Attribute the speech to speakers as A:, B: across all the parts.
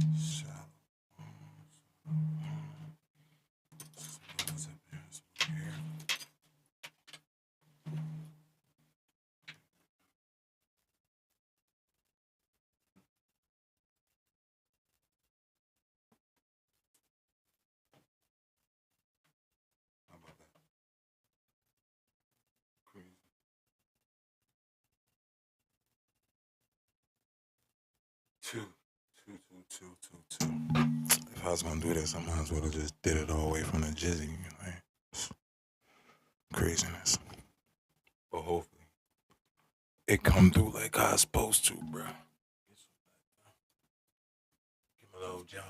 A: Shallow. What's up here? Some here. How about that? Crazy. Two. Two, two, two, two, two. If I was gonna do this, I might as well have just did it all the way from the jizzy. Like, craziness. But hopefully, it come through like I was supposed to, bro. Give me a little John.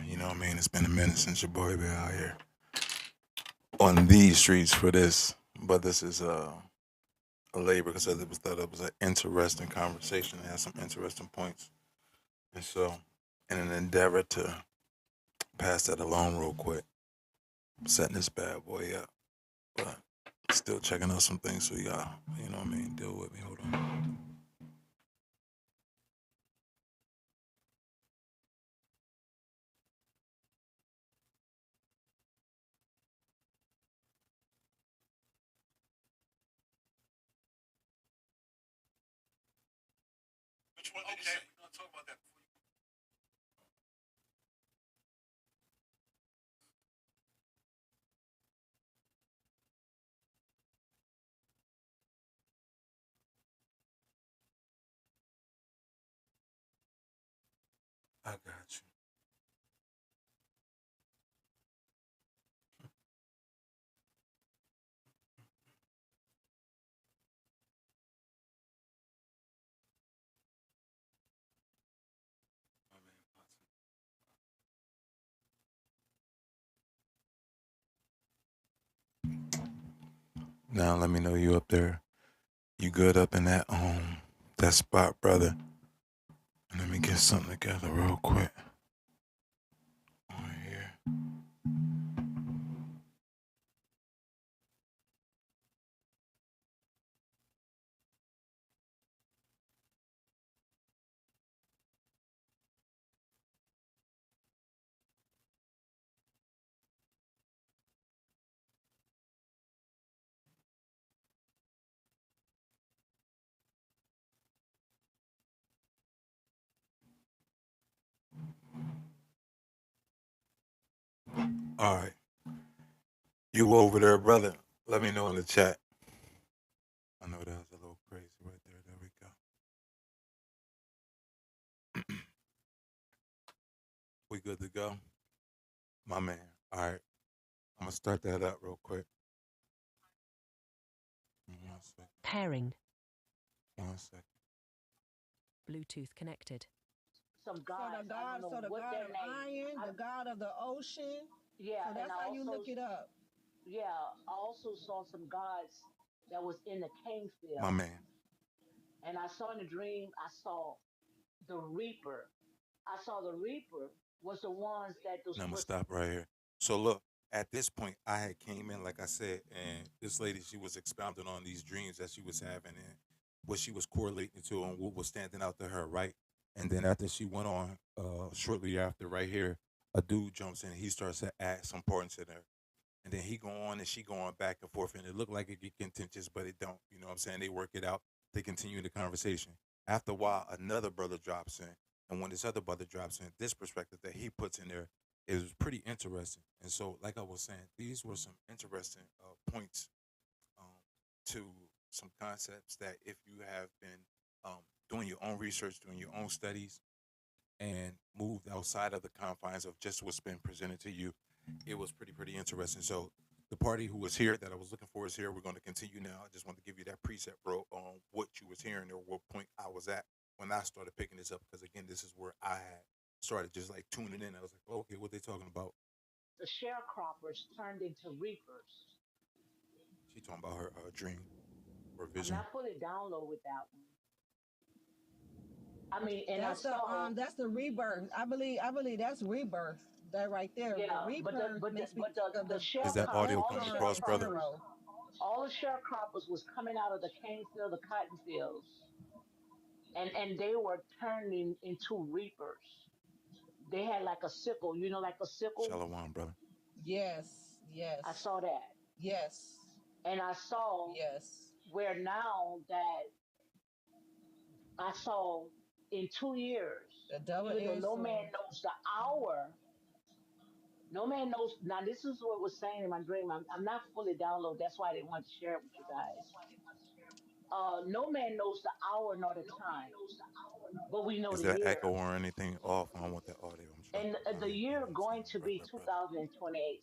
A: You know what I mean? It's been a minute since your boy been out here on these streets for this. But this is a labor because it was thought it was an interesting conversation. It had some interesting points. And so, in an endeavor to pass that along real quick, I'm setting this bad boy up. But still checking out some things so y'all, you know what I mean? Deal with me. Hold on. Which one did you say? We're gonna talk about that before you. I got you. My man, now let me know you up there. You good up in that spot, brother. And let me get something together real quick. Right here. All right. You over there, brother. Let me know in the chat. I know that was a little crazy right there. There we go. We good to go? My man. All right. I'm gonna start that up real quick. One second.
B: Pairing.
A: One second.
B: Bluetooth connected.
C: Some gods.
D: So the
C: I don't
D: God,
C: know
D: so the
C: what
D: God
C: their
D: of
C: name.
D: iron, the God of the ocean.
C: Yeah,
D: So
C: and
D: that's
C: I
D: how you
C: also
D: look it up.
C: yeah, I also saw some gods that was in the cane
A: My
C: field.
A: man.
C: And I saw in the dream, I saw the reaper. I saw the reaper was the ones that those
A: And I'm gonna
C: was
A: stop right here. So look, at this point, I had came in like I said, and this lady she was expounding on these dreams that she was having and what she was correlating to and what was standing out to her, right? And then after she went on, shortly after, right here, a dude jumps in. He starts to add some importance in her, and then he go on and she going back and forth, and it looked like it get contentious, but it don't. You know what I'm saying? They work it out. They continue the conversation. After a while, another brother drops in, and when this other brother drops in, this perspective that he puts in there is pretty interesting. And so, like I was saying, these were some interesting points um, to some concepts that if you have been um, doing your own research, doing your own studies, and moved outside of the confines of just what's been presented to you, it was pretty interesting. So the party who was here that I was looking for is here. We're going to continue now. I just want to give you that preset, bro, on what you was hearing or what point I was at when I started picking this up. Because again, this is where I had started just like tuning in. I was like, oh, okay, what they talking about?
C: the sharecroppers turned into reapers.
A: She talking about her dream or
C: I'm
A: vision.
C: not fully download with that one. I mean, and I saw
D: That's the rebirth. I believe that's rebirth. That right there. The
C: yeah,
D: rebirth makes me
C: but
D: think of
C: the
A: Is that
C: sharecrop
A: audio
C: all the
A: coming
D: newborn
A: across, brother?
C: sharecroppers
D: pharaoh.
C: all the sharecroppers was coming out of the cane field, the cotton fields, and they were turning into reapers. They had like a sickle, like a sickle.
A: Shalom, brother.
D: Yes,
C: I
D: yes,
C: saw that.
D: yes,
C: And I saw
D: yes.
C: where now that I saw in 2 years,
D: The
C: even though
D: double-edged
C: no man
D: sword.
C: knows the hour, no man knows. Now, this is what was saying in my dream. I'm not fully downloaded. That's why I didn't want to share it with you guys. No man knows the hour nor the time, but we know
A: Is
C: the
A: that
C: year.
A: echo or anything off? I want that audio. I'm trying
C: And
A: to
C: the
A: find
C: year going to
A: brother,
C: be
A: brother.
C: 2028.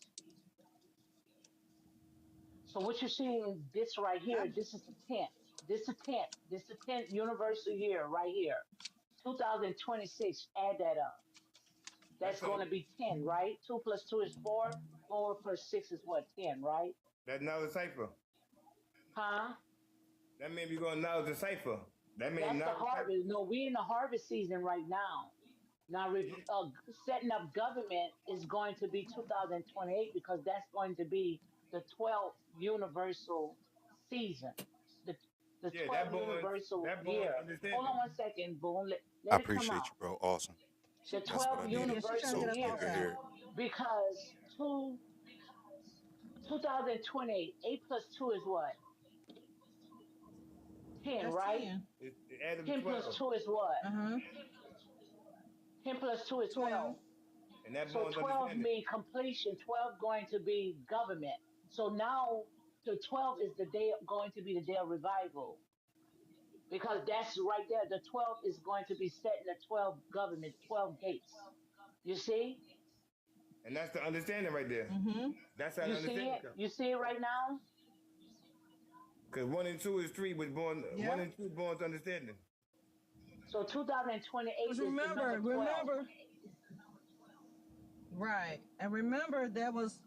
C: So what you're seeing, this right
D: I,
C: here, this is the 10th. This is the 10th. This is the 10th universal year right here. 2026, add that up. That's
E: That's a,
C: going to be 10, right? 2 plus 2 is 4. 4 plus 6 is what? 10, right?
E: that's now the cipher.
C: Huh?
E: That means we're going now the cipher. That means
C: That's the
E: now the cipher.
C: harvest. No, we in the harvest season right now. Now, setting up government is going to be 2028 because that's going to be the 12th universal season, the the
E: Yeah,
C: 12th universal
E: that born
C: year. Hold on
E: understanding.
C: 1 second, boom.
A: I
C: Let it come
A: appreciate
C: out.
A: you, bro. Awesome.
C: The
D: she,
A: That's what I
C: 12th
A: needed.
D: yeah, she trying to
C: universal
D: get
A: So
D: her
A: you
C: year
D: thoughts
A: could
D: out.
A: hear it.
C: because 2028, 8 plus 2 is what? 10,
D: That's
C: right?
D: 10.
E: It added
C: 10 plus
E: 12.
C: 2 is what?
D: Uh-huh.
C: 10 plus 2 is
D: 12.
C: 12.
E: And that
C: So
E: born
C: 12
E: understanding.
C: mean completion, 12 going to be government. So now the 12 is the day going to be the day of revival because that's right there. The 12 is going to be setting the 12 government, 12 gates. You see?
E: And that's the understanding right there.
D: Mm-hmm.
E: That's how the
C: You see
E: understanding
C: it?
E: comes.
C: You see it right now?
E: Because 1 and 2 is 3 was born, 1
D: Yep.
E: and 2 born to understanding.
C: So 2028
D: Because
C: is the number 12.
D: right. And remember, there was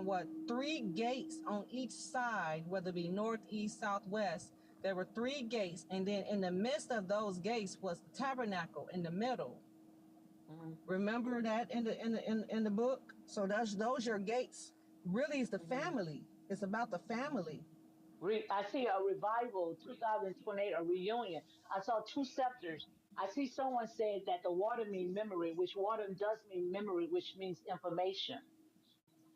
D: what, three gates on each side, whether it be north, east, south, west. There were three gates, and then in the midst of those gates was the tabernacle in the middle.
C: Mhm,
D: Remember that in the book. So those your gates. Really, is the
C: mhm.
D: family. It's about the family.
C: I see a revival, 2028, a reunion. I saw two scepters. I see someone said that the water mean memory, which water does mean memory, which means information.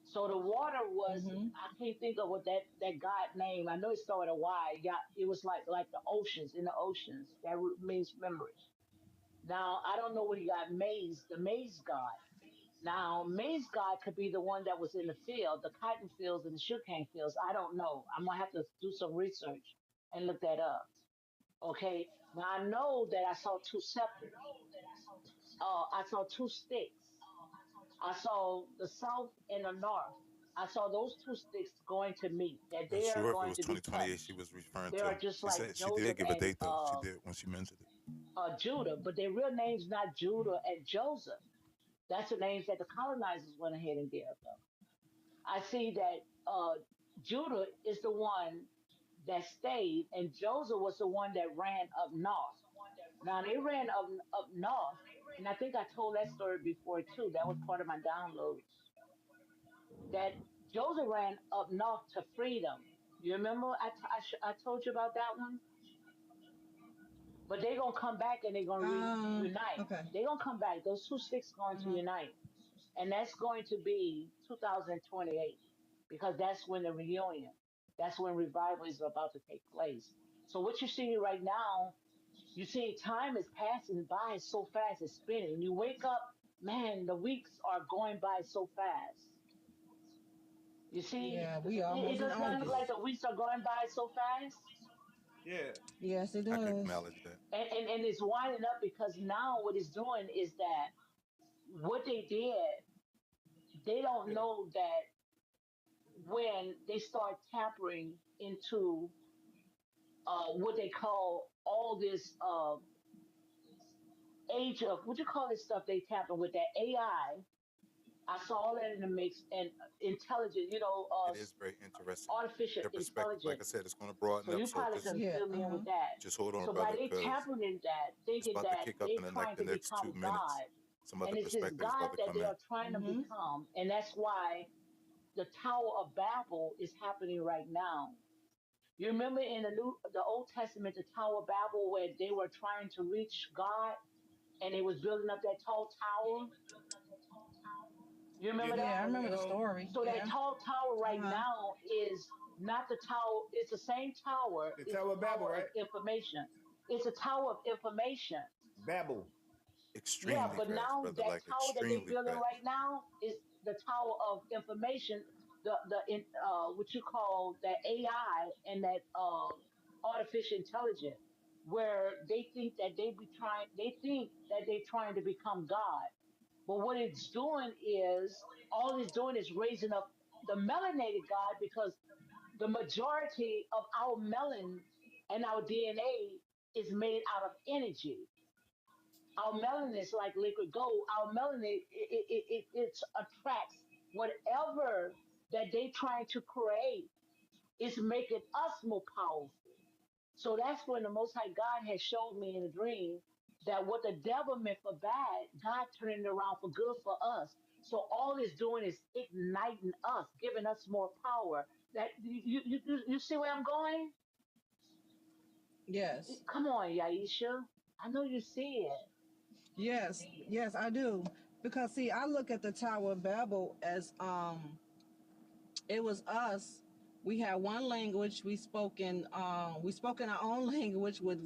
C: So the water was,
D: Mm-hmm.
C: I can't think of what that god name. I know it started a Y. Yeah, it was like the oceans, in the oceans. That means memory. Now I don't know what he got maize, the maize god. Now maize god could be the one that was in the field, the cotton fields and the sugarcane fields. I don't know. I'm gonna have to do some research and look that up. Okay. Now I know that I saw two scepters. I saw two sticks. I saw the south and the north. I saw those two sticks going to meet, that
A: Not
C: they are
A: sure if it
C: going
A: was
C: to be
A: 2028 she
C: touched.
A: was referring
C: They are
A: to.
C: just
A: She
C: like
A: said she did
C: Joseph
A: give a
C: and
A: date though. She did when she mentioned it.
C: Judah, but their real name's not Judah and Joseph. That's the names that the colonizers went ahead and gave them. I see that Judah is the one that stayed, and Joseph was the one that ran up north. Now they ran up north, and I think I told that story before too. That was part of my downloads. That Joseph ran up north to freedom. You remember I told you about that one? But they're gonna come back and they're gonna reunite.
D: Okay.
C: They're gonna come back. Those two sticks going to
D: Uh-huh.
C: unite, and that's going to be 2028 because that's when the reunion. That's when revival is about to take place. So what you're seeing right now, you see time is passing by so fast, it's spinning. You wake up, man, the weeks are going by so fast. You see,
D: Yeah, we
C: it
D: almost in
C: does not look
D: August.
C: like the weeks are going by so fast.
E: Yeah.
D: Yes, it
A: I could
D: does.
A: acknowledge that.
C: And it's winding up because now what it's doing is that what they did, they don't
E: Yeah.
C: know that when they start tampering into what they call all this age of what you call this stuff they tapping with that AI. I saw all that in the mix and intelligent,
A: It is very interesting.
C: artificial
A: Their perspective, like I
C: intelligence.
A: said, it's going to
C: So
A: broaden up.
C: you
A: So
C: probably
A: just
C: can
D: Yeah.
C: fill me in
D: Uh-huh.
C: with that.
A: just hold on,
C: So by
A: brother,
C: they
A: because
C: tapping in that,
A: it's
C: thinking
A: about to
C: that
A: kick up
C: they
A: in
C: trying
A: the
C: to
A: next
C: become
A: 2 minutes.
C: God,
A: Some
C: and
A: other
C: it's this
A: perspectives
C: God
A: about to
C: that
A: come
C: they
A: in.
C: are trying to
D: Mm-hmm.
C: become, and that's why the Tower of Babel is happening right now. You remember in the Old Testament, the Tower of Babel, where they were trying to reach God, and they was building up that tall tower. You
E: Yeah,
C: remember
D: Yeah, I
C: that?
D: remember the story.
C: So that
D: Yeah.
C: tall tower right
D: Uh-huh.
C: now is not the tower. It's the same tower.
E: the
C: It's a
E: Tower of Babel,
C: tower of
E: right?
C: information. It's a tower of information.
E: Babel.
C: Yeah,
A: Extremely
C: but
A: fast,
C: now
A: brother.
C: that
A: Like
C: tower that they're
A: extremely
C: building
A: fast.
C: right now is the tower of information. What you call that AI and that artificial intelligence, where they think that they're trying to become God. But what it's doing is all it's doing is raising up the melanated God because the majority of our melanin and our DNA is made out of energy. Our melanin is like liquid gold. Our melanin it attracts whatever that they trying to create is making us more powerful. So that's when the Most High God has showed me in a dream that what the devil meant for bad, God turning it around for good for us. So all it's doing is igniting us, giving us more power. That you see where I'm going?
D: Yes.
C: Come on, Yaisha. I know you see it.
D: Yes. Yes, I do. Because see, I look at the Tower of Babel as it was us. We had one language. We spoke in our own language with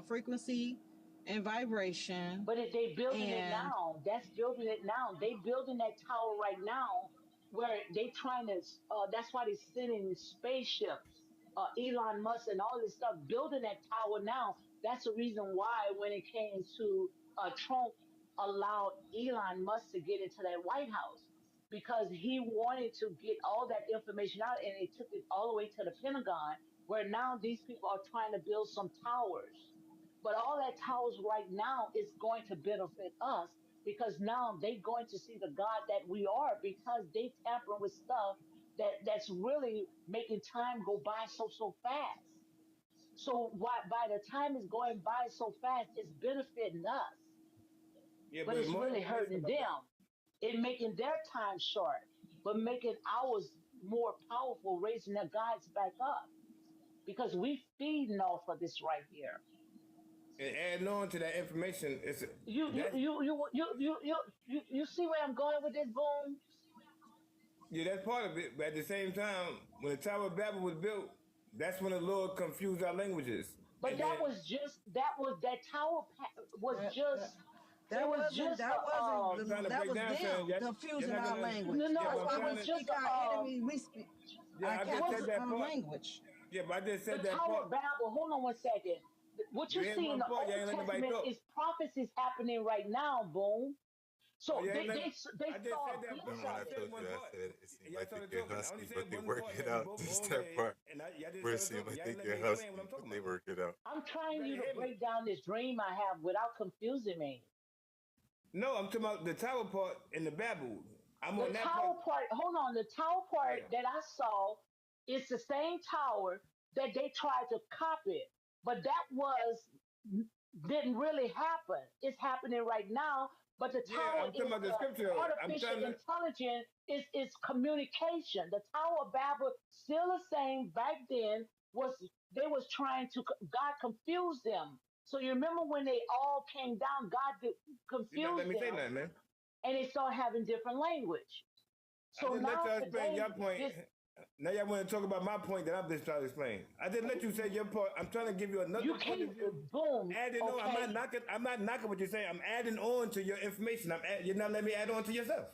D: frequency and vibration.
C: But if they building it
D: And
C: now, that's building it now. They building that tower right now, where they trying to. That's why they sending spaceships, Elon Musk and all this stuff, building that tower now. That's the reason why when it came to Trump allowed Elon Musk to get into that White House because he wanted to get all that information out, and it took it all the way to the Pentagon, where now these people are trying to build some towers, but all that towers right now is going to benefit us because now they're going to see the God that we are because they tampering with stuff that's really making time go by so fast. So why by the time it's going by so fast, it's benefiting us,
E: Yeah,
C: but
E: but
C: it's
E: more
C: really
E: information
C: hurting
E: about that.
C: them. It making their time short, but making ours more powerful, raising their guides back up because we feeding off of this right here.
E: And adding on to that information, it's
C: You you
E: that
C: you you you you you you see where I'm going with this, boom?
E: yeah, that's part of it. But at the same time, when the Tower of Babel was built, that's when the Lord confused our languages.
C: But
E: And then
C: that tower was
D: that, that,
C: just it
D: that
C: was
D: wasn't
C: just
D: that
C: a
D: wasn't
E: I'm trying to
D: that
E: break
D: was
E: down saying
D: them
E: you're
D: confusing
E: not
D: our
E: gonna
D: language.
C: no
E: yeah,
C: no
E: but
D: That's
E: I'm
D: why
C: it
E: trying
D: we
C: was
E: to
C: just
D: speak
C: a
D: our enemy. We speak
E: yeah,
D: our
E: I
C: it
E: just
C: was
E: said
D: captain's
E: that
D: own
E: part.
D: language.
E: Yeah, but I just
C: the
E: said that
C: Tower
E: part.
C: of Babel. Hold on one second. What
E: You
C: you
E: hit
C: see in
E: one
C: the
E: part, you
C: Old
E: ain't let nobody
C: Testament
E: talk.
C: is prophecies happening right now, boom.
E: Oh,
C: So
E: you ain't let
C: they
E: I just
C: saw
E: said
C: a
E: that
C: glimpse
E: part.
A: Remember
E: I
A: when
C: of
A: I
E: just
C: it.
E: said
A: told you
E: one
A: that I
E: part.
A: said it
E: And
A: seemed
E: y'all
A: like they
E: started
A: get
E: talking. I only
A: husky, but
E: said
A: they
E: one
A: work
E: part.
A: it
E: Y'all can
A: out.
E: both
A: Just
E: go
A: that
E: ahead.
A: part.
E: And y'all just
A: Where it
E: started
A: seemed
E: talking.
A: like
E: Y'all
A: they
E: ain't let me
A: get
E: explain what
A: husky,
E: I'm
A: but
E: talking
A: they
E: about.
A: work it out.
C: I'm
E: You
C: trying
E: better
C: you to
E: hear me.
C: break down this dream I have without confusing me.
E: No, I'm talking about the tower part in the Babel. I'm
C: The
E: on that part.
C: tower part, hold on, the tower part
E: Yeah.
C: that I saw is the same tower that they tried to copy, but that was didn't really happen. It's happening right now, but the
E: Yeah,
C: tower
E: I'm talking
C: is
E: about the scripture. I'm
C: artificial
E: trying to.
C: intelligence is communication. The Tower of Babel, still the same back then, was they was trying to God confused them. So you remember when they all came down, God
E: You're not letting
C: confused
E: me say
C: them,
E: nothing, man.
C: and they started having different language.
E: I
C: So
E: just let
C: now
E: y'all explain
C: today,
E: your point.
C: this
E: Now y'all want to talk about my point that I'm just trying to explain. I just let you say your point. I'm trying to give you another
C: you
E: point of
C: can't
E: view.
C: boom.
E: Adding on, I'm not
C: Okay,
E: knocking. I'm not knocking what you're saying. I'm adding on to your information. You're not letting me add on to yourself.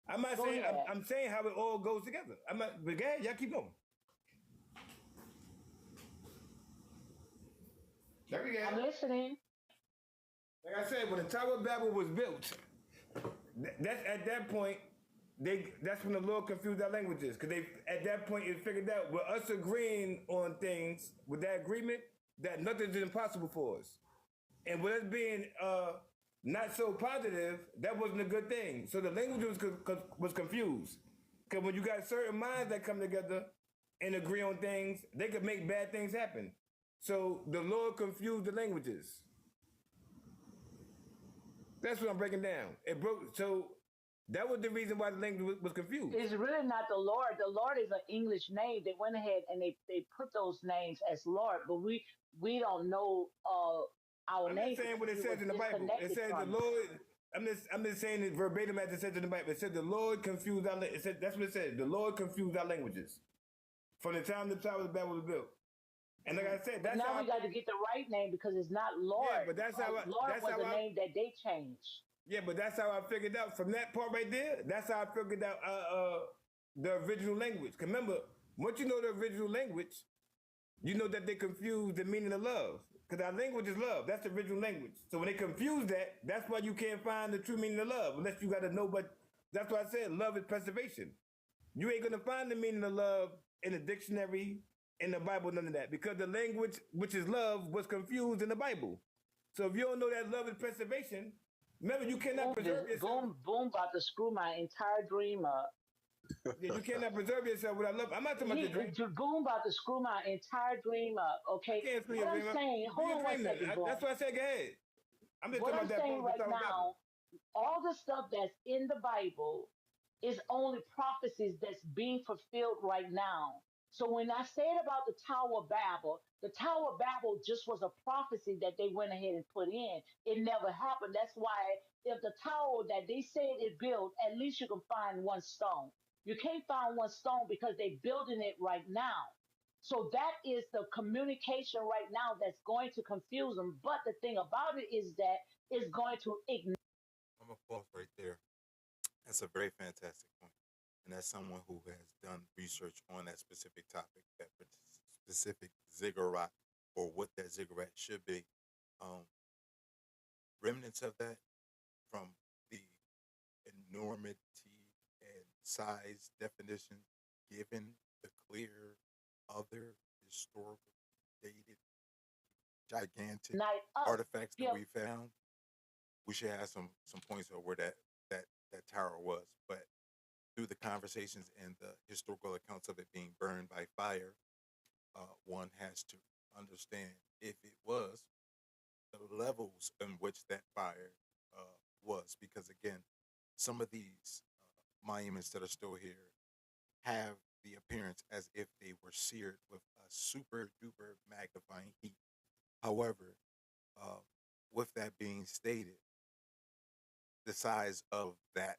E: I'm not
C: go
E: saying.
C: ahead.
E: I'm saying how it all goes together. I'm not. But go ahead, y'all keep going. Let me
C: I'm
E: get.
C: listening.
E: Like I said, when the Tower of Babel was built, that's at that point. That's when the Lord confused our languages because they at that point it figured out with us agreeing on things with that agreement that nothing's impossible for us. And with us being not so positive, that wasn't a good thing. So the language was confused. Because when you got certain minds that come together and agree on things, they could make bad things happen. So the Lord confused the languages. That's what I'm breaking down. It broke. So that was the reason why the language was confused.
C: It's really not the Lord. The Lord is an English name. They went ahead and they put those names as Lord, but we don't know. our
E: I'm just
C: name
E: saying
C: because
E: what it
C: we was
E: says in the Bible. It
C: disconnected
E: says the
C: from it.
E: Lord. I'm just saying it verbatim as it says in the Bible. It said the Lord confused our. It said that's what it said. The Lord confused our languages from the time the Tower of Babel was built. And like I said,
C: But
E: that's
C: now
E: how.
C: we got to get the right name because it's not
E: Yeah,
C: Lord.
E: but that's how.
C: Lord
E: That's
C: was
E: how
C: a
E: I.
C: name that they changed.
E: Yeah, but that's how I figured out from that part right there. That's how I figured out the original language. 'Cause remember, once you know the original language, you know that they confuse the meaning of love. Because our language is love. That's the original language. So when they confuse that, that's why you can't find the true meaning of love unless you got to know. But that's why I said love is preservation. You ain't gonna find the meaning of love in the dictionary, in the Bible, none of that, because the language, which is love, was confused in the Bible. So if you don't know that love is preservation, remember you cannot preserve yourself.
C: Boom about to screw my entire dream up.
E: Yeah, you cannot preserve yourself without love. I'm not talking about the dream.
C: Boom about to screw my entire dream up.
E: I
C: Okay,
E: can't screw
C: what
E: your
C: I'm
E: dream up.
C: saying,
E: Do
C: hold
E: your
C: on one
E: dream then.
C: second, Boom.
E: That's why I said go ahead. I'm just
C: What
E: talking
C: I'm
E: about that
C: saying
E: part.
C: right now, all the stuff that's in the Bible is only prophecies that's being fulfilled right now. So when I said about the Tower of Babel, the Tower of Babel just was a prophecy that they went ahead and put in. It never happened. That's why if the tower that they said it built, at least you can find one stone. You can't find one stone because they're building it right now. So that is the communication right now that's going to confuse them. But the thing about it is that it's going to ignite.
A: I'm gonna pause right there. That's a very fantastic point. And as someone who has done research on that specific topic, that specific ziggurat, or what that ziggurat should be, um, remnants of that from the enormity and size definition given the clear other historical dated gigantic
C: Us.
A: artifacts that
C: Yeah.
A: we found, we should have some points of where that tower was. But through the conversations and the historical accounts of it being burned by fire, one has to understand if it was the levels in which that fire was, because again, some of these monuments that are still here have the appearance as if they were seared with a super duper magnifying heat. However, uh, with that being stated, the size of that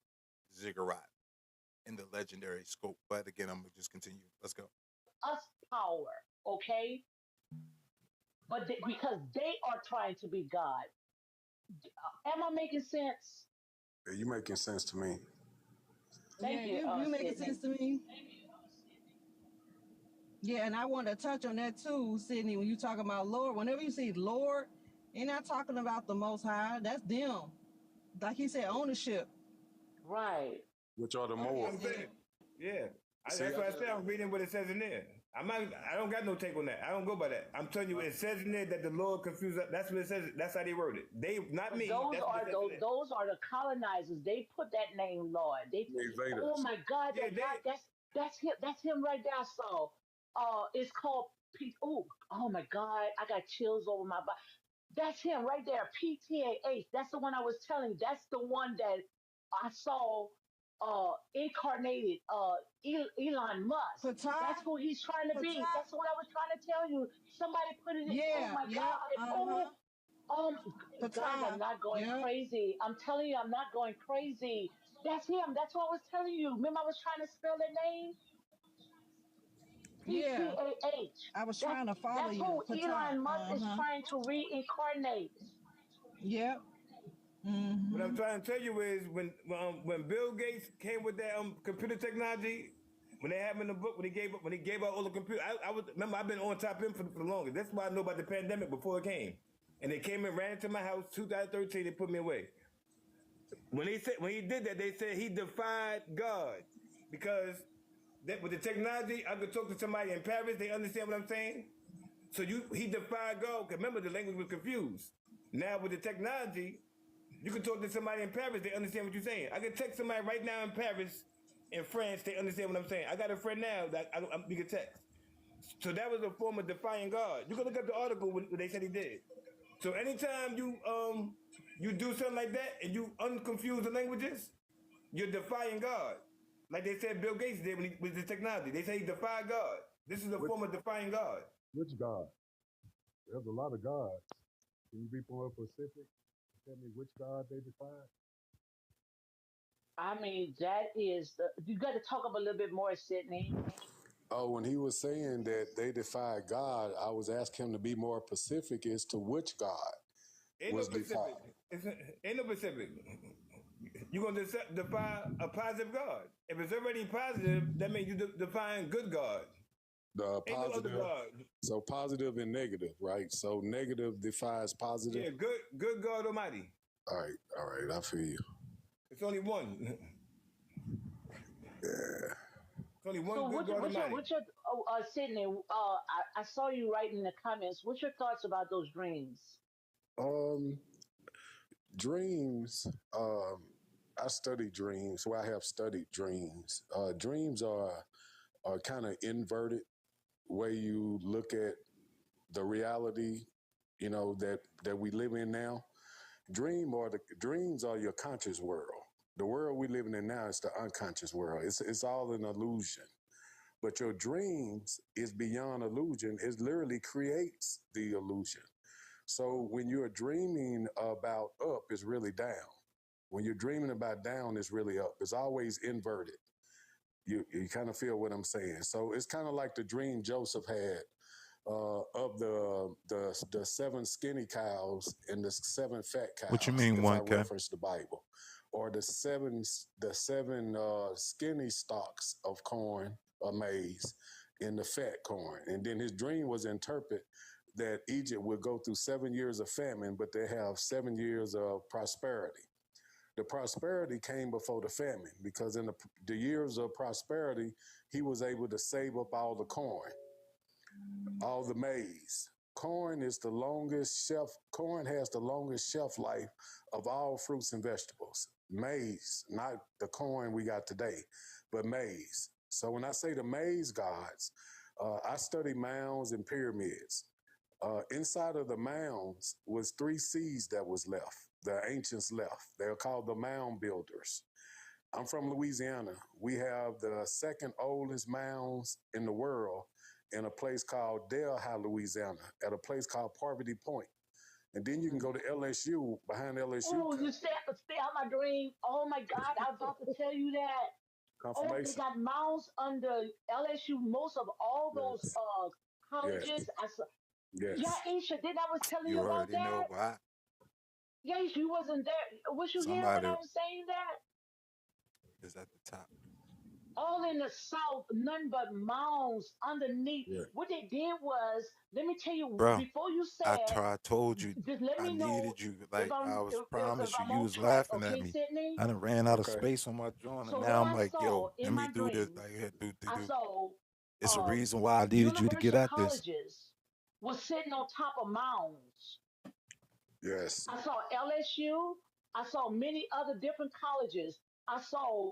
A: ziggurat in the legendary scope. But again, I'm gonna just continue. Let's go.
C: Us power, okay? But because they are trying to be God. Am I making sense?
F: Yeah, you making sense to me.
C: Thank you,
D: you making
C: Sydney.
D: sense to me. Yeah, and I want to touch on that too, Sydney. When you talk about Lord, whenever you see Lord, you're not talking about the Most High. That's them. Like he said, ownership.
C: Right.
F: Which are the
E: That's what
F: more?
E: I'm saying. Yeah.
F: See,
E: That's why I say I'm reading what it says in there. I don't got no take on that. I don't go by that. I'm telling you, it says in there that the Lord confused. That's what it says. That's how they wrote it. They, not
C: But
E: me.
C: those
E: That's what
C: are
E: it says in there.
C: those are the colonizers. They put that name Lord. They
F: the invaders.
C: oh my God,
E: Yeah,
C: that's him right there. So it's called oh my God, I got chills over my body. That's him right there, PTAH. That's the one I was telling you. That's the one that I saw incarnated Elon Musk.
D: Ptah?
C: That's who he's trying to be.
D: Ptah?
C: That's what I was trying to tell you. Somebody put it in.
D: Yeah,
C: Oh my
D: yeah,
C: God. Guys, I'm
D: Ptah.
C: not going
D: Yeah.
C: crazy. I'm telling you, I'm not going crazy. That's him. That's what I was telling you. Remember, I was trying to spell the name?
D: Yeah.
C: PTAH.
D: I was trying to follow
C: That's
D: you.
C: who
D: Ptah.
C: Elon Musk is trying to reincarnate.
D: Yep.
E: What I'm
D: Mm-hmm.
E: trying to tell you is when Bill Gates came with that computer technology, when they had him in the book, when he gave out all the computer, I was remember I've been on top of him for the longest. That's why I know about the pandemic before it came. And they came and ran into my house 2013. They put me away. When he did that, they said he defied God because that with the technology, I could talk to somebody in Paris. They understand what I'm saying. So he defied God. Remember, the language was confused. Now with the technology, you can talk to somebody in Paris. They understand what you're saying. I can text somebody right now in Paris, in France. They understand what I'm saying. I got a friend now that we can text. So that was a form of defying God. You can look up the article when they said he did. So anytime you do something like that and you unconfuse the languages, you're defying God. Like they said Bill Gates did with the technology. They say he defied God. This is a form of defying God.
F: Which God? There's a lot of gods. Can you be more specific? Tell me which God they defied?
C: I mean, that is the, you got to talk up a little bit more, Sydney.
F: Oh, when he was saying that they defied God, I was asking him to be more specific as to which God
E: Ain't no
F: was
E: Pacific.
F: defied.
E: Ain't no Pacific. You're going to define a positive God. If it's already positive, that means you define good God.
F: The
E: Ain't no other
F: positive,
E: God.
F: so positive and negative, right? So negative defies positive.
E: Yeah, good God Almighty.
F: All right, I feel you.
E: It's only one.
F: Yeah.
E: It's only one
C: So
E: good God Almighty.
C: what's your Sydney? I saw you writing in the comments. What's your thoughts about those dreams?
F: Dreams. I study dreams. So I have studied dreams. Dreams are kind of inverted way you look at the reality, that we live in now. Dreams are your conscious world. The world we living in now is the unconscious world. It's all an illusion. But your dreams is beyond illusion. It literally creates the illusion. So when you're dreaming about up, it's really down. When you're dreaming about down, it's really up. It's always inverted. You kind of feel what I'm saying. So it's kind of like the dream Joseph had of the 7 skinny cows and the 7 fat cows.
A: What you mean,
F: if I
A: 1K?
F: reference the Bible, or the seven skinny stalks of corn or maize in the fat corn. And then his dream was interpret that Egypt would go through 7 years of famine, but they have 7 years of prosperity. The prosperity came before the famine because in the years of prosperity, he was able to save up all the corn, all the maize. Corn has the longest shelf life of all fruits and vegetables. Maize, not the corn we got today, but maize. So when I say the maize gods, I study mounds and pyramids. Inside of the mounds was 3 seeds that was left. The ancients left. They're called the mound builders. I'm from Louisiana. We have the second oldest mounds in the world in a place called Delhi, Louisiana, at a place called Poverty Point. And then you can go to LSU, behind LSU.
C: Oh, you stay out my dream. Oh my God, I was about to tell you that. Oh, they
F: Confirmation.
C: got mounds under LSU. Most of all those
F: Yes.
C: colleges.
F: Yes.
C: I saw.
F: Yes.
C: Yeah, Isha, didn't I was telling
A: You
C: you about
A: already know
C: that?
A: why.
C: Yeah, Isha, you wasn't there. Was you here when I
A: Somebody
C: was saying that?
A: is at the top.
C: All in the South, none but mounds underneath.
F: Yeah.
C: What they did was, let me tell you,
A: Bro,
C: before you
A: I
C: said,
A: told you
C: just let
A: I
C: me know
A: needed you.
C: if
A: Like I was
C: if
A: promised you.
C: I'm
A: You
C: on
A: was
C: track,
A: laughing at
C: okay,
A: me.
C: Sydney?
A: I done ran out of
F: Okay.
A: space on my joint, and
C: So
A: now
C: what
A: I'm
C: I
A: like,
C: saw
A: yo,
C: in
A: let me
C: my
A: do this.
C: dreams,
A: Like, here, do.
C: I saw
A: It's a
C: uh,
A: reason why I needed you to get
C: university
A: at this.
C: colleges was sitting on top of mounds.
F: Yes.
C: I saw LSU. I saw many other different colleges. I saw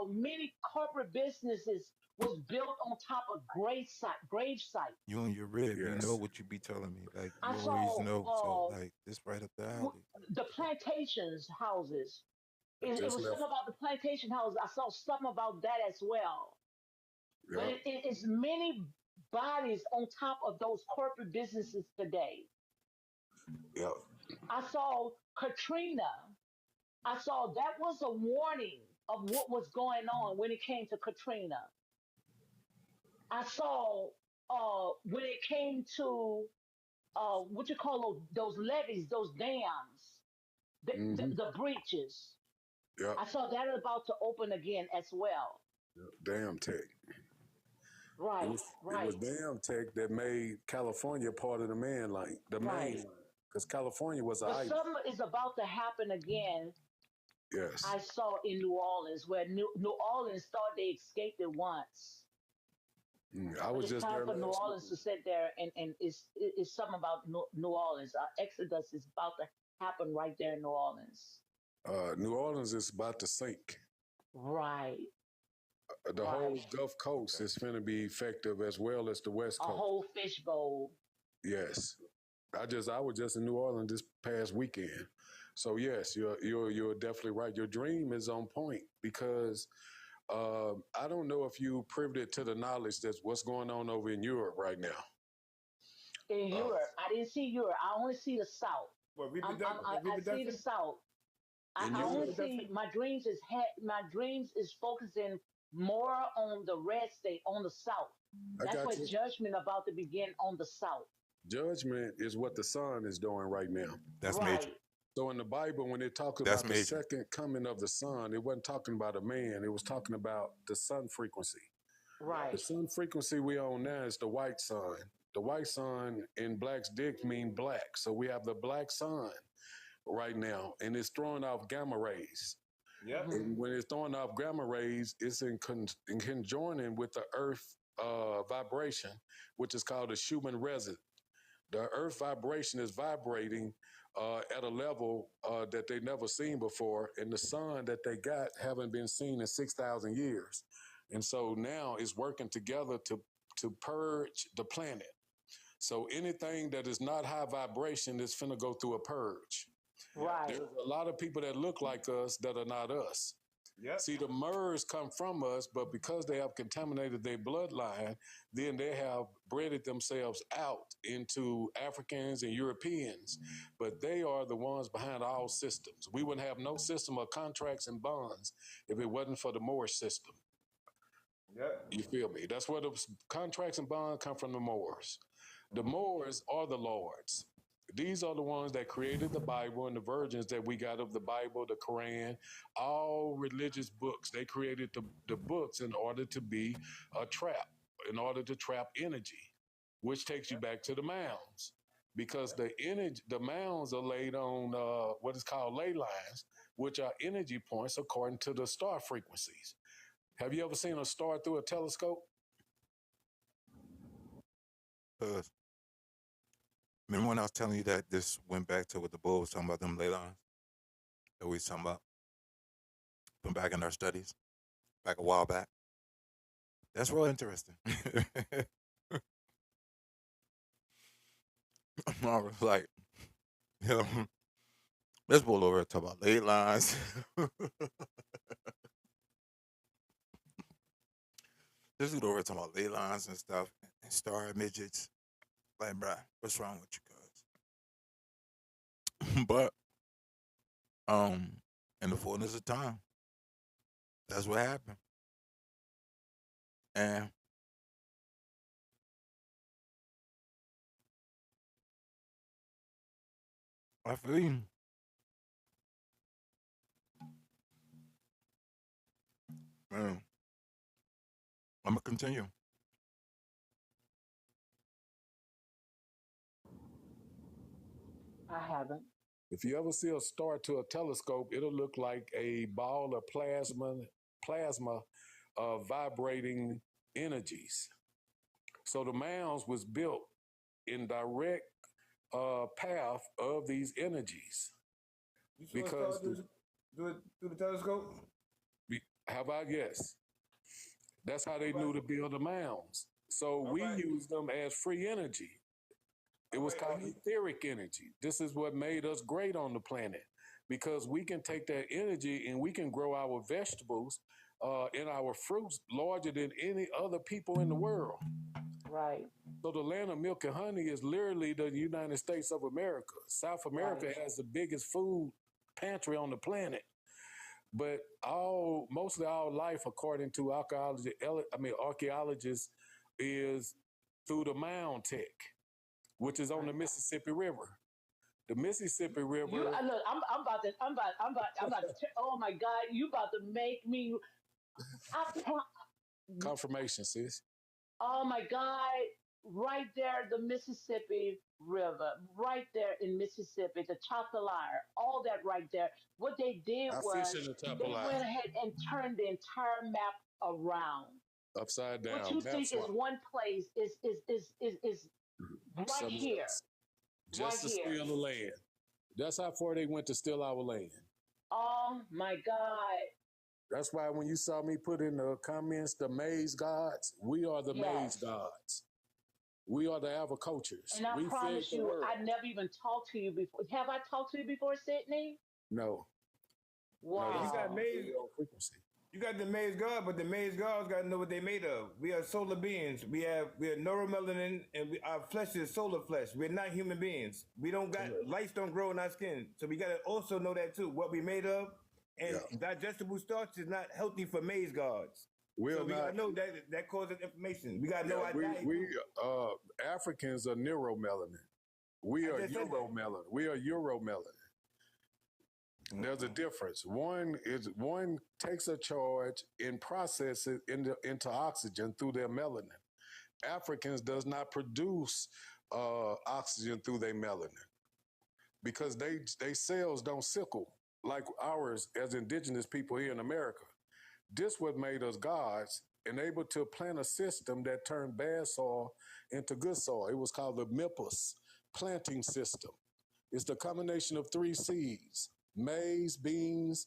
C: many corporate businesses was built on top of grave sites.
A: You and your rib, you know
F: Yes.
A: what you be telling me. Like
C: I
A: you always
C: saw
A: know. So like this right up the alley.
C: the plantations houses. It
F: Just
C: was
F: left.
C: something about the plantation houses. I saw something about that as well. But
F: Yep.
C: it's many bodies on top of those corporate businesses today.
F: Yep.
C: I saw Katrina. I saw that was a warning of what was going on when it came to Katrina. I saw when it came to what you call those levees, those dams,
F: Mm-hmm.
C: the breaches.
F: Yep.
C: I saw that about to open again as well.
F: Yep. Damn tech. It
C: Right,
F: was
C: right,
F: damn tech that made California part of the main line,
C: right.
F: because California was an
C: But
F: island.
C: something is about to happen again.
F: Yes.
C: I saw in New Orleans where New Orleans thought they escaped it once.
F: I
C: But
F: was
C: it's
F: just
C: time
F: there
C: for New
F: last
C: Orleans to
F: weekend.
C: sit there and it's something about New Orleans. Exodus is about to happen right there in New Orleans.
F: New Orleans is about to sink.
C: Right,
F: The whole
C: right.
F: Gulf Coast is going to be effective as well as the West
C: A
F: Coast.
C: whole fishbowl.
F: Yes. I was just in New Orleans this past weekend. So yes, you're definitely right. Your dream is on point because I don't know if you privy to the knowledge that's what's going on over in Europe right now.
C: in
A: Uh,
C: Europe. I didn't see Europe. I only see the South.
E: What
C: I see the
E: reproduction?
C: South.
F: In
C: I
E: What's
C: only
F: Europe,
C: see
E: reproduction?
C: my dreams is focusing more on the red state, on the South.
F: I
C: That's
F: got
C: what
F: you.
C: judgment about to begin on the South.
F: Judgment is what the sun is doing right now.
A: that's major.
C: Right,
F: So in the Bible, when they talk
A: That's
F: about the
A: major.
F: second coming of the sun, it wasn't talking about a man. It was talking about the sun frequency. The
C: right,
F: sun frequency we on now is the white sun. The white sun in Black's dick mean black. So we have the black sun right now, and it's throwing off gamma rays.
E: Yep.
C: hmm
F: And when it's throwing off gamma rays, it's in conjoining with the earth vibration, which is called the Schumann resonance. The earth vibration is vibrating at a level that they never seen before, and the sun that they got haven't been seen in 6,000 years. And so now it's working together to purge the planet. So anything that is not high vibration is finna go through a purge.
E: Yep.
C: right,
F: There's a lot of people that look like us that are not us.
E: Yep.
F: See, the MERS come from us, but because they have contaminated their bloodline, then they have breeded themselves out into Africans and Europeans. But they are the ones behind all systems. We wouldn't have no system of contracts and bonds if it wasn't for the Moorish system.
E: Yep.
F: You feel me? That's where the contracts and bonds come from, the Moors. The Moors are the lords. These are the ones that created the Bible and the versions that we got of the Bible, the Quran, all religious books. They created the books in order to be a trap, in order to trap energy, which takes you back to the mounds. Because the mounds are laid on what is called ley lines, which are energy points according to the star frequencies. Have you ever seen a star through a telescope?
A: Cause remember when I was telling you that this went back to what the bull was talking about, them ley lines that we was talking about from back in our studies, back a while back. That's real interesting. I was like, you know, let's pull over and talk about ley lines. Let's go over and talk about ley lines and stuff and star midgets. Like, bruh, what's wrong with you guys? But in the fullness of time, that's what happened. And I feel you. Man, I'm gonna continue.
C: I haven't.
F: If you ever see a star to a telescope, it'll look like a ball of plasma vibrating energies. So the mounds was built in direct path of these energies
E: You saw a star
F: because
E: through the telescope?
F: how about yes? That's how they
E: All right.
F: knew to build the mounds. So
E: All
F: we
E: right.
F: use them as free energy. It
E: All
F: was
E: right.
F: called etheric energy. This is what made us great on the planet because we can take that energy and we can grow our vegetables and our fruits larger than any other people in the world.
C: Right,
F: So the land of milk and honey is literally the United States of America. South America
C: right,
F: has the biggest food pantry on the planet. But mostly all life, according to archaeologists, is through the mound tech, which is on the
C: right.
F: Mississippi River. The Mississippi
C: You
F: River
C: look. I'm about to. Oh my God! You about to make me. I.
F: confirmation, sis.
C: Oh my God! Right there, the Mississippi River, right there in Mississippi, the Choctaw, all that right there. What they did
F: I fish
C: was
F: in the top of
C: they
F: line,
C: went ahead and turned the entire map around.
F: upside
C: What
F: down,
C: you
F: map
C: think is
F: swap,
C: one place is right
F: somewhere
C: here,
F: else,
C: right
F: just to
C: here.
F: steal the land. That's how far they went to steal our land.
C: Oh my God!
F: That's why when you saw me put in the comments, the maize gods, we are the maize
C: Yes.
F: gods. We are the agricultures.
C: And I
F: We fed
C: promise
F: the
C: you,
F: world.
C: I never even talked to you before. Have I talked to you before, Sydney?
F: No, no,
E: You
F: this is
E: got
C: Wow.
E: maize.
F: radio frequency.
E: You got the maize god, but the maize gods got to know what they made of. We are solar beings. We are neuromelanin, and our flesh is solar flesh. We're not human beings. We don't got lights don't grow in our skin, so we got to also know that too. What we made of, and digestible starch is not healthy for maize gods. So we gotta know that causes inflammation. We gotta know our diet.
F: Africans are neuromelanin. We are uromelanin. We are uromelanin. There's a difference. One takes a charge and processes it into oxygen through their melanin. Africans does not produce oxygen through their melanin because they cells don't sickle like ours as indigenous people here in America. This what made us gods and able to plant a system that turned bad soil into good soil. It was called the MIPUS planting system. It's the combination of 3 seeds: maize, beans,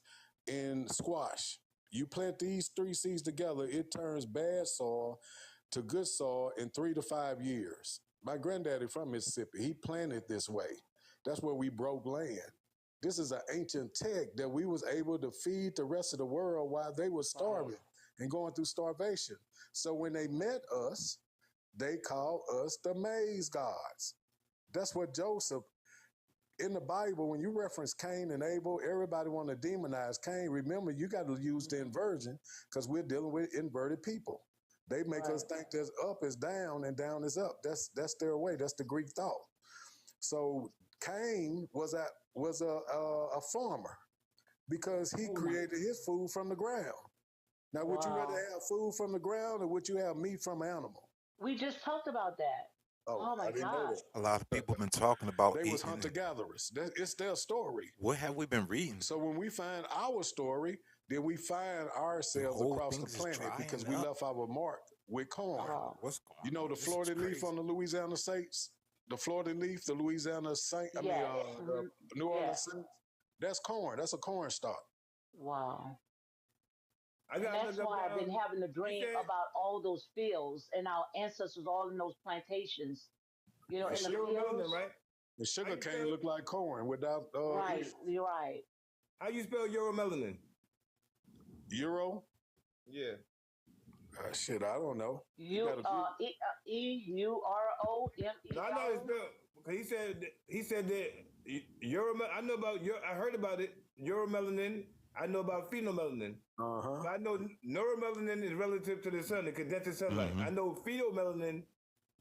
F: and squash. You plant these 3 seeds together, it turns bad soil to good soil in 3 to 5 years. My granddaddy from Mississippi, he planted this way. That's where we broke land. This is an ancient tech that we was able to feed the rest of the world while they were starving and going through starvation. So when they met us, they called us the maize gods. That's what Joseph, in the Bible, when you reference Cain and Abel, everybody want to demonize Cain. Remember, you got to use the inversion because we're dealing with inverted people. They make us think that up is down and down is up. That's their way. That's the Greek thought. So Cain was a farmer because he created his food from the ground. Now, would you rather have food from the ground or would you have meat from an animal?
C: We just talked about that. Oh my God.
A: A lot of people been talking about
F: They was
A: eating.
F: hunter-gatherers. It's their story.
A: What have we been reading?
F: So when we find our story, then we find ourselves
A: whole
F: across the
A: things is
F: planet
A: drying
F: because we
A: up.
F: left our mark with corn.
A: What's going
F: You know
A: on?
F: the
A: This is
F: Florida leaf
A: crazy.
F: on the Louisiana Saints? The Florida leaf, the Louisiana Saint,
C: Yes.
F: the New Orleans
C: Yes.
F: Saints? That's corn. That's a corn stalk.
C: Wow.
E: I
C: And
E: got
C: that's why I've been having a dream
E: said-
C: about all those fields and our ancestors all in those plantations. You know, in the
E: Euromelanin,
C: fields.
E: right?
F: The sugar
E: How you
F: cane
E: spell-
F: look like corn without
C: Right. You're right.
E: How you spell euromelanin?
F: Euro.
E: Yeah.
F: Shit, I don't know.
C: EUROMELE.
E: No, I know it's spelled. He said that euromelanin. I know about I heard about it. Euromelanin. I know about phenomelanin.
F: Uh-huh.
E: But I know neuromelanin is relative to the sun, the condensed sunlight. I know phenomelanin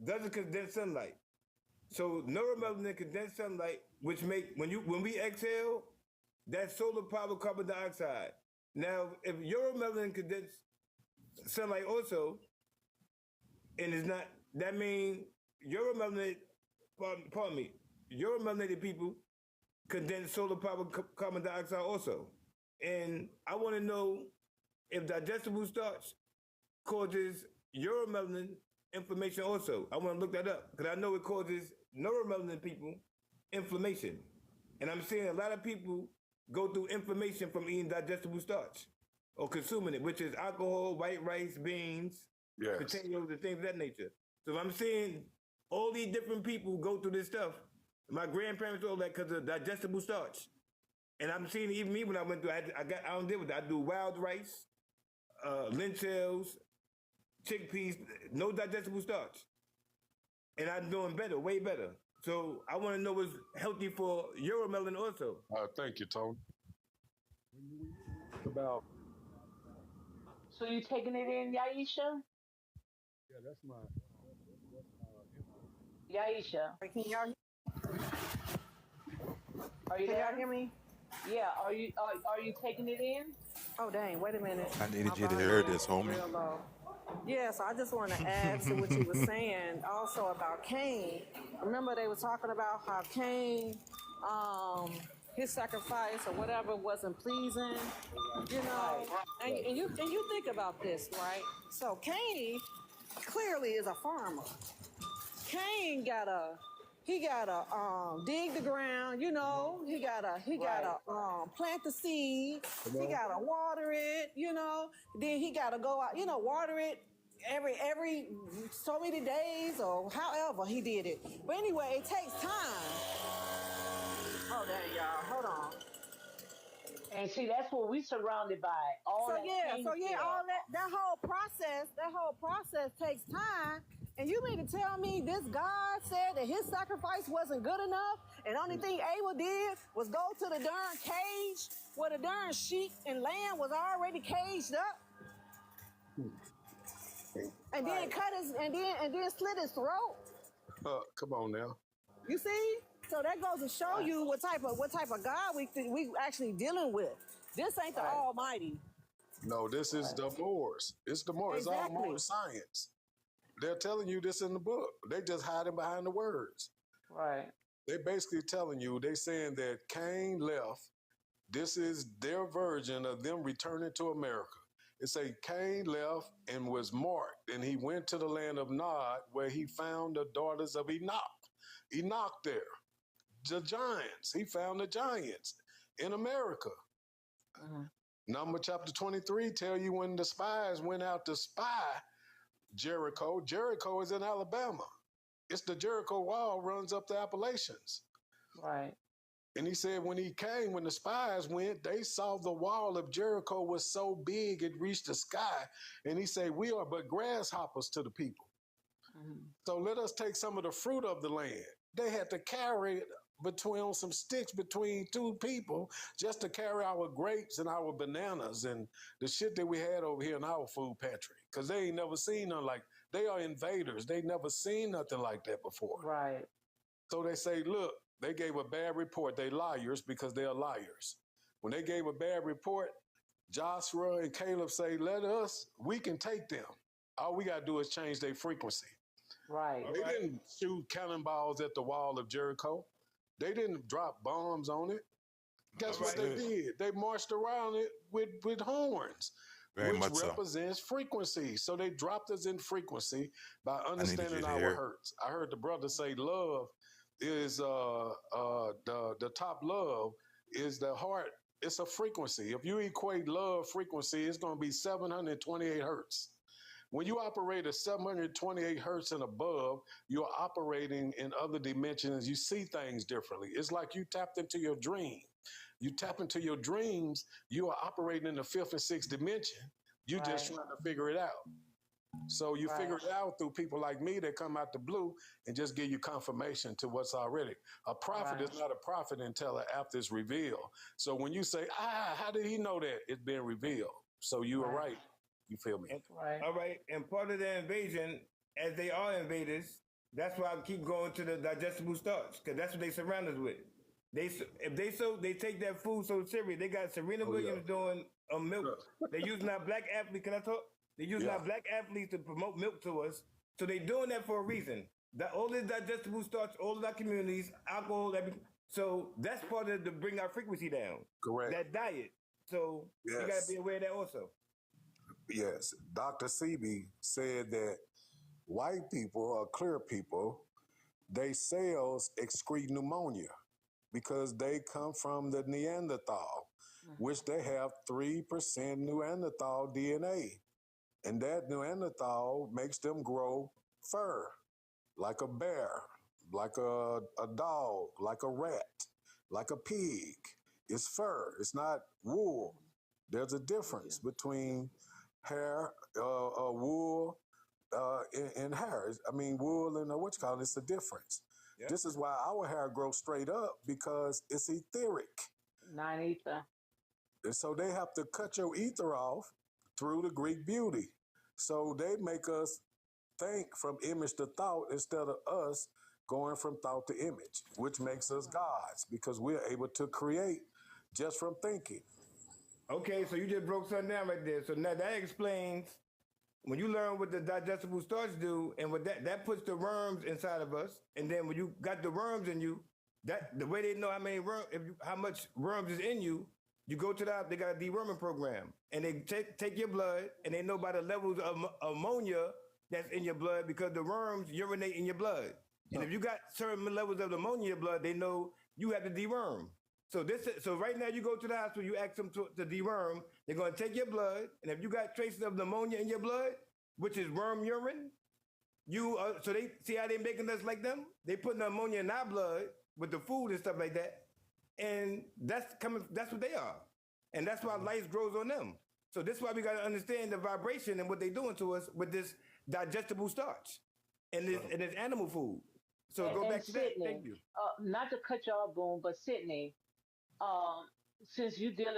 E: doesn't condense sunlight. So neuromelanin condense sunlight, which make when we exhale, that's solar power carbon dioxide. Now, if euromelanin condense sunlight also, and it's not, that means euromelanin, pardon me, euromelanated people condense solar power carbon dioxide also. And I want to know if digestible starch causes euromelanin inflammation also. I want to look that up because I know it causes neuromelanin people inflammation. And I'm seeing a lot of people go through inflammation from eating digestible starch or consuming it, which is alcohol, white rice, beans, potatoes, and things of that nature. So I'm seeing all these different people go through this stuff. My grandparents all that because of digestible starch. And I'm seeing even me when I went through, I don't deal with that. I do wild rice, lentils, chickpeas, no digestible starch. And I'm doing better, way better. So I want to know what's healthy for euromelanin also.
F: Thank you, Tony. About
C: So you taking it in, Yaisha?
F: yeah, that's my
C: Yaisha,
D: Can y'all,
C: are you
D: can
C: there?
D: y'all hear me?
C: Yeah, are you taking it in?
D: Oh, dang, wait a minute.
A: I needed
D: My
A: you to
D: volume
A: hear
D: is
A: this, homie.
D: real low. Yes, I just want to add to what you were saying also about Cain. Remember they were talking about how Cain, his sacrifice or whatever wasn't pleasing, you know. And you think about this, right? So Cain clearly is a farmer. Cain gotta dig the ground, you know. He gotta plant the seed. He gotta water it, you know. Then he gotta go out, you know, water it every so many days or however he did it. But anyway, it takes time. Oh, there y'all. Hold on.
C: And see, that's what we surrounded by. All
D: So
C: that
D: yeah,
C: cane
D: so yeah,
C: field.
D: all that whole process takes time. And you mean to tell me this God said that his sacrifice wasn't good enough, and only thing Abel did was go to the darn cage where the darn sheep and lamb was already caged up, and then
C: Right.
D: cut his and then slit his throat?
F: Come on now.
D: You see? So that goes to show
C: Right.
D: you what type of God we actually dealing with. This ain't the
C: Right.
D: Almighty.
F: No, this is
C: Right.
F: the Moors. It's the Moors. It's all
D: Exactly.
F: Moor science. They're telling you this in the book. They just hiding behind the words.
C: Right.
F: They basically telling you, they saying that Cain left. This is their version of them returning to America. It say Cain left and was marked, and he went to the land of Nod, where he found the daughters of Enoch. Enoch there, the giants. He found the giants in America.
C: Mhm.
F: Number chapter 23 tell you when the spies went out to spy Jericho. Jericho is in Alabama. It's the Jericho wall runs up the Appalachians.
C: Right.
F: And he said when he came, when the spies went, they saw the wall of Jericho was so big it reached the sky. And he said, we are but grasshoppers to the people.
C: Mhm.
F: So let us take some of the fruit of the land. They had to carry it on some sticks between two people just to carry our grapes and our bananas and the shit that we had over here in our food pantry. Because they ain't never seen nothing like, they are invaders. They never seen nothing like that before.
C: Right.
F: So they say, look, they gave a bad report. They liars because they are liars. When they gave a bad report, Joshua and Caleb say, we can take them. All we got to do is change their frequency.
C: Right.
F: They
E: Right.
F: didn't shoot cannonballs at the wall of Jericho. They didn't drop bombs on it. Guess what they
E: Right.
F: did? They marched around it with horns,
A: Very
F: which
A: much so.
F: represents frequency. So they dropped us in frequency by
A: I needed
F: understanding
A: you to
F: our
A: hear it.
F: hurts. I heard the brother say love is the top love is the heart. It's a frequency. If you equate love frequency, it's going to be 728 hertz. When you operate at 728 hertz and above, you're operating in other dimensions. You see things differently. It's like you tapped into your dream. You tap into your dreams, you are operating in the fifth and sixth dimension. You're just
C: Right.
F: trying to figure it out. So you
C: Right.
F: figure it out through people like me that come out the blue and just give you confirmation to what's already. A prophet
C: Right.
F: is not a prophet until after it's revealed. So when you say, how did he know that? It's been revealed. So you were
C: Right.
F: right. You feel me?
E: And,
C: Right.
E: all right, and part of the invasion, as they are invaders, that's why I keep going to the digestible starch, because that's what they surround us with. They take that food so serious. They got Serena
F: Oh, yeah.
E: Williams doing milk. They're using our black athletes. Can I talk? They're using
F: Yeah.
E: our black athletes to promote milk to us. So they're doing that for a reason. All this digestible starch, all of our communities, alcohol, so that's part of to bring our frequency down.
F: Correct.
E: That diet. So you got
F: Yes.
E: to be aware of that also.
F: Yes. Dr. Sebi said that white people or clear people, they cells excrete pneumonia because they come from the Neanderthal, which they have 3% Neanderthal DNA. And that Neanderthal makes them grow fur, like a bear, like a dog, like a rat, like a pig. It's fur. It's not wool. There's a difference between hair, wool, and hair. I mean, wool and it's a difference.
E: Yeah.
F: This is why our hair grows straight up because it's etheric.
C: 9 ether.
F: And so they have to cut your ether off through the Greek beauty. So they make us think from image to thought instead of us going from thought to image, which makes us gods because we're able to create just from thinking.
E: Okay, so you just broke something down right there. So now that explains when you learn what the digestible starch do, and what that puts the worms inside of us, and then when you got the worms in you, that the way they know how many how much worms is in you, you go to they got a deworming program, and they take your blood, and they know by the levels of ammonia that's in your blood because the worms urinate in your blood, and if you got certain levels of ammonia in your blood, they know you have to deworm. So right now you go to the hospital, you ask them to deworm. They're going to take your blood, and if you got traces of pneumonia in your blood, which is worm urine, so they see how they making us like them. They putting the ammonia in our blood with the food and stuff like that, and that's what they are. And that's why life grows on them. So this is why we got to understand the vibration and what they're doing to us with this digestible starch and this animal food. So go back to that.
C: Sydney,
E: Thank you.
C: not to cut you off, Boom, but Sydney, um, since you deal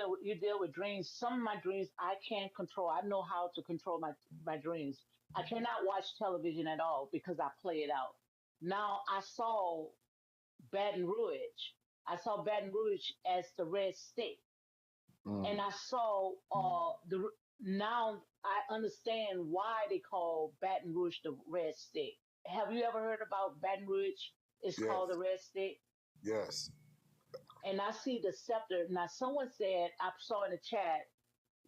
C: with dreams, some of my dreams I can't control. I know how to control my dreams. I cannot watch television at all because I play it out. Now I saw Baton Rouge. I saw Baton Rouge as the red stick, and
F: Mm.
C: I saw the now I understand why they call Baton Rouge the red stick. Have you ever heard about Baton Rouge? It's called
F: Yes.
C: the red stick,
F: Yes.
C: and I see the scepter. Now, someone said I saw in the chat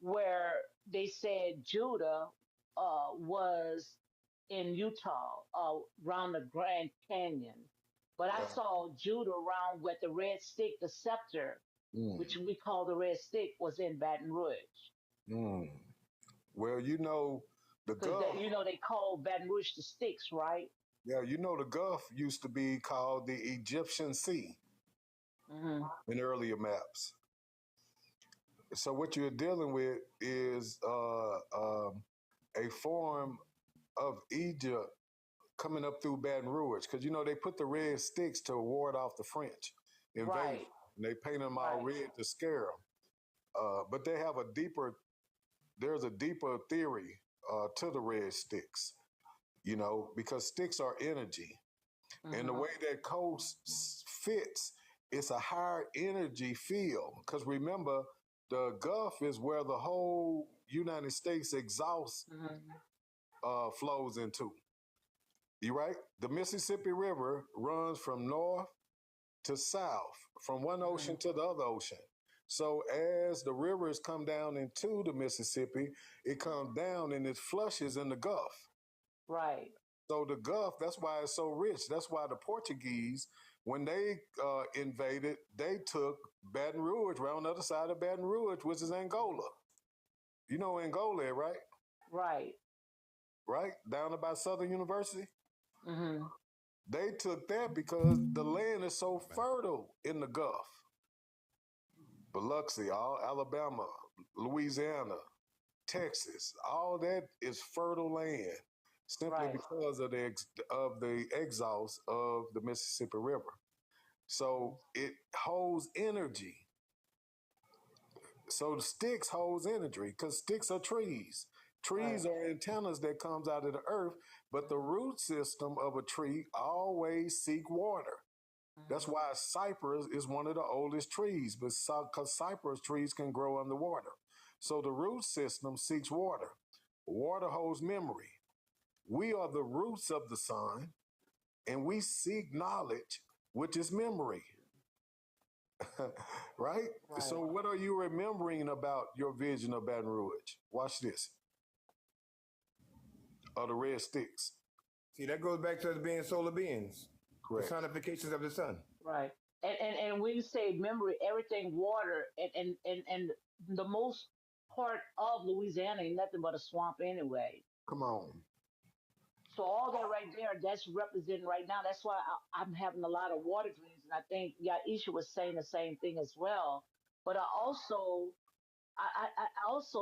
C: where they said Judah was in Utah around the Grand Canyon, but I
F: Yeah.
C: saw Judah around with the red stick, the scepter, which
F: Mm.
C: we call the red stick, was in Baton Rouge.
F: Mm. Well, you know, the
C: Because
F: Gulf,
C: they call Baton Rouge the sticks, right?
F: yeah, you know, the Gulf used to be called the Egyptian Sea
C: Hmm.
F: in earlier maps. So what you're dealing with is a form of Egypt coming up through Baton Rouge, because you know they put the red sticks to ward off the French invasion,
C: Right,
F: and they paint them all
C: right.
F: red to scare them. But they have a deeper. There's a deeper theory to the red sticks, you know, because sticks are energy, and the
C: Hmm.
F: way that coast fits, it's a higher energy field. Because remember, the Gulf is where the whole United States exhaust
C: Hmm.
F: flows into. You right? The Mississippi River runs from north to south, from one
C: Hmm.
F: ocean to the other ocean. So as the rivers come down into the Mississippi, it comes down and it flushes in the Gulf.
C: Right.
F: So the Gulf, that's why it's so rich. That's why the Portuguese, when they invaded, they took Baton Rouge, right on the other side of Baton Rouge, which is Angola. You know Angola, right?
C: Right.
F: Right? Down about Southern University.
C: Hmm.
F: They took that because the land is so fertile in the Gulf. Biloxi, all Alabama, Louisiana, Texas, all that is fertile land simply
C: Right.
F: because of the exhaust of the Mississippi River. So it holds energy. So the sticks holds energy because sticks are trees.
C: Right.
F: Trees are antennas that comes out of the earth, but the root system of a tree always seek water. That's
C: Hmm.
F: why cypress is one of the oldest trees, because cypress trees can grow underwater. So the root system seeks water. Water holds memory. We are the roots of the sun, and we seek knowledge, which is memory. Right? So,
C: Right.
F: what are you remembering about your vision of Baton Rouge? Watch this. Of the red sticks.
E: See, that goes back to us being solar beings,
F: Correct.
E: personifications of the sun.
C: Right. And when you say memory, everything water and the most part of Louisiana ain't nothing but a swamp anyway.
F: Come on.
C: So all that right there, that's representing right now. That's why I'm having a lot of water dreams, and I think Yaisha was saying the same thing as well. But I also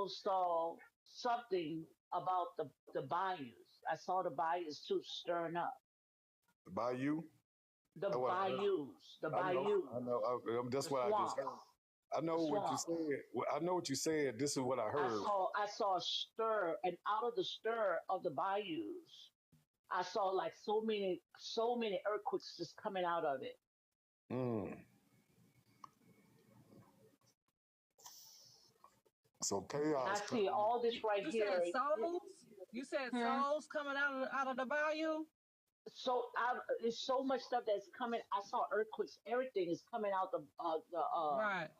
C: saw something about the bayous. I saw the bayous too stirring up.
F: The bayou.
C: The
F: Oh, well,
C: bayous, the
F: I know.
C: bayous,
F: I know. That's
C: the
F: what I just
C: swamps,
F: heard. I know
C: the
F: what you
C: swamps.
F: said. I know what you said. This is what I heard.
C: I saw a stir, and out of the stir of the bayous, I saw like so many earthquakes just coming out of it.
F: Mm. So
C: And I
F: chaos
C: see
F: coming.
C: all this right
D: You
C: here.
D: said souls? You said
C: Hmm?
D: souls coming out of the bayou?
C: There's so much stuff that's coming. I saw earthquakes. Everything is coming out
D: Right.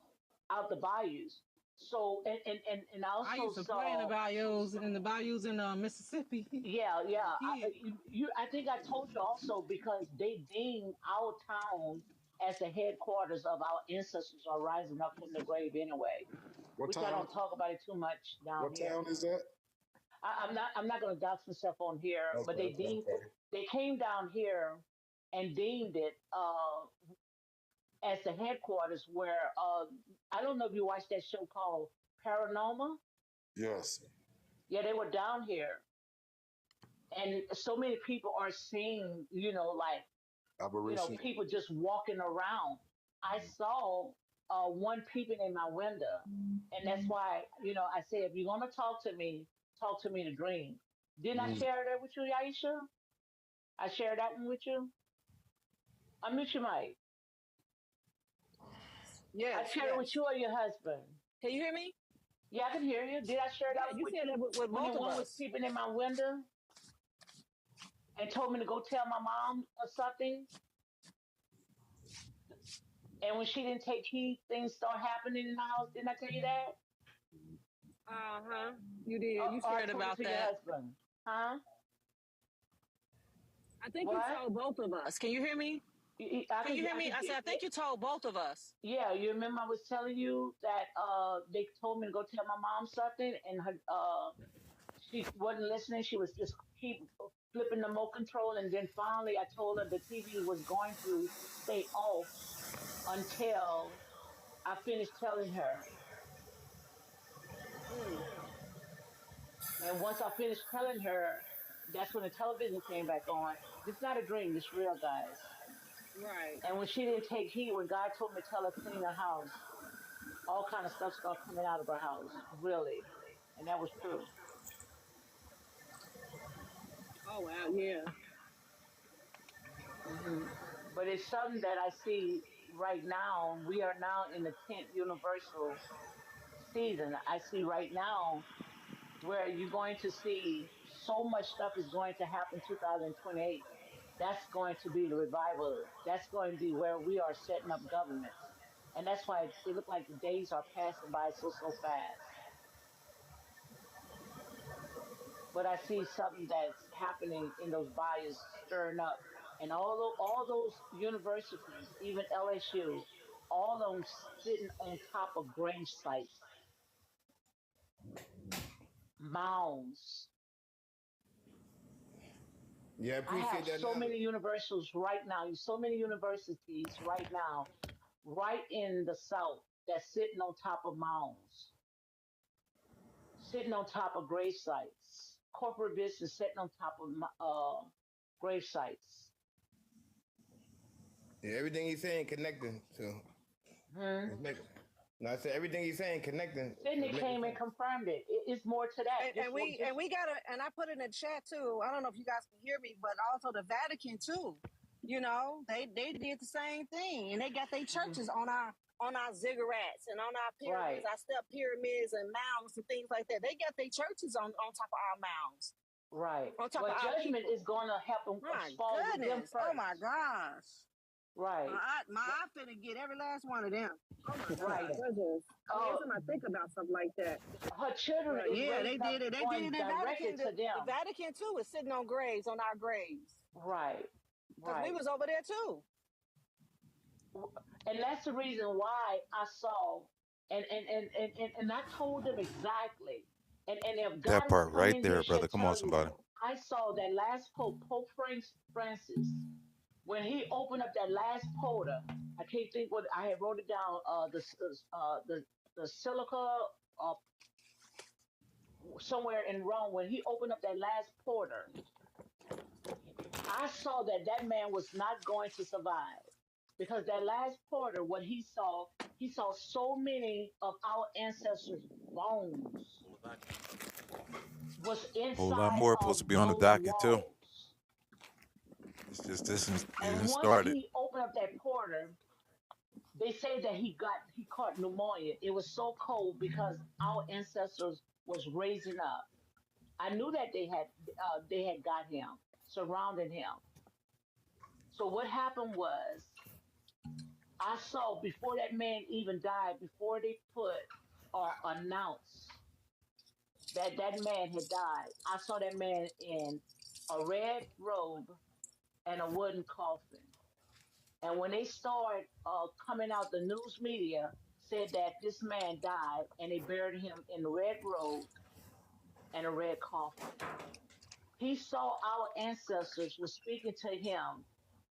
C: out the bayous. So and I
D: I
C: also
D: used to play
C: saw.
D: in the bayous in Mississippi.
C: Yeah, yeah.
D: Kid.
C: I think I told you also because they deem our town as the headquarters of our ancestors are rising up from the grave anyway,
F: What
C: which I
F: town?
C: don't talk about it too much down
F: What
C: here.
F: town is that?
C: I'm not gonna dox myself on here, but
F: Okay, okay, okay.
C: they came down here and deemed it as the headquarters where I don't know if you watched that show called Paranormal.
F: Yes.
C: Yeah, they were down here, and so many people are seeing, like
F: Aberration.
C: people just walking around. I saw one peeping in my window, and that's why I say if you're gonna talk to me in a dream. Didn't I
F: Mm.
C: share that with you, Aisha? I shared that one with you. I miss you, Mike. I
D: Yes,
C: shared it with
D: yes.
C: you or your husband.
D: Can you hear me?
C: Yeah, I can hear you. Did I share that
D: Yeah,
C: one
D: you
C: with
D: said
C: you
D: that with
C: when the
D: both of
C: one was
D: us.
C: peeping in my window and told me to go tell my mom or something? And when she didn't take heed, things start happening in the house. Didn't I tell you that?
D: Uh-huh. You did. You
C: Or I
D: shared
C: told it
D: about
C: to your
D: that.
C: husband? Huh?
D: I think you
C: What?
D: told both of us. Can you hear me?
C: I
D: Can
C: could,
D: you hear
C: I
D: me?
C: could
D: I
C: get,
D: said, I think you told both of us.
C: yeah. You remember I was telling you that they told me to go tell my mom something, and she wasn't listening. She was just keep flipping the remote control, and then finally I told her the TV was going to stay off until I finished telling her.
D: Mm,
C: And once I finished telling her, that's when the television came back on. It's not a dream, it's real, guys.
D: right.
C: And when she didn't take heed, when God told me to tell her clean her house, all kind of stuff started coming out of her house, really. And that was true.
D: Oh, wow. Yeah.
C: But it's something that I see right now. We are now in the 10th Universal season. I see right now where you're going to see so much stuff is going to happen 2028. That's going to be the revival. That's going to be where we are setting up governments. And that's why it look like the days are passing by so fast. But I see something that's happening in those bodies stirring up. And all those universities, even LSU, all of them sitting on top of grave sites, mounds.
E: Yeah, I
C: I have
E: appreciate that
C: so many
E: knowledge.
C: universities right now, so many universities right now, right in the South, that's sitting on top of mounds, sitting on top of grave sites, corporate business sitting on top of grave sites.
E: Yeah, everything he's saying connecting. So
C: Hmm.
E: it's making. No, I said everything he's saying connecting. So
C: Sydney
E: it's making
C: came and
E: sense.
C: confirmed it. It's more to that.
D: And we got and I put in the chat too. I don't know if you guys can hear me, but also the Vatican too. They did the same thing, and they got their
C: Mhm.
D: churches on our ziggurats and on our pyramids,
C: Right,
D: our step pyramids and mounds and things like that. They got their churches on top of our mounds,
C: right.
D: on top of
C: Well,
D: our
C: judgment is
D: people.
C: going to happen,
D: My
C: fall with them
D: goodness! Oh my
C: first.
D: gosh!
C: Right,
D: My eye finna get every last one of them. Oh my
C: right.
D: gosh!
C: Uh,
D: Every time I think about something like that.
C: her children
D: But
C: is
D: yeah, they
C: raising up,
D: did it. They did
C: going
D: it in
C: directed
D: Vatican.
C: to
D: The
C: them.
D: Vatican too is sitting on graves, on our graves,
C: Right,
D: because we
C: right.
D: was over there too.
C: And that's the reason why I saw, and I told them exactly. And if
A: That
C: God is
A: part right
C: coming, He
A: there,
C: shall
A: brother. Come on,
C: tell you.
A: somebody.
C: I saw that last Pope, Francis, when he opened up that last portal. I can't think what I had wrote it down. The silica, uh, somewhere in Rome, when he opened up that last portal, I saw that that man was not going to survive because that last porter, what he saw so many of our ancestors' bones was
A: Whole lot
C: inside
A: more
C: of
A: supposed to be on the
C: those
A: docket too.
C: walls.
A: It's just this is
C: And
A: getting
C: once
A: started.
C: he opened up that porter, they say that he caught pneumonia. It was so cold because our ancestors was raising up. I knew that they had got him, surrounded him. So what happened was I saw before that man even died, before they put or announced that that man had died, I saw that man in a red robe and a wooden coffin. And when they started coming out, the news media said that this man died and they buried him in a red robe and a red coffin. He saw our ancestors were speaking to him.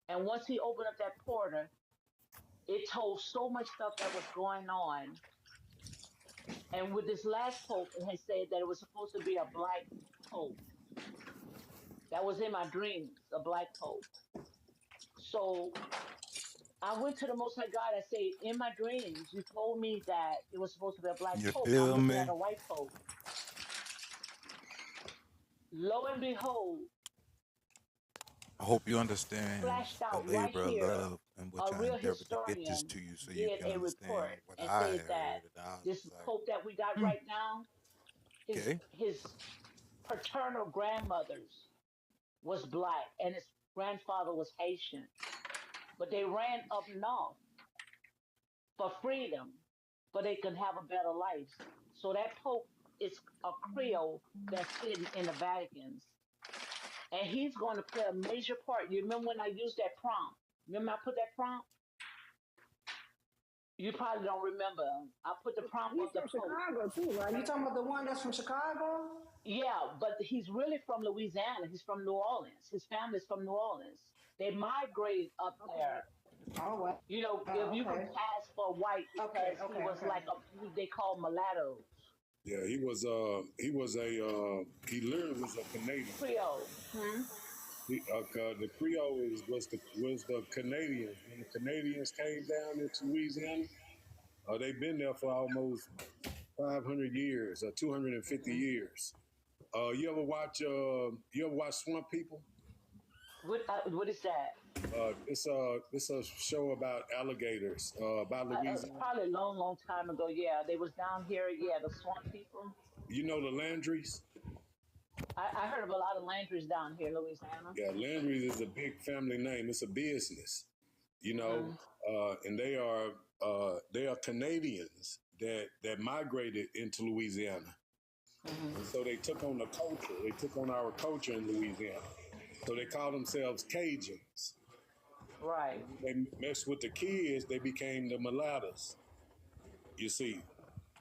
C: And once he opened up that portal, it told so much stuff that was going on. And with this last pope, it had said that it was supposed to be a black pope. That was in my dreams, a black pope. So I went to the Most High God. I said, in my dreams, you told me that it was supposed to be a black
A: You
C: pope. I'm
A: feel
C: looking at
A: me?
C: a white pope. Lo and behold,
A: I hope you understand
C: flashed
A: the
C: out right
A: labor of
C: here,
A: love and which
C: a
A: I
C: real
A: endeavored to get this
C: historian
A: to you so you
C: did
A: can
C: a
A: understand
C: report
A: what
C: and
A: I
C: said
A: had
C: that
A: heard. And I was
C: this
A: just like,
C: pope that we got
A: hmm,
C: right now, his
A: okay.
C: his paternal grandmothers was black and his grandfather was Haitian, but they ran up north for freedom, but they can have a better life. So that Pope is a Creole that's sitting in the Vatican's, and he's going to play a major part. You remember when I used that prompt? Remember I put that prompt? You probably don't remember. I put the prompt
D: He's
C: of the
D: from
C: Pope.
D: Chicago too, right? You talking about the one that's from Chicago?
C: Yeah, but he's really from Louisiana. He's from New Orleans. His family's from New Orleans. They migrated up
D: Okay.
C: there.
D: Oh, well.
C: You know, if
D: Oh,
C: you could
D: okay.
C: pass for white
D: Okay,
C: because he
D: okay,
C: was
D: okay.
C: like they call mulattoes,
F: Yeah, he literally was a Canadian.
C: Creole. Hmm?
F: The Creole was the Canadians. When the Canadians came down into Louisiana, they've been there for almost 500 years or 250
C: Hmm.
F: years. You ever watch Swamp People?
C: What is that?
F: It's a show about alligators, about Louisiana.
C: Probably a long, long time ago. Yeah, they was down here. Yeah, the swamp people.
F: You know the Landrys?
C: I heard of a lot of Landry's down here in Louisiana.
F: Yeah, Landrys is a big family name. It's a business, you know,
C: Hmm.
F: and they are Canadians that migrated into Louisiana.
C: Hmm.
F: And so they took on the culture. They took on our culture in Louisiana. So they call themselves Cajuns.
C: Right.
F: They messed with the kids. They became the mulattoes. You see,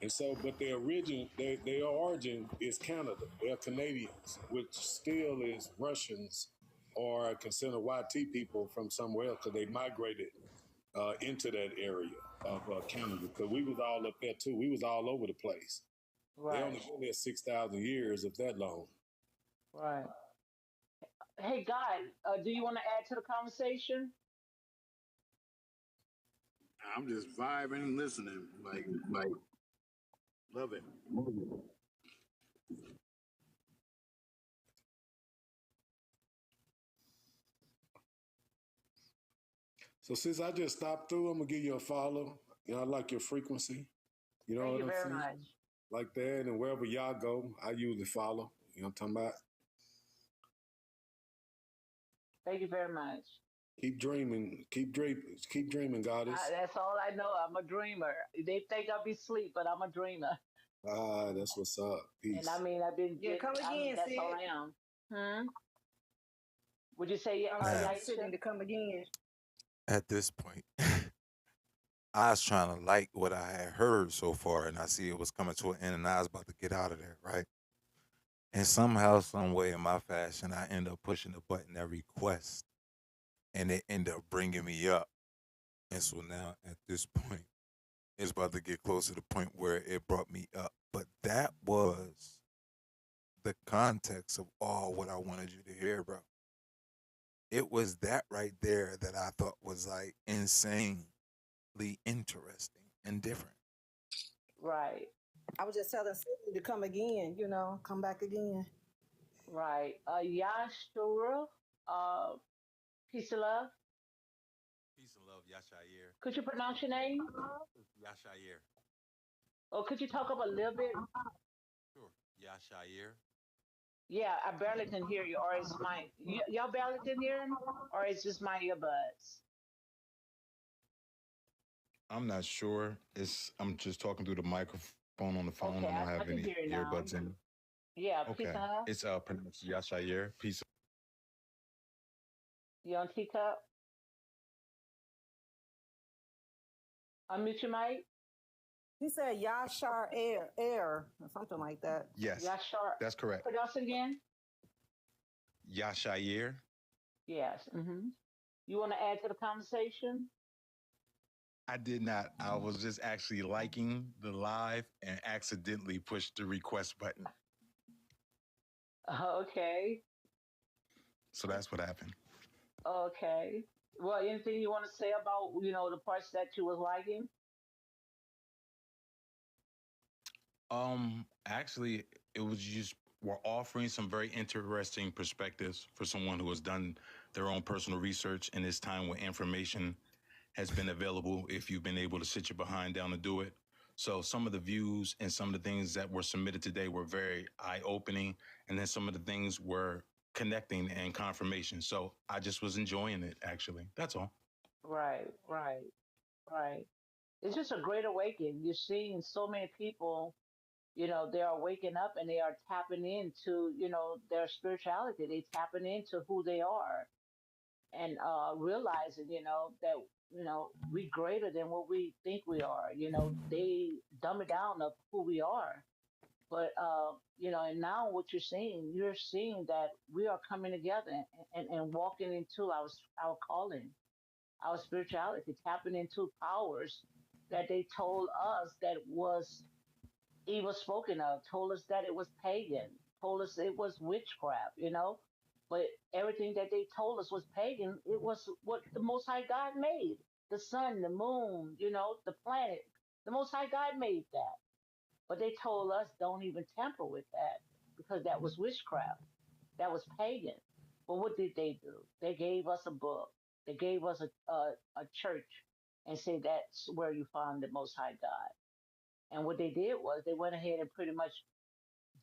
F: and so, but their origin is Canada. They're Canadians, which still is Russians or considered YT people from somewhere else because they migrated into that area of Canada. Because we was all up there too. We was all over the place. They only
C: Right.
F: been there 6,000 years, if that long.
C: Right. Hey, Guy, do you want to add to the conversation?
G: I'm just vibing and listening, like love it.
F: So since I just stopped through, I'm gonna give you a follow. You know, I like your frequency. You know
C: Thank
F: what
C: you
F: I'm
C: very
F: saying?
C: much.
F: Like that, and wherever y'all go, I usually follow. You know what I'm talking about?
C: Thank you very much.
F: Keep dreaming, goddess.
C: That's all I know. I'm a dreamer. They think I'll be asleep, but I'm a dreamer.
F: Ah, that's what's up.
C: And I
F: Peace.
C: mean, I've been
D: Yeah,
C: getting,
D: come
C: I mean,
D: again,
C: that's all
D: Sid.
C: I am. Hmm? Would you say,
D: I'm saying Sid
C: Yaisha?
D: need to come again.
A: At this point, I was trying to like what I had heard so far, and I see it was coming to an end, and I was about to get out of there, right? And somehow, some way, in my fashion, I end up pushing the button that request, and it end up bringing me up. And so now, at this point, it's about to get close to the point where it brought me up. But that was the context of all what I wanted you to hear, bro. It was that right there that I thought was like insanely interesting and different.
C: Right,
D: I was just telling Sid to come again, come back again.
C: right. Yashura, uh, peace and love.
A: Peace and love, Yashayer.
C: Could you pronounce your name?
A: Yashayer.
C: Or could you talk up a little bit?
A: Sure. Yashayer.
C: Yeah, I barely can hear you. Or is y'all barely can hear me? Or it's just my earbuds?
H: I'm not sure. I'm just talking through the microphone on the phone.
C: Okay,
H: I don't
C: I
H: have
C: can
H: any
C: hear you now.
H: earbuds in.
C: Yeah, peace
H: Okay.
C: and love.
H: It's pronounced Yashayer. Peace.
C: You on teacup? Unmute your mic.
D: He said Yashar Air or something like that.
H: Yes,
C: Yashar.
H: that's correct.
C: Pronounce it again.
H: Yashayer.
C: Yes. You want to add to the conversation?
H: I did not. I was just actually liking the live and accidentally pushed the request button.
C: Okay.
H: So that's what happened.
C: Okay. Well, anything you want to say about, the parts that you was liking?
H: Actually, it was just we're offering some very interesting perspectives for someone who has done their own personal research in this time when information has been available if you've been able to sit your behind down to do it. So some of the views and some of the things that were submitted today were very eye-opening, and then some of the things were connecting and confirmation. So I just was enjoying it, actually. That's all.
C: Right, right, right. It's just a great awakening. You're seeing so many people, they are waking up and they are tapping into, their spirituality. They tapping into who they are and realizing, that, we greater than what we think we are. They dumb it down of who we are. But and now what you're seeing that we are coming together and walking into our calling, our spirituality, tapping into powers that they told us that was evil spoken of, told us that it was pagan, told us it was witchcraft. But everything that they told us was pagan. It was what the Most High God made: the sun, the moon, the planet. The Most High God made that. But they told us don't even tamper with that because that was witchcraft. That was pagan. But what did they do? They gave us a book. They gave us a church and said that's where you find the Most High God. And what they did was they went ahead and pretty much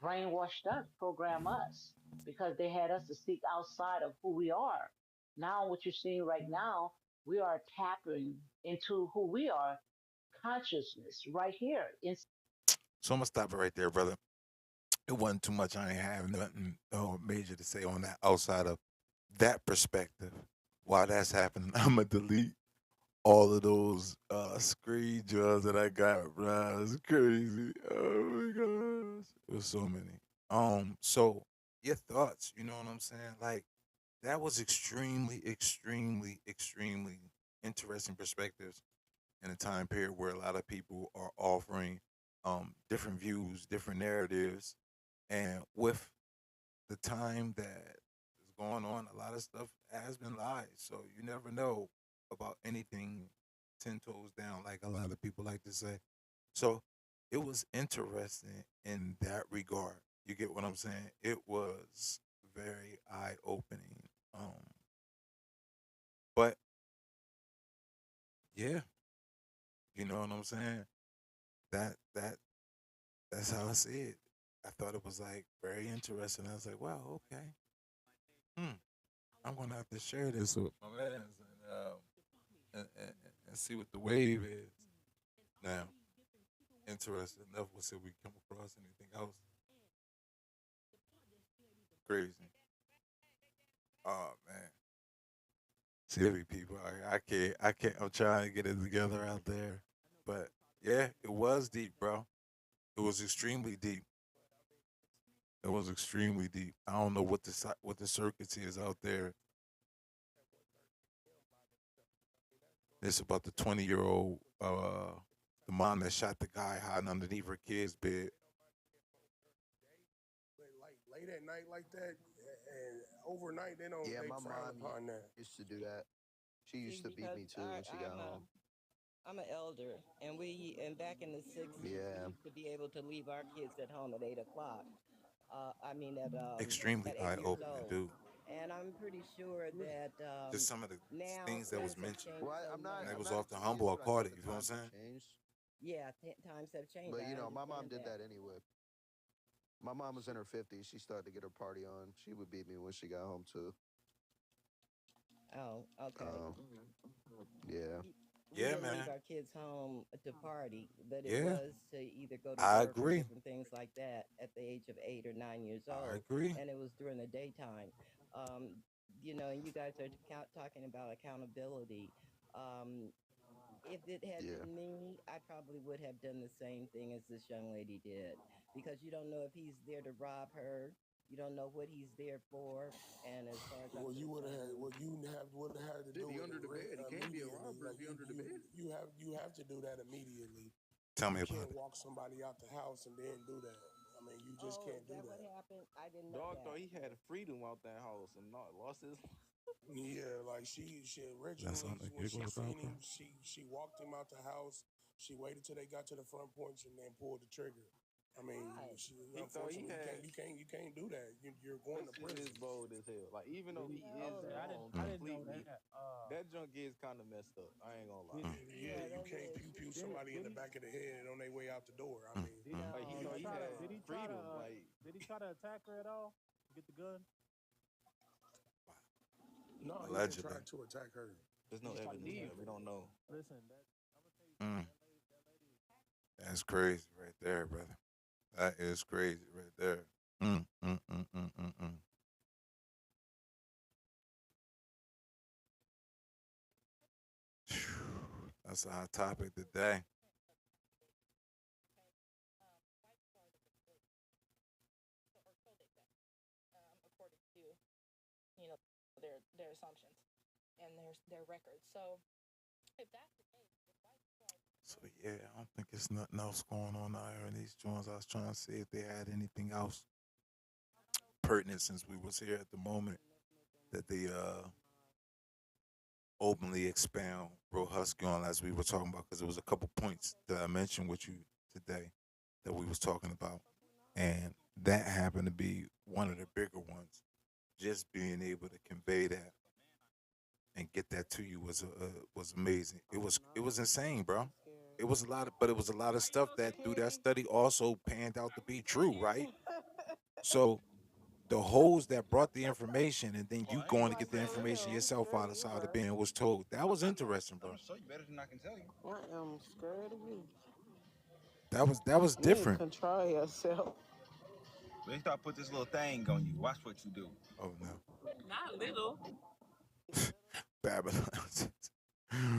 C: brainwashed us, programmed us, because they had us to seek outside of who we are. Now, what you're seeing right now, we are tapping into who we are, consciousness, right here.
A: So I'm gonna stop it right there, brother. It wasn't too much. I ain't have nothing major to say on that outside of that perspective. While that's happening, I'm gonna delete all of those screenshots that I got, bro. It's crazy. Oh my gosh. It was so many. So your thoughts, you know what I'm saying? Like that was extremely, extremely, extremely interesting perspectives in a time period where a lot of people are offering different views, different narratives, and with the time that is going on, a lot of stuff has been lies. So you never know about anything 10 toes down, like a lot of people like to say. So it was interesting in that regard. You get what I'm saying? It was very eye opening. But yeah, you know what I'm saying? That that's how I see it. I thought it was like very interesting. I was like, wow, okay. Hmm. I'm gonna have to share this with my mans and see what the wave is. Now, interesting enough, we'll see if we come across anything else crazy. Oh man. Silly people. I can't I'm trying to get it together out there. But yeah, it was deep, bro. It was extremely deep. It was extremely deep. I don't know what what the circuits is out there. It's about the 20-year-old the mom that shot the guy hiding underneath her kid's bed.
I: Like late at night like that, and overnight
J: Yeah,
I: they
J: my
I: frown
J: mom
I: upon that.
J: used to do that. She
D: See,
J: used to beat
D: because
J: me too when she got home.
D: I'm an elder, and back in the '60s, we
J: Yeah.
D: used to be able to leave our kids at home at 8 o'clock. I mean,
A: Extremely
D: at
A: eye
D: 8 years
A: opening,
D: old.
A: dude.
D: And I'm pretty sure that
A: Just some of the
D: now
A: things that was
D: things have
A: mentioned.
D: changed
J: Well,
D: so
A: And
D: much.
A: it
J: I'm
A: was
J: not
A: off the
J: into
A: humble. I
J: it. I know
A: caught it.
J: the
A: You know what I'm
J: times have
A: saying?
J: changed,
D: Yeah, times have changed.
J: but
D: I
J: my mom
D: understand
J: did
D: that.
J: that anyway. My mom was in her 50s. She started to get her party on. She would beat me when she got home too.
D: Oh, okay.
J: Um, yeah.
D: We
A: Yeah,
D: didn't leave
A: man.
D: our kids home to party, but it
A: Yeah,
D: was to either go to
A: I
D: work or
A: agree.
D: different things like that at the age of 8 or 9 years
A: I
D: old,
A: agree.
D: and it was during the daytime. Um, and you guys are talking about accountability. Um, if it had
J: Yeah.
D: been me, I probably would have done the same thing as this young lady did, because you don't know if he's there to rob her. You don't know what he's there for, and as far as I'm
I: Well, you would have
D: concerned,
I: had what you would have had to
J: Did
I: do
J: he
I: it
J: under the bed? He can't be a
I: immediately.
J: robber.
I: Like you have to do that immediately.
A: Tell me
I: You
A: about
I: can't
A: it.
I: walk somebody out the house and then do that. I mean, you just can't do
D: What
I: that.
D: happened? I didn't know
K: Dog
D: that.
K: thought he had freedom out that house and not lost his.
I: Yeah, like she
A: That's
I: originally
A: something to
I: when she
A: giggle about,
I: seen
A: bro.
I: him, she walked him out the house. She waited till they got to the front porch and then pulled the trigger. I mean,
D: Right.
K: He thought he
I: unfortunately,
K: had.
I: you can't do that. You're going
K: That
I: to
K: shit is
I: prison.
K: bold as hell. Like even though he is
D: Oh,
K: wrong
A: Mm.
L: I didn't know
K: completely,
L: that.
K: that junk is kind of messed up. I ain't gonna lie.
A: Mm.
I: Yeah, you
D: that
I: can't
D: is.
I: pew pew somebody in the back of the head on their way out the door. I
A: Mm.
I: mean,
A: Mm.
K: Like he
L: Did
K: thought
L: he
K: he
L: try to?
K: had
L: Did he try to?
K: freedom. Like
L: Did he try to attack her at all? Get the gun?
I: no, he didn't
A: Allegedly.
I: try to attack her.
K: there's no
L: He
K: evidence
L: did.
K: there. We don't know.
L: Listen, I'm gonna tell you something.
A: Mm. That's crazy right there, brother. That is crazy right there. Mm. Mm. Mm. Mm. Mm. Mm. Phew. That's our topic today.
M: according to their assumptions and their records. So if that's the case,
A: So yeah, I don't think it's nothing else going on out here in these joints. I was trying to see if they had anything else pertinent since we was here at the moment that they openly expound real husky on as we were talking about, because there was a couple points that I mentioned with you today that we was talking about, and that happened to be one of the bigger ones. Just being able to convey that and get that to you was amazing. It was insane, bro. It was a lot of, but it was a lot of stuff that through that study also panned out to be true, right? So the hoes that brought the information and then you going to get the information yourself out of side of being was told. That was interesting, bro.
K: show you better than I can tell you.
D: I am scared of you.
A: That was
D: You need to
A: different.
D: control yourself.
K: They start put this little thing on you. Watch what you do.
A: Oh no.
D: Not little.
A: Babylon.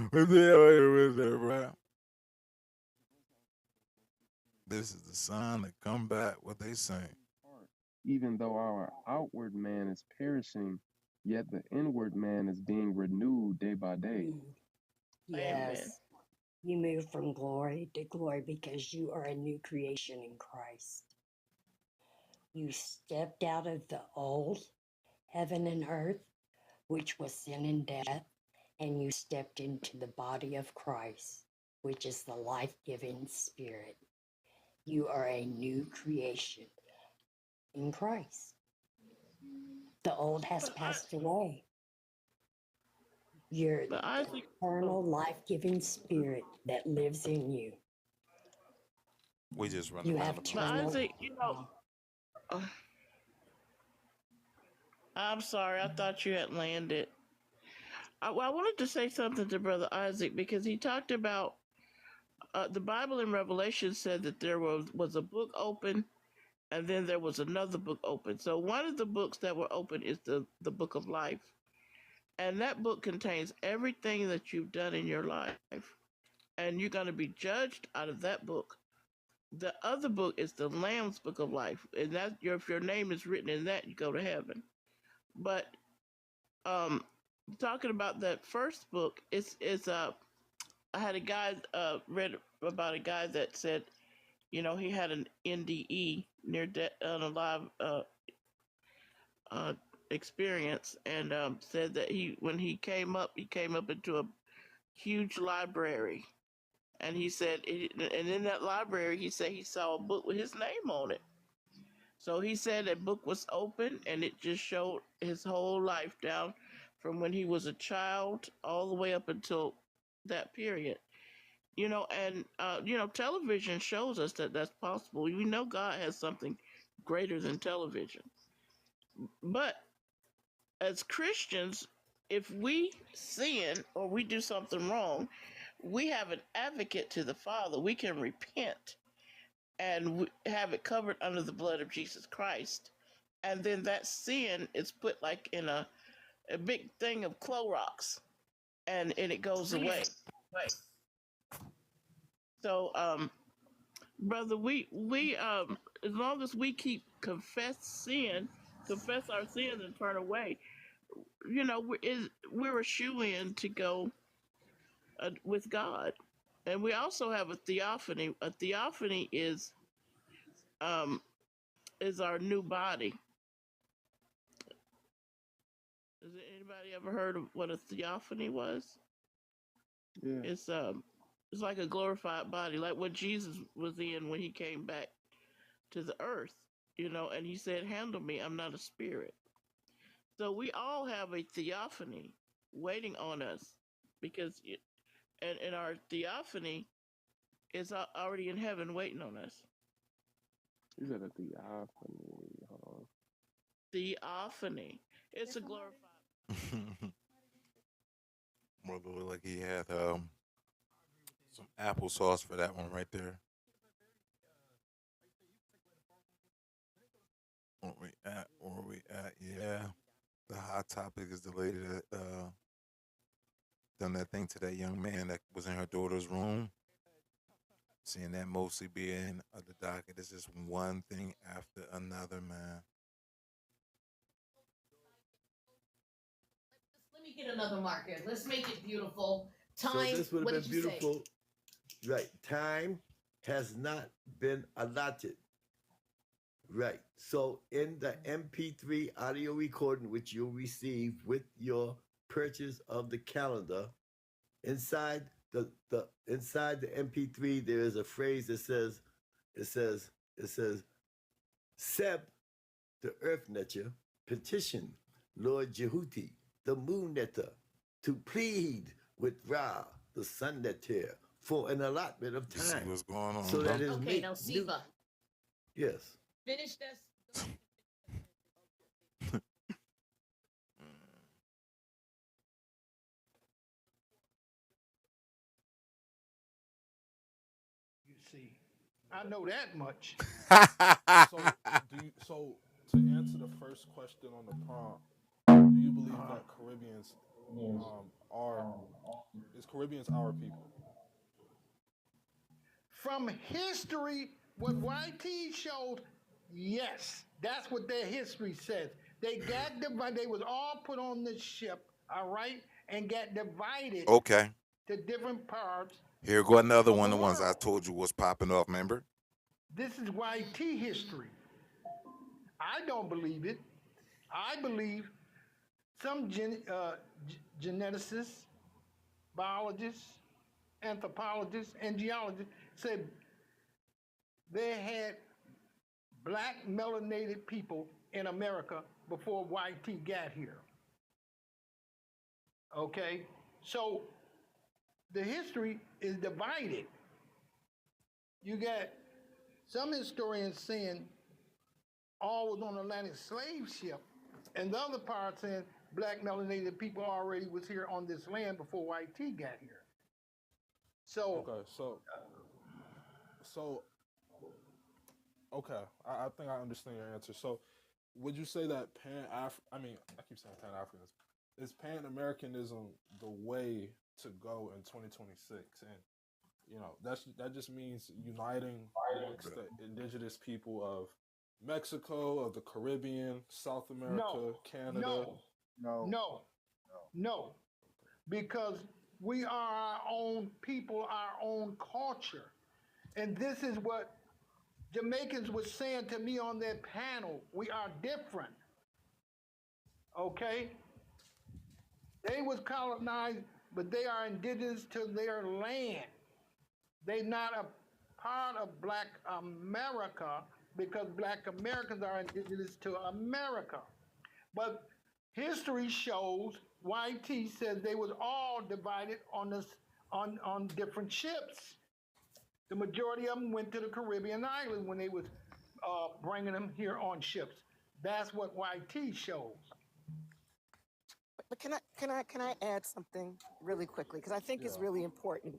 A: What the hell is that, bro? This is the sign to come back. What they saying?
N: Even though our outward man is perishing, yet the inward man is being renewed day by day.
O: Yes. You move from glory to glory because you are a new creation in Christ. You stepped out of the old heaven and earth, which was sin and death, and you stepped into the body of Christ, which is the life-giving spirit. You are a new creation in Christ. The old has passed away. You're the eternal life-giving spirit that lives in you.
A: We just run
O: You
A: around
O: have
A: the
D: But
O: eternal.
D: Isaac, I'm sorry. I thought you had landed. I wanted to say something to Brother Isaac because he talked about the Bible in Revelation said that there was a book open and then there was another book open. So one of the books that were open is the book of life. And that book contains everything that you've done in your life. And you're going to be judged out of that book. The other book is the Lamb's Book of Life. And that if your name is written in that, you go to heaven. But talking about that first book, I had a guy read about a guy that said, he had an NDE, near death unalive experience, and said that when he came up into a huge library, and he said, and in that library, he said he saw a book with his name on it. So he said that book was open, and it just showed his whole life down from when he was a child all the way up until that period. And television shows us that that's possible. We know God has something greater than television. But as Christians, if we sin or we do something wrong, we have an advocate to the Father. We can repent and have it covered under the blood of Jesus Christ. And then that sin is put like in a big thing of Clorox, and it goes away. So, brother, we as long as we keep confess our sins and turn away, we're a shoe in to go
P: with God. And we also have a theophany. A theophany um, is our new body. Has anybody ever heard of what a theophany was?
N: Yeah.
P: It's like a glorified body, like what Jesus was in when he came back to the earth, and he said, "Handle me, I'm not a spirit." So we all have a theophany waiting on us, because and our theophany is already in heaven waiting on us.
N: You said a theophany. Hold on.
P: Theophany. It's a glorified.
A: Brother looked like he had some applesauce for that one right there. Where we at? Yeah. The hot topic is the lady that done that thing to that young man that was in her daughter's room. Seeing that mostly being the docket. It's just one thing after another, man.
Q: Let me get another marker. Let's make it beautiful.
R: So
Q: Time.
R: this would
Q: What
R: have
Q: did
R: been
Q: you say?
R: beautiful. Right. Time has not been allotted. Right. So in the MP3 audio recording, which you'll receive with your purchase of the calendar, inside the MP3 there is a phrase that says Seb, the earth netcher, petitioned Lord Jehuti, the moon netter, to plead with Ra, the sun netter, for an allotment of
A: You see
R: time.
A: what's going on,
R: So
A: bro?
R: that is
Q: Okay,
R: made
Q: now
R: new.
Q: Siva,
R: Yes.
Q: finish this.
S: You see, I know that much.
I: So to answer the first question on the prompt, do you believe that Caribbeans Caribbeans our people?
S: From history, what YT showed, yes, that's what their history says. They got divided. They was all put on this ship, all right, and got divided
A: Okay.
S: to different parts.
A: Here go another
S: of
A: one
S: the
A: of the ones I
S: world.
A: told you was popping off, remember?
S: This is YT history. I don't believe it. I believe some geneticists, biologists, anthropologists, and geologists said they had black melanated people in America before YT got here. Okay? So the history is divided. You got some historians saying all was on the Atlantic slave ship, and the other part saying black melanated people already was here on this land before YT got here. So
I: Okay, okay, I think I understand your answer. So, would you say that I keep saying Pan Africanism. Is Pan Americanism the way to go in 2026? And that just means uniting amongst the indigenous people of Mexico, of the Caribbean, South America, Canada.
S: No, because we are our own people, our own culture. And this is what Jamaicans were saying to me on their panel. We are different. Okay? They was colonized, but they are indigenous to their land. They're not a part of Black America because Black Americans are indigenous to America. But history shows YT says they was all divided on different ships. The majority of them went to the Caribbean island when they was bringing them here on ships. That's what YT shows.
T: But can I add something really quickly? Because I think it's really important.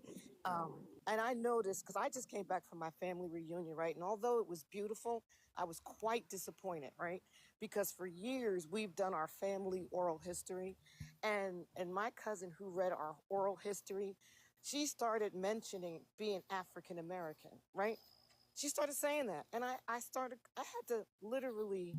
T: And I noticed, because I just came back from my family reunion, right? And although it was beautiful, I was quite disappointed, right? Because for years we've done our family oral history, and my cousin who read our oral history, she started mentioning being African American, right? She started saying that, and I had to literally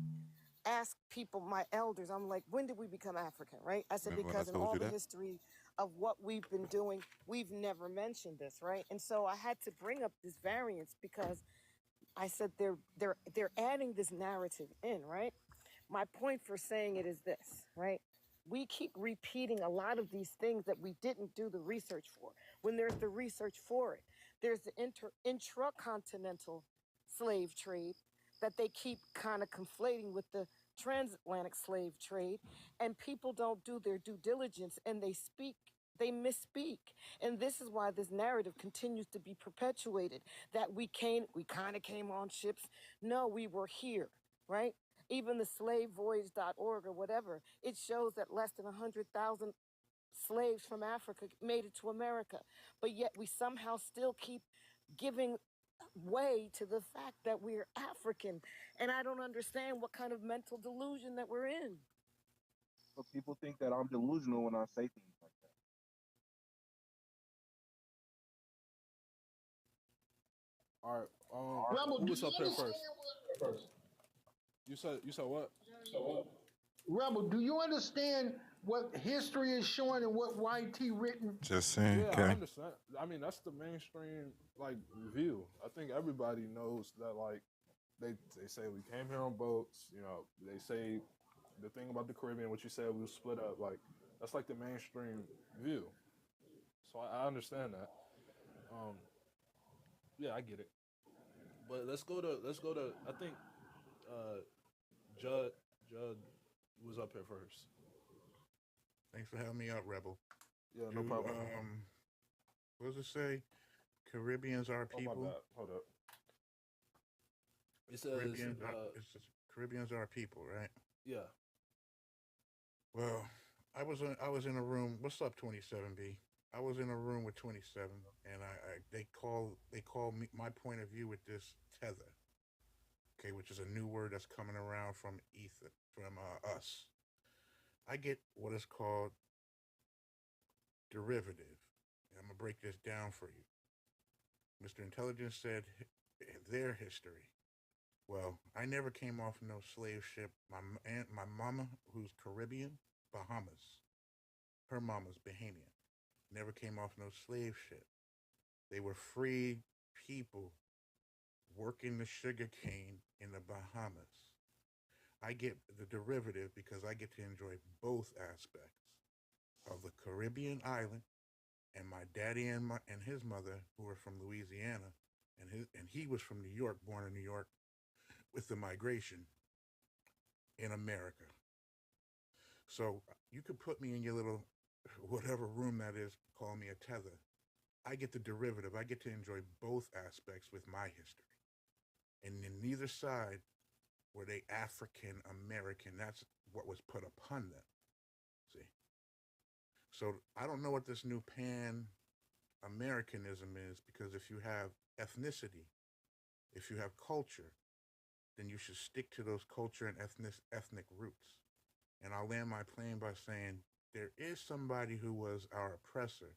T: ask people, my elders, I'm like, when did we become African, right? I said,
A: Remember when I
T: because in
A: told
T: all
A: you
T: the
A: that?
T: history of what we've been doing, we've never mentioned this, right? And so I had to bring up this variance because I said they're adding this narrative in, right? My point for saying it is this, right? We keep repeating a lot of these things that we didn't do the research for. When there's the research for it, there's the intracontinental slave trade that they keep kind of conflating with the transatlantic slave trade, and people don't do their due diligence and they misspeak. And this is why this narrative continues to be perpetuated, that we kind of came on ships. No, we were here, right? Even the slavevoyage.org or whatever, it shows that less than 100,000 slaves from Africa made it to America. But yet we somehow still keep giving way to the fact that we're African. And I don't understand what kind of mental delusion that we're in.
L: But people think that I'm delusional when I say things like that.
I: All right.
S: Rebel,
I: Who
S: do
I: was
S: you
I: up here
S: understand
I: first? You said what?
S: Rebel, do you understand what history is showing and what YT written?
A: Just saying,
I: Yeah, I
A: okay.
I: understand. I mean, that's the mainstream view. I think everybody knows that they say we came here on boats. You know, they say the thing about the Caribbean, what you said, we were split up. That's like the mainstream view. So I understand that. Yeah, I get it. But let's go to I think Judd was up here first.
U: Thanks for having me up, Rebel.
I: Yeah, no problem.
U: What does it say? Caribbeans are
I: Oh, my
U: people.
I: bad. Hold up. It says
U: Caribbeans are people, right?
I: yeah.
U: Well, I was in a room. What's up, 27B? I was in a room with 27, and they call me my point of view with this tether, okay, which is a new word that's coming around from us. I get what is called derivative. And I'm gonna break this down for you. Mr. Intelligence said their history. Well, I never came off no slave ship. My mama, who's Caribbean, Bahamas. Her mama's Bahamian. Never came off no slave ship. They were free people working the sugar cane in the Bahamas. I get the derivative because I get to enjoy both aspects of the Caribbean island, and my daddy and his mother, who were from Louisiana, and he was from New York, born in New York, with the migration in America. So you could put me in your little whatever room that is, call me a tether. I get the derivative. I get to enjoy both aspects with my history. And in neither side were they African American. That's what was put upon them. See? So I don't know what this new Pan-Americanism is, because if you have ethnicity, if you have culture, then you should stick to those culture and ethnic roots. And I'll land my plane by saying there is somebody who was our oppressor.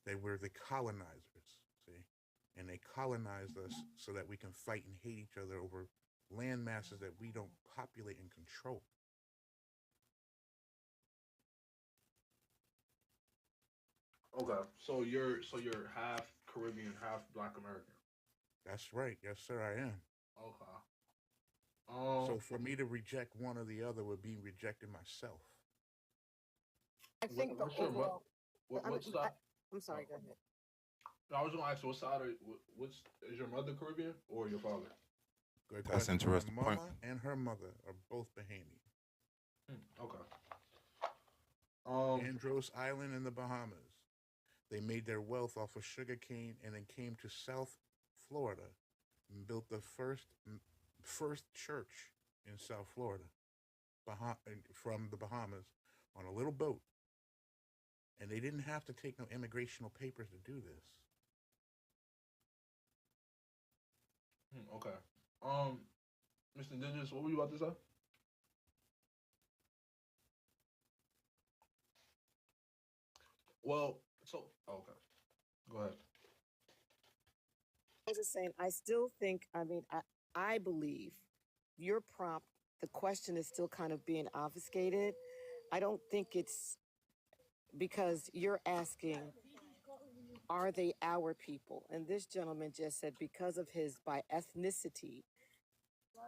U: They were the colonizers, see? And they colonized us so that we can fight and hate each other over land masses that we don't populate and control.
I: Okay. So you're half Caribbean, half Black American.
U: That's right. Yes, sir, I am.
I: Okay.
U: So for me to reject one or the other would be rejecting myself.
T: I think the
I: what's your
T: overall.
I: what side?
T: I'm sorry. Go ahead.
I: No, I was gonna ask what side which is your mother Caribbean or your father?
U: Good
A: That's
U: question.
A: interesting
U: My
A: point.
U: mama and her mother are both Bahamian.
I: Okay.
U: Andros Island in the Bahamas. They made their wealth off of sugarcane and then came to South Florida and built the first church in South Florida, from the Bahamas, on a little boat. And they didn't have to take no immigrational papers to do this.
I: Okay. Mr. Indigenous, what were you about to say? Well, okay. Go ahead.
T: I was just saying, I still think, I believe your prompt, the question is still kind of being obfuscated. I don't think it's because you're asking, are they our people? And this gentleman just said because of his by ethnicity,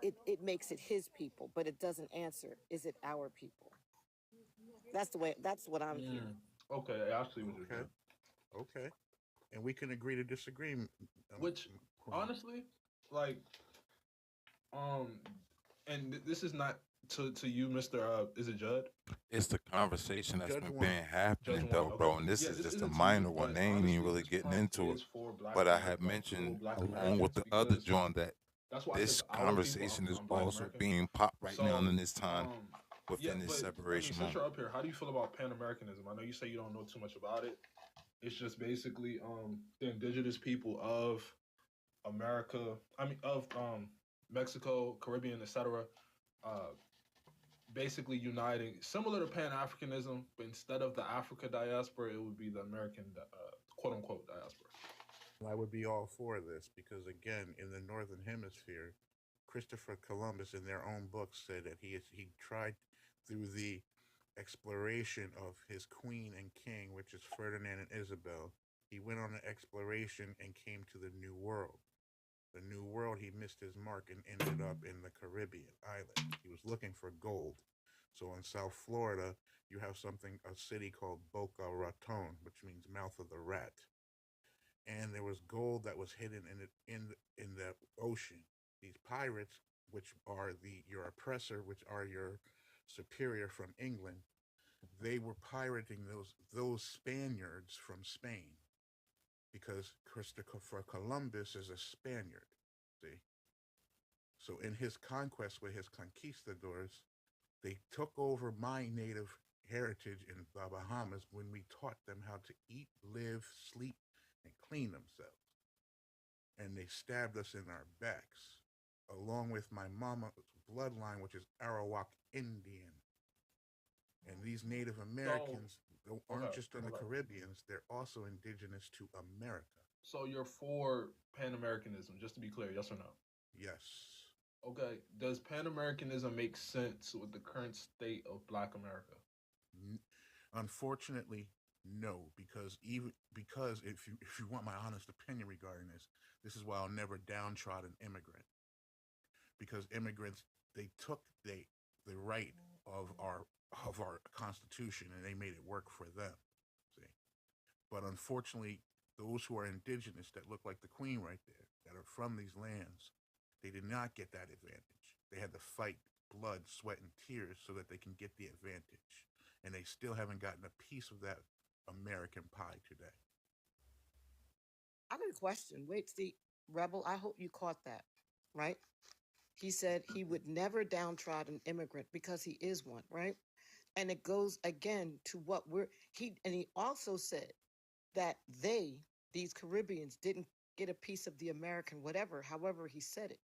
T: it makes it his people, but it doesn't answer, is it our people? That's what I'm hearing.
I: Okay, I see what you're
U: Okay.
I: saying.
U: Okay. And we can agree to disagree.
I: Which
U: Queen.
I: honestly, like, and this is not to you, Mister. Is it Judd?
A: It's the conversation that's
I: Judge
A: been
I: one.
A: happening
I: Judge
A: though,
I: one.
A: bro.
I: Okay.
A: And this
I: Yeah,
A: is
I: this
A: just a
I: isn't to
A: minor
I: you,
A: one.
I: but
A: They ain't
I: honestly,
A: even really
I: this
A: getting
I: prompt
A: into it.
I: is for Black
A: But I
I: America,
A: had mentioned
I: for Black
A: along
I: Americans,
A: with the other
I: because
A: joint that
I: that's why I
A: this
I: said our people.
A: conversation is
I: I'm Black
A: also
I: American.
A: being popped right now
I: So,
A: in this time
I: yeah,
A: within this
I: but I mean,
A: separation
I: since
A: moment.
I: you're up here, how do you feel about Pan Americanism? I know you say you don't know too much about it. It's just basically the indigenous people of America. I mean, of Mexico, Caribbean, etc. Basically uniting, similar to Pan Africanism, but instead of the Africa diaspora, it would be the American quote unquote diaspora.
U: I would be all for this because, again, in the Northern Hemisphere, Christopher Columbus, in their own book, said that he tried through the exploration of his queen and king, which is Ferdinand and Isabel. He went on an exploration and came to the New World. The New World, he missed his mark and ended up in the Caribbean island. He was looking for gold. So in South Florida, you have a city called Boca Raton, which means mouth of the rat. And there was gold that was hidden in the ocean. These pirates, which are your oppressor, which are your superior from England, they were pirating those Spaniards from Spain because Christopher Columbus is a Spaniard. See, so in his conquest with his conquistadors, they took over my native heritage in the Bahamas when we taught them how to eat, live, sleep, and clean themselves. And they stabbed us in our backs, along with my mama's bloodline, which is Arawak Indian. And these Native Americans aren't just in the Caribbeans, they're also indigenous to America.
I: So you're for Pan Americanism, just to be clear, yes or no?
U: Yes.
I: Okay. Does Pan Americanism make sense with the current state of Black America?
U: Unfortunately, no, because if you want my honest opinion regarding this is why I'll never downtrod an immigrant. Because immigrants, they took the right of our Constitution and they made it work for them. See, but unfortunately, those who are indigenous that look like the Queen right there, that are from these lands, they did not get that advantage. They had to fight blood, sweat, and tears so that they can get the advantage. And they still haven't gotten a piece of that American pie today.
T: I got a question. Wait, see, Rebel, I hope you caught that, right? He said he would never downtrod an immigrant because he is one, right? And it goes again to what he also said that these Caribbeans, didn't get a piece of the American whatever, however he said it.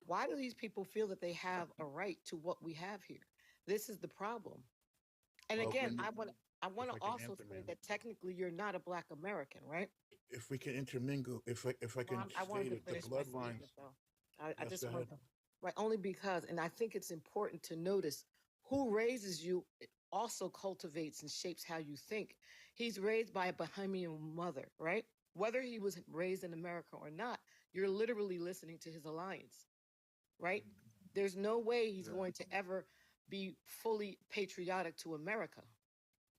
T: Why do these people feel that they have a right to what we have here? This is the problem. And
U: Well,
T: again,
U: when-
T: I want to
U: if I can
T: also say
U: intermingle.
T: that technically you're not a Black American, right?
U: If we can intermingle, if I can
T: I wanted
U: state
T: to
U: it, the
T: finish my
U: bloodlines.
T: statement, though. I
U: Yes,
T: just
U: go
T: wanted
U: ahead.
T: to, right? Only because, and I think it's important to notice who raises you also cultivates and shapes how you think. He's raised by a Bahamian mother, right? Whether he was raised in America or not, you're literally listening to his alliance, right? There's no way he's going to ever be fully patriotic to America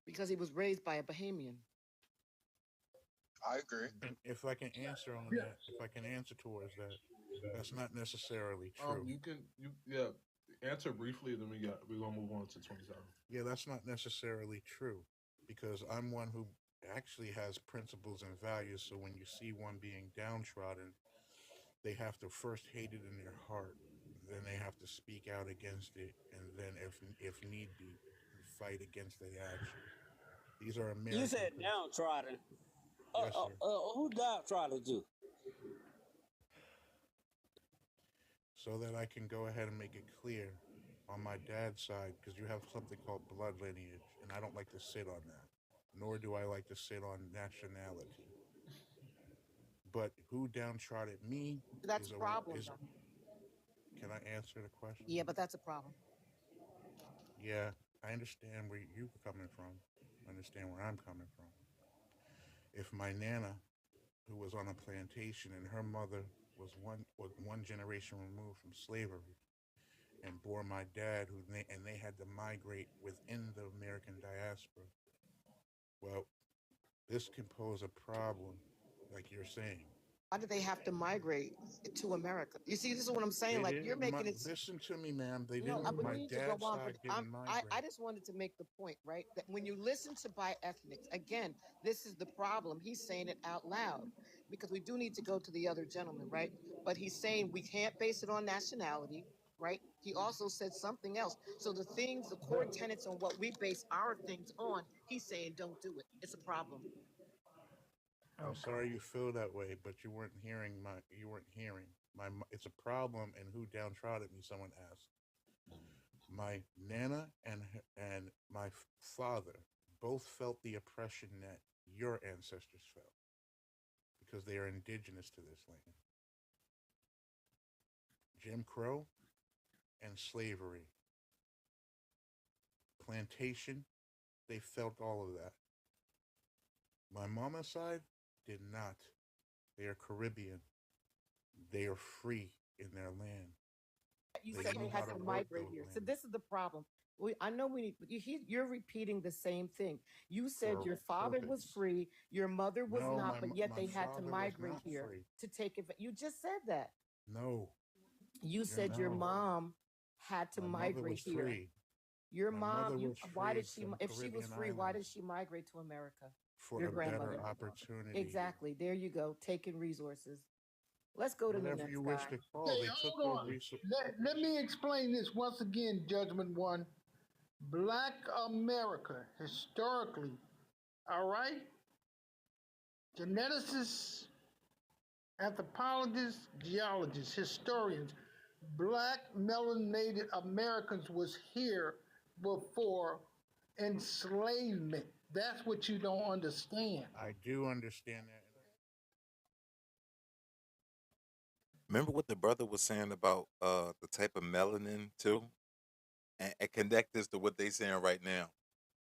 T: because he was raised by a Bahamian.
G: I agree.
U: And if I can answer on that, if I can answer towards that, that's not necessarily true.
I: Answer briefly, then we're gonna move on to 27.
U: Yeah, that's not necessarily true because I'm one who actually has principles and values. So when you see one being downtrodden, they have to first hate it in their heart, then they have to speak out against it, and then if need be, fight against the action. These are American.
B: You said downtrodden.
U: Yes, sir.
B: Who downtrodden you?
U: So that I can go ahead and make it clear on my dad's side, because you have something called blood lineage, and I don't like to sit on that, nor do I like to sit on nationality. But who downtrodden me?
T: That's a problem.
U: Can I answer the question?
T: Yeah, but that's a problem.
U: Yeah, I understand where you're coming from. understand where I'm coming from. If my nana, who was on a plantation, and her mother was one generation removed from slavery, and bore my dad, and they had to migrate within the American diaspora. Well, this can pose a problem, like you're saying.
T: Why do they have to migrate to America? You see, this is what I'm saying.
U: They
T: Like you're
U: didn't.
T: making it.
U: Listen to me, ma'am. They
T: No,
U: didn't.
T: but
U: My
T: you need to go
U: dad's
T: on.
U: side
T: But
U: didn't migrate.
T: I just wanted to make the point, right? That when you listen to bioethnics, again, this is the problem. He's saying it out loud because we do need to go to the other gentleman, right? But he's saying we can't base it on nationality, right? He also said something else. So the things, the core tenets on what we base our things on, he's saying don't do it. It's a problem.
U: I'm sorry you feel that way, but you weren't hearing it's a problem, and who downtrodden me, someone asked. My nana and my father both felt the oppression that your ancestors felt because they are indigenous to this land. Jim Crow and slavery. Plantation, they felt all of that. My mama's side did not. They are Caribbean. They are free in their land.
T: You
U: They
T: said
U: knew
T: they
U: how
T: had
U: to
T: to
U: work
T: migrate
U: those
T: here. So
U: lands.
T: this is the problem. I know we need, you're repeating the same thing. You said
U: For
T: your father was
U: purpose.
T: free, your mother was
U: No,
T: not, but yet
U: my
T: they had to
U: father was
T: migrate
U: not
T: here
U: free.
T: to take it. You just said that.
U: No,
T: You said your
U: no.
T: mom had to
U: My mother
T: migrate
U: was
T: here.
U: free.
T: Your
U: My
T: mom,
U: mother
T: you,
U: was
T: why
U: free
T: did she,
U: from
T: if she was
U: Caribbean
T: free, why did
U: islands
T: she migrate to America?
U: for
T: Your
U: a better
T: grandmother.
U: opportunity.
T: Exactly. There you go. Taking resources. Let's go to the
U: Whatever
T: next
U: you
T: guy.
U: wish to call,
S: Hey,
U: they took
S: hold
U: those
S: on.
U: resources.
S: Let me explain this once again, Judgment One. Black America, historically, all right? Geneticists, anthropologists, geologists, historians, black melanated Americans was here before enslavement. That's what you don't understand.
U: I do understand that.
A: Remember what the brother was saying about the type of melanin too, and connect this to what they saying right now,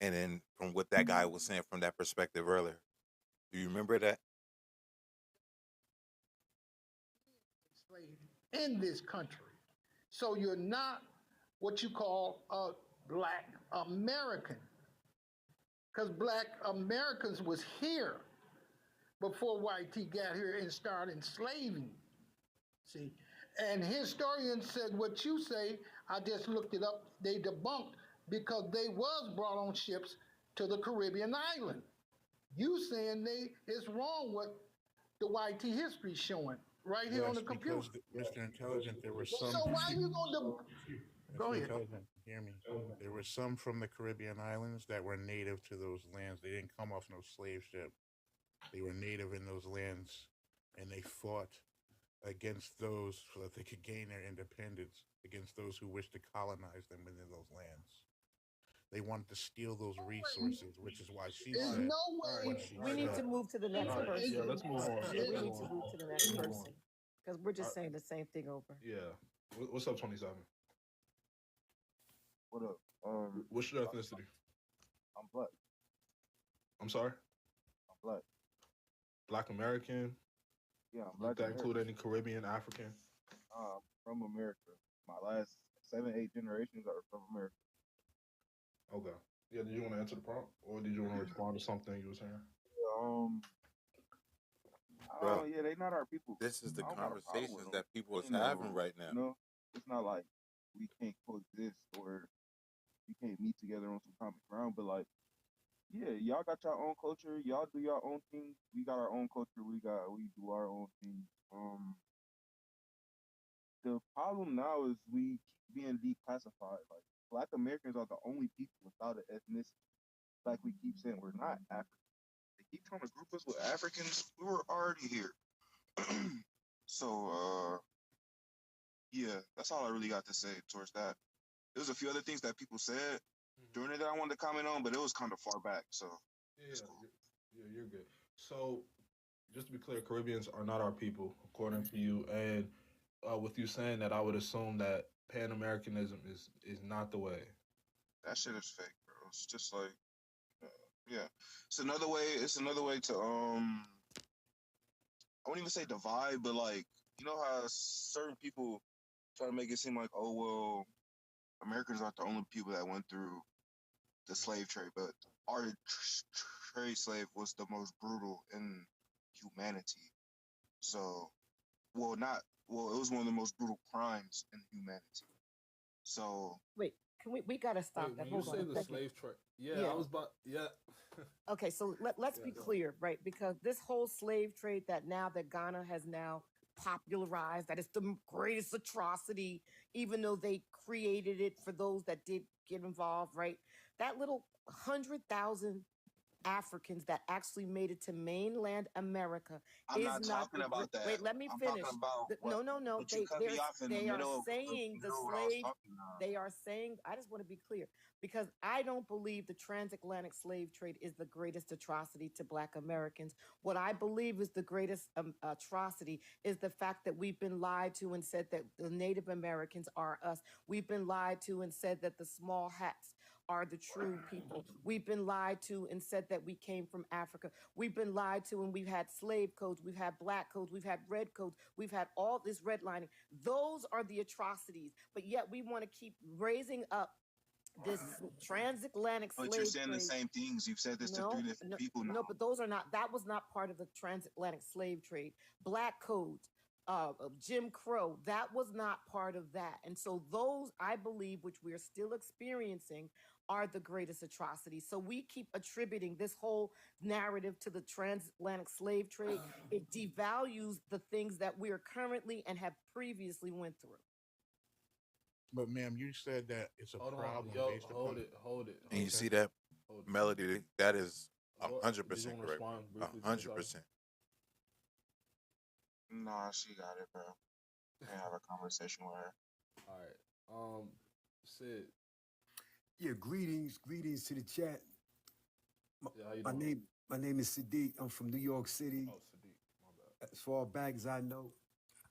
A: and then from what that guy was saying from that perspective earlier. Do you remember that?
S: In this country. So you're not what you call a black American. Because black Americans was here before YT got here and started enslaving. See? And historians said what you say, I just looked it up, they debunked because they was brought on ships to the Caribbean island. You saying it's wrong what the YT history showing right here on the computer.
U: Because, Mr. Intelligent, there were some.
S: So why you going to go
U: Mr.
S: ahead?
U: Intelligent, hear me. There were some from the Caribbean islands that were native to those lands. They didn't come off no slave ship. They were native in those lands, and they fought against those so that they could gain their independence against those who wished to colonize them within those lands. They wanted to steal those resources, which is why she
S: There's
U: said
S: no way.
U: what she
T: We need to
U: said.
T: move to the next
I: All right,
T: person.
I: yeah, let's move on.
T: Yeah,
I: Let's
T: we
I: move
T: need to
I: on.
T: move to the next
I: Let's move on.
T: person because we're just saying the same thing over.
I: Yeah. What's up, 27?
L: What up?
I: What's your ethnicity?
L: I'm black.
I: I'm sorry?
L: I'm black.
I: Black American?
L: Yeah, I'm
I: Does
L: black.
I: that include any Caribbean, African?
L: I'm from America. My last 7, 8 generations are from America.
I: Okay. Yeah, did you want to answer the prompt? Or did you want to respond to something you were saying?
A: Bro,
L: Yeah, they not our people.
A: this is the
L: I don't got a problem
A: conversations
L: with them.
A: that people is
L: You know,
A: having right now.
L: You know, it's not like we can't coexist or we can't meet together on some common ground, but like, yeah, y'all got your own culture. Y'all do your own thing. We got our own culture. We do our own thing. The problem now is we keep being declassified. Like Black Americans are the only people without an ethnicity. Like we keep saying, we're not African. They keep trying to group us with Africans. We were already here. So yeah, that's all I really got to say towards that. There's a few other things that people said during it that I wanted to comment on, but it was kind of far back. So
I: Yeah, you're good. So, just to be clear, Caribbeans are not our people, according to you. And with you saying that, I would assume that Pan Americanism is not the way.
L: that shit is fake, bro. It's just like Yeah, it's another way. It's another way to I wouldn't even say divide, but like you know how certain people try to make it seem like, oh well, Americans aren't the only people that went through the slave trade, but our trade slave was the most brutal in humanity. So, well, not well, it was one of the most brutal crimes in humanity. So,
T: Wait, can we gotta stop
I: Wait,
T: that?
I: when you
T: Hold on
I: say
T: a
I: the
T: second.
I: slave trade, yeah,
T: Yeah.
I: I was about, yeah.
T: Okay, so let's
I: Yeah,
T: be
I: go ahead.
T: clear, right? Because this whole slave trade that now that Ghana has now popularized, that is the greatest atrocity, even though they created it for those that did get involved, right? That little 100,000 Africans that actually made it to mainland America
L: I'm
T: is
L: not
T: not the
L: talking about that.
T: wait, let me
L: I'm
T: finish.
L: talking about what.
T: No.
L: But you cut me off in the
T: They are
L: middle of
T: saying the
L: what I was
T: slave.
L: talking about.
T: They are saying. I just want to be clear because I don't believe the transatlantic slave trade is the greatest atrocity to Black Americans. What I believe is the greatest atrocity is the fact that we've been lied to and said that the Native Americans are us. We've been lied to and said that the small hats are the true people. We've been lied to and said that we came from Africa. We've been lied to and we've had slave codes, we've had black codes, we've had red codes, we've had all this redlining. Those are the atrocities. But yet we want to keep raising up this transatlantic
L: But you're
T: slave
L: saying the
T: trade.
L: same things. You've said this to three different people now.
T: No, but those are not, that was not part of the transatlantic slave trade. Black codes, Jim Crow, that was not part of that. And so those, I believe, which we are still experiencing, are the greatest atrocities. So we keep attributing this whole narrative to the transatlantic slave trade. It devalues the things that we are currently and have previously went through.
U: But ma'am, you said that it's a
I: Hold on,
U: problem
I: yo,
U: based
I: hold
U: upon.
I: it, hold it.
A: And you
I: Okay.
A: see that
I: Hold it.
A: melody? That is
I: Go-
A: 100%
I: did you wanna
A: correct.
I: respond briefly to
A: 100%.
L: Nah, she got it, bro. I have a conversation with her.
I: All right. Sid.
E: Yeah, greetings to the chat.
I: Yeah, how you doing?
E: My name is Sadiq. I'm from New York City.
I: Oh, Sadiq. My bad.
E: As far back as I know,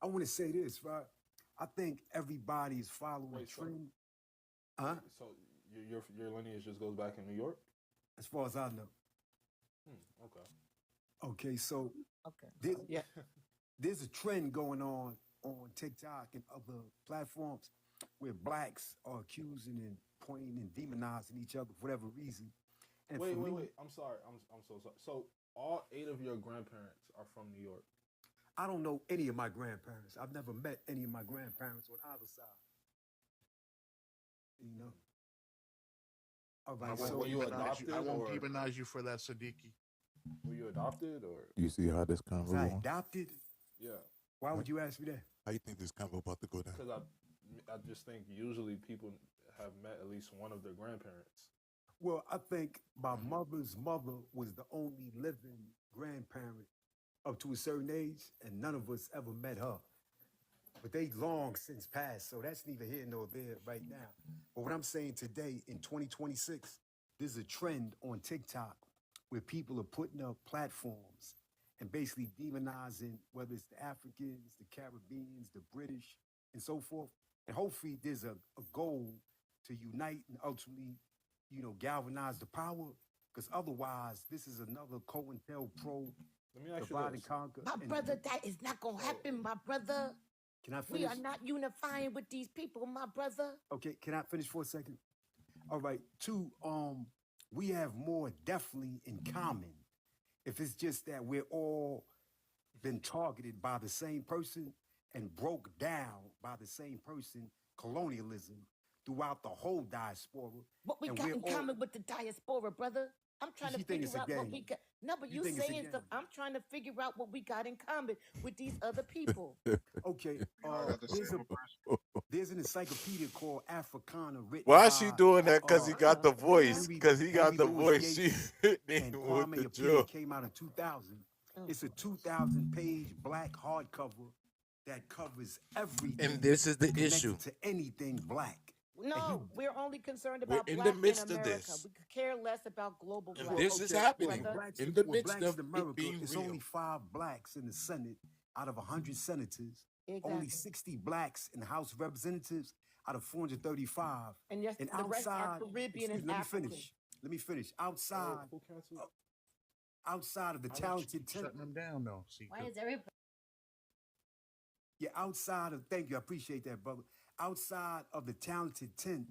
E: I want to say this, right? I think everybody is following
I: Wait, so,
E: trend. Huh?
I: so your lineage just goes back in New York?
E: As far as I know.
I: Okay.
E: Okay, so
T: Okay. Yeah.
E: there's a trend going on TikTok and other platforms where blacks are accusing and pointing and demonizing each other for whatever reason. And
I: Wait.
E: for me,
I: I'm sorry. I'm so sorry. So all 8 of your grandparents are from New York.
E: I don't know any of my grandparents. I've never met any of my grandparents on either side. You know? All right, so
I: were you adopted?
U: I won't
I: or
U: demonize you for that, Siddiqui.
I: were you adopted or?
A: You see how this convo
E: was I
A: going?
E: adopted?
I: Yeah.
E: Why would you ask me that?
A: How you think this convo about to go down?
I: Because I just think usually people have met at least one of their grandparents.
E: Well, I think my mother's mother was the only living grandparent up to a certain age, and none of us ever met her. But they long since passed, so that's neither here nor there right now. But what I'm saying today, in 2026, there's a trend on TikTok where people are putting up platforms and basically demonizing whether it's the Africans, the Caribbeans, the British, and so forth. And hopefully there's a goal to unite and ultimately, galvanize the power, because otherwise this is another COINTELPRO
I: Let me ask you
E: divide
I: this.
E: and conquer.
T: My brother, that is not going to happen, my brother.
E: Can I
T: We
E: finish?
T: are not unifying with these people, my brother.
E: Okay, can I finish for a second? All right. 2, we have more definitely in common. If it's just that we're all been targeted by the same person and broke down by the same person, colonialism, throughout the whole diaspora.
T: What we
E: and
T: got
E: we're
T: in
E: all-
T: common with the diaspora, brother? I'm trying to
E: You think
T: figure
E: it's a
T: out what
E: game?
T: we got. No, but
E: You
T: you
E: think it's a
T: saying
E: game?
T: stuff. I'm trying to figure out what we got in common with these other people.
E: Okay, there's an encyclopedia called Africana written
A: Why is she
E: by,
A: doing that? Because he got the voice.
E: Henry-
A: Because he got
E: Henry
A: the
E: Louis
A: voice. She
E: Gates
A: hit
E: and
A: him with
E: Kwame
A: the
E: Appiah
A: joke.
E: came out in 2000. It's a 2,000-page black hardcover that covers everything.
A: And this is the
E: connected
A: issue.
E: to anything black.
T: No, we're only concerned
A: We're
T: about
A: in the
T: black
A: midst
T: in
A: of
T: America.
A: this.
T: We could care less about global
A: And
T: black.
A: this is
E: Okay,
A: happening
T: brother.
E: blacks,
A: in the
E: well,
A: midst
E: blacks
A: of
E: in
A: it
E: America,
A: being
E: it's
A: real.
E: only 5 blacks in the Senate out of 100 senators. Only
T: Exactly.
E: 60 blacks in the House of Representatives out of 435.
T: And yes,
E: And
T: the rest are
E: outside,
T: Caribbean
E: excuse
T: and
E: me,
T: African.
E: let Let me finish.
I: Oh,
E: Outside,
I: who canceled?
E: outside of the
U: I'll let you
E: talented
U: keep
E: 10th.
U: shutting them down though. See,
Q: Why is everybody?
E: Yeah, outside of, thank you, I appreciate that, brother. Outside of the talented 10th,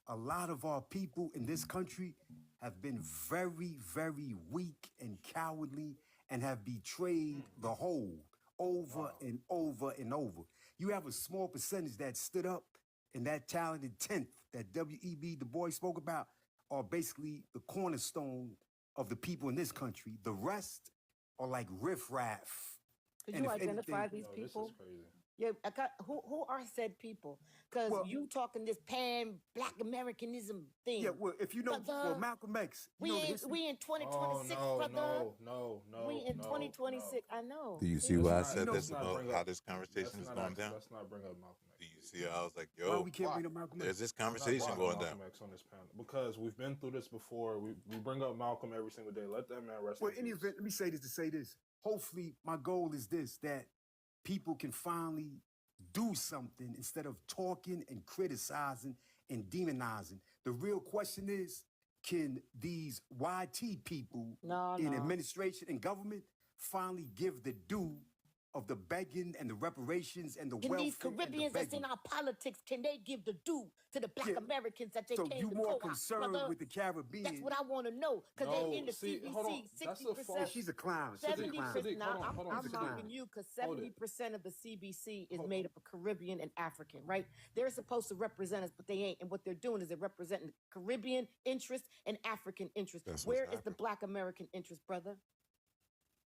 E: a lot of our people in this country have been very, very weak and cowardly and have betrayed the whole over and over and over. You have a small percentage that stood up, and that talented 10th that W.E.B. Du Bois spoke about are basically the cornerstone of the people in this country. The rest are like riffraff.
T: Could
E: And
T: you
E: if
T: identify
E: anything,
T: these
I: Yo, this is
T: people?
I: crazy.
T: Yeah, who are said people? Because
E: well,
T: you talking this pan Black Americanism
E: yeah,
T: thing.
E: well, if you know, well,
T: Brother,
E: Malcolm X, you know the history.
T: we in
I: Oh
T: 2026,
I: no,
T: brother. We in
I: no.
T: 2026. I know.
A: Do you see
I: Let's
A: why I
I: not,
A: said
I: let's
A: this
I: not
A: about
I: bring
A: how
I: up.
A: this conversation is
I: Let's
A: going
I: not,
A: down?
I: let's not bring up Malcolm X.
A: Do you see how I was like,
E: Why
A: yo,
E: we can't bring up Malcolm X?
A: there's this
I: We're not
A: conversation
I: bringing
A: going
I: Malcolm
A: down.
I: X on this panel because we've been through this before. We bring up Malcolm every single day. Let that man rest
E: Well,
I: in
E: in any
I: peace.
E: event, let me say this to say this. Hopefully, my goal is this, that people can finally do something instead of talking and criticizing and demonizing. The real question is, can these YT people in administration and government finally give the due of the begging and the reparations and the
T: Can
E: welfare
T: these
E: and the
T: Caribbeans that's in
E: begging?
T: our politics, can they give the due to the Black
E: Yeah.
T: Americans that they
E: So
T: came
E: you
T: to
E: more
T: co-opt,
E: concerned
T: brother?
E: with the
T: That's
E: Caribbean?
T: what I want to know. Because they in
I: No,
T: the
I: see, hold on.
T: CBC,
I: That's a
T: 60%.
I: false.
E: She's a clown. She's a
I: Sadiq,
T: 70%.
E: clown.
I: Sadiq,
T: Now,
I: hold on,
T: I'm
E: She's a
T: mocking
E: clown.
T: you because
I: Hold it.
T: 70% of the CBC is made up of Caribbean and African, right? They're supposed to represent us, but they ain't. And what they're doing is they're representing Caribbean interest and African interest.
A: That's what's
T: Where is the
A: happening.
T: Black American interest, brother?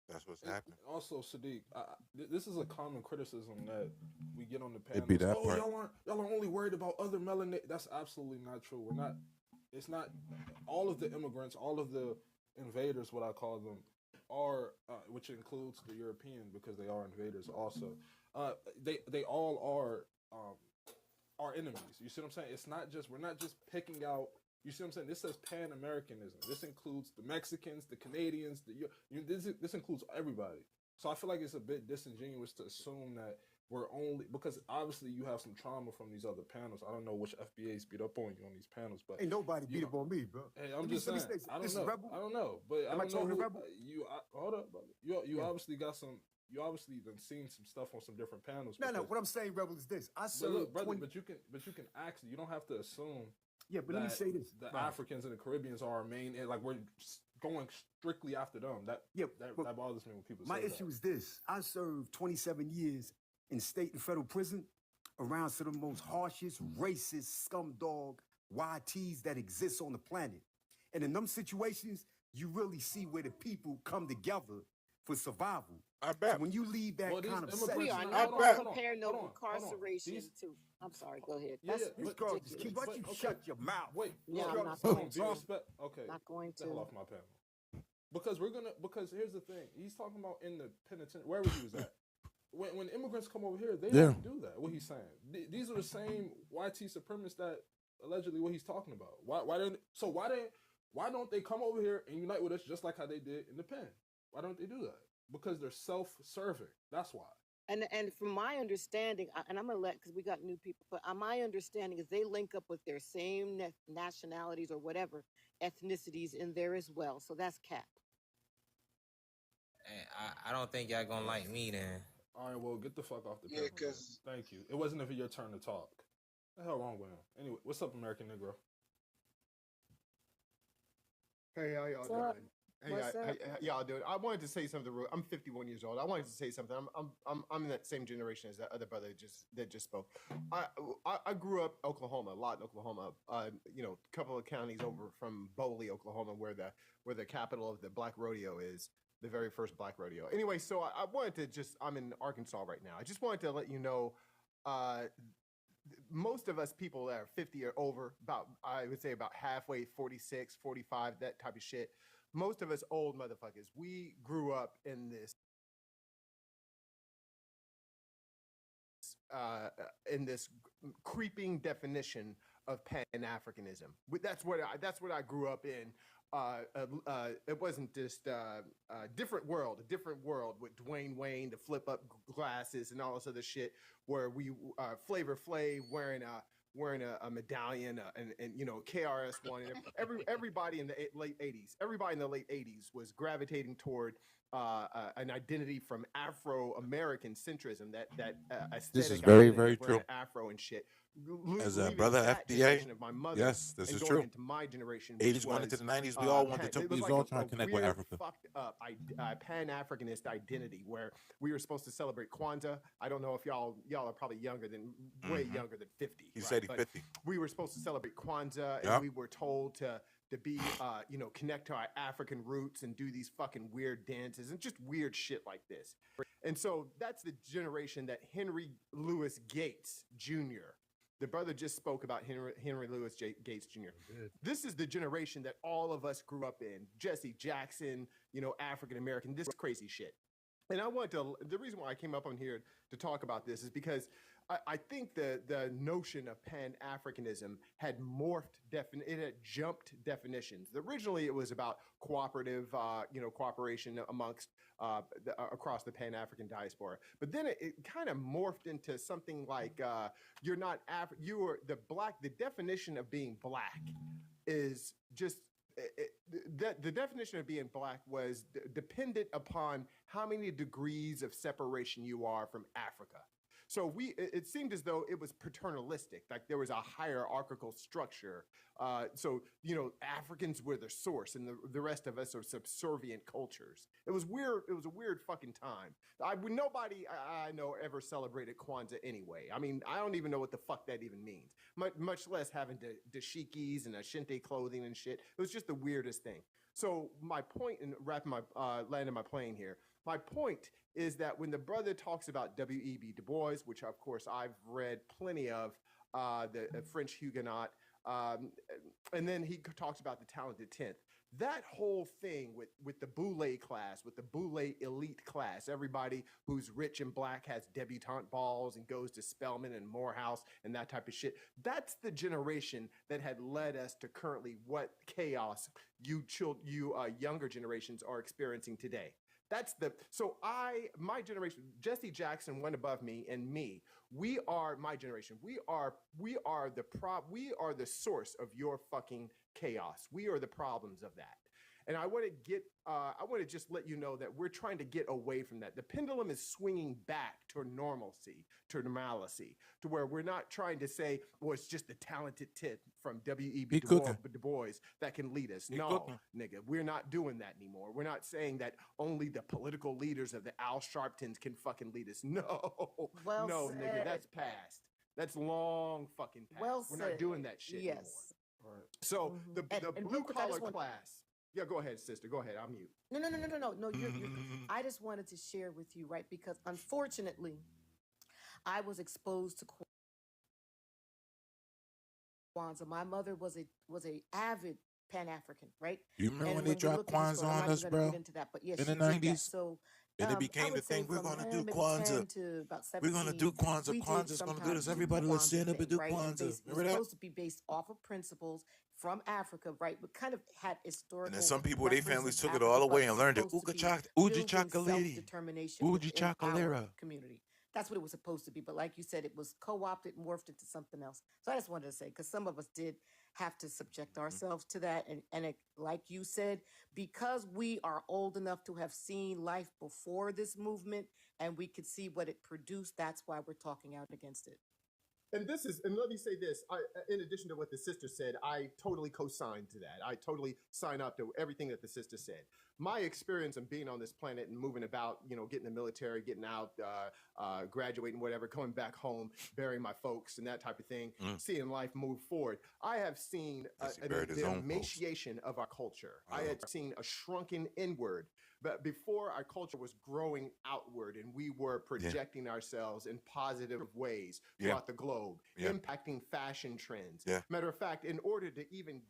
A: That's what's
I: And
A: happening.
I: also, Sadiq, this is a common criticism that we get on the
A: It be
I: panels.
A: that
I: Oh,
A: part.
I: y'all are only worried about other melanin. That's absolutely not true. We're not. It's not. All of the immigrants, all of the invaders, what I call them, are which includes the European because they are invaders also. They all are our enemies. You see what I'm saying? It's not just we're not just picking out. You see what I'm saying? This says Pan Americanism. This includes the Mexicans, the Canadians. This includes everybody. So I feel like it's a bit disingenuous to assume that we're only because obviously you have some trauma from these other panels. I don't know which FBAs beat up on you on these panels, but
E: Ain't nobody
I: you
E: beat
I: know,
E: up on me, bro.
I: hey,
E: Let
I: I'm
E: me-
I: just
E: let me
I: saying.
E: say,
I: I
E: this
I: don't
E: is
I: know.
E: Rebel?
I: I don't know, but I
E: Am I
I: don't know
E: talking to
I: who
E: Rebel?
I: hold up, brother. You
E: Yeah.
I: obviously got some. You obviously done seen some stuff on some different panels.
E: No,
I: because-
E: what I'm saying, Rebel, is this. I
I: But
E: served
I: look, brother,
E: 20.
I: but you can ask. You don't have to assume.
E: Yeah, but let me
I: that
E: say this.
I: The
E: Right.
I: Africans and the Caribbeans are our main, and like we're going strictly after them. That that bothers me when people
E: My
I: say
E: issue
I: that.
E: is this. I served 27 years in state and federal prison around some of the most harshest, racist, scumdog YTs that exist on the planet. And in them situations, you really see where the people come together for survival.
A: I bet.
E: So when you leave that
I: Well, these
E: kind of
I: immigrants-
E: setting,
T: We are
I: I
T: not
I: bet.
T: going to
I: Hold on,
T: compare no
I: hold on, hold on.
T: incarceration
I: These-
T: to. I'm sorry, go ahead.
I: Yeah,
T: That's
I: yeah,
E: this girl just
T: ridiculous.
E: keep. Why don't you shut your mouth?
I: Wait,
T: Yeah,
I: look,
T: I'm
I: look,
T: not
I: hold
T: going
I: on, be
T: to.
I: respect. Okay,
T: Not going
I: the hell
T: to.
I: off my panel. Because here's the thing. He's talking about in the penitentiary, wherever he was at. When immigrants come over here, they
A: Yeah.
I: don't do that. What he's saying. These are the same YT supremacists that allegedly what he's talking about. Why don't they come over here and unite with us just like how they did in the pen? Why don't they do that? Because they're self-serving. That's why.
T: And from my understanding, and I'm gonna let because we got new people, but my understanding is they link up with their same nationalities or whatever ethnicities in there as well. So that's cap.
F: I don't think y'all gonna like me then.
I: All right, well, get the fuck off the
G: Yeah,
I: panel. man.
G: 'cause-
I: Thank you. It wasn't even your turn to talk. What the hell wrong with him? Anyway, what's up, American Negro?
V: Hey, how y'all
T: What's up?
V: doing? Hey,
T: What's up?
V: how y'all doing? I wanted to say something. I'm 51 years old. I wanted to say something. I'm in that same generation as that other brother that just spoke. I grew up Oklahoma, a lot in Oklahoma. You know, a couple of counties over from Boley, Oklahoma, where the capital of the Black Rodeo is, the very first Black Rodeo. Anyway, so I wanted to just. I'm in Arkansas right now. I just wanted to let you know. Most of us people that are 50 or over, I would say about halfway, 46, 45, that type of shit. Most of us old motherfuckers, we grew up in this creeping definition of Pan-Africanism. That's what I grew up in. It wasn't just a different world with Dwayne Wayne, the flip up glasses and all this other shit, where we Flavor Flav wearing wearing a medallion and you know KRS-One, and everybody in the late '80s, everybody in the late '80s was gravitating toward an identity from Afro-American centrism, that
A: This
V: aesthetic
A: is very,
V: identity
A: very
V: of wearing
A: true.
V: an afro and shit.
A: As a
V: Leaving
A: brother
V: that
A: FDA,
V: generation of my mother
A: yes, this
V: and
A: is
V: going
A: true.
V: into my generation, which
A: 80s going into
V: was
A: the 90s, we all wanted to,
V: it
A: we
V: was
A: was
V: like
A: all
V: a
A: trying to connect with
V: weird,
A: Africa.
V: fucked up Pan-Africanist identity where we were supposed to celebrate Kwanzaa. I don't know if y'all are probably younger than way
A: Mhm.
V: younger than 50.
A: He
V: right?
A: said he
V: But
A: 50.
V: we were supposed to celebrate Kwanzaa, and
A: Yep.
V: we were told to be you know, connect to our African roots and do these fucking weird dances and just weird shit like this. And so that's the generation that Henry Louis Gates Jr., the brother just spoke about Henry Louis Gates Jr. This is the generation that all of us grew up in. Jesse Jackson, you know, African American, this crazy shit. And I want to, the reason why I came up on here to talk about this is because I think the notion of Pan-Africanism had morphed, it had jumped definitions. Originally, it was about cooperative, you know, cooperation amongst, across the Pan-African diaspora. But then it kind of morphed into something like, you're not, the definition of being black is just, the definition of being black was dependent upon how many degrees of separation you are from Africa. So it seemed as though it was paternalistic, like there was a hierarchical structure. So, you know, Africans were the source and the rest of us are subservient cultures. It was weird. It was a weird fucking time. Nobody I know ever celebrated Kwanzaa anyway. I mean, I don't even know what the fuck that even means, much less having dashikis and Ashente clothing and shit. It was just the weirdest thing. So my point in landing my plane here, my point is that when the brother talks about W.E.B. Du Bois, which of course I've read plenty of, the French Huguenot, and then he talks about the Talented Tenth. That whole thing with the Boule class, with the Boule elite class, everybody who's rich and black has debutante balls and goes to Spelman and Morehouse and that type of shit. That's the generation that had led us to currently what chaos you younger generations are experiencing today. That's my generation, Jesse Jackson went above me and me. We are my generation. We are the source of your fucking chaos. We are the problems of that. And I want to just let you know that we're trying to get away from that. The pendulum is swinging back to normalcy, to normalcy, to where we're not trying to say, well, it's just the talented tit from W.E.B. Du Bois that can lead us. No, nigga, we're not doing that anymore. We're not saying that only the political leaders of the Al Sharptons can fucking lead us. No,
T: Well
V: no,
T: said.
V: nigga, that's past. That's long fucking past.
T: Well
V: We're
T: said.
V: not doing that shit
T: Yes.
V: anymore. So the
T: And
V: blue
T: real quick, I just
V: collar
T: want-
V: class. Yeah, go ahead, sister. Go ahead. I'm mute.
T: No. You're I just wanted to share with you, right? Because unfortunately, I was exposed to Kwanzaa. My mother was a avid Pan-African, right?
A: You remember
T: And
A: when they
T: we
A: dropped
T: look at history,
A: Kwanzaa
T: I'm
A: on
T: not
A: us,
T: even gonna
A: bro?
T: get into that, but yes,
A: In the
T: she did that.
A: 90s?
T: So
A: And it
T: I
A: became the
T: would say
A: thing, we're
T: from
A: going to do
T: maybe 10
A: Kwanzaa.
T: to about
A: We're going to do
T: 17,
A: Kwanzaa.
T: we did
A: Kwanzaa's going to do
T: some
A: this.
T: kind of
A: Everybody, let's
T: Kwanzaa
A: stand up and
T: thing,
A: do
T: right? And
A: Kwanzaa.
T: it was
A: Remember that?
T: supposed to be based off of principles from Africa, right? But kind of had historical
A: And then some people, their
T: references
A: families
T: to
A: took it
T: Africa,
A: all
T: but
A: away and learned it.
T: supposed to be
A: Uji
T: building
A: Chakaliri.
T: self-determination
A: Uji
T: within our
A: Chakalera.
T: community. That's what it was supposed to be. But like you said, it was co-opted, morphed into something else. So I just wanted to say, because some of us did have to subject ourselves to that. And it, like you said, because we are old enough to have seen life before this movement and we could see what it produced, that's why we're talking out against it.
V: And let me say this, in addition to what the sister said, I totally co-signed to that. I totally sign up to everything that the sister said. My experience of being on this planet and moving about, you know, getting in the military, getting out, graduating, whatever, coming back home, burying my folks and that type of thing, seeing life move forward. I have seen the emaciation of our culture. I had seen a shrunken inward. But before, our culture was growing outward and we were projecting ourselves in positive ways throughout the globe, impacting fashion trends. Matter of fact, in order to even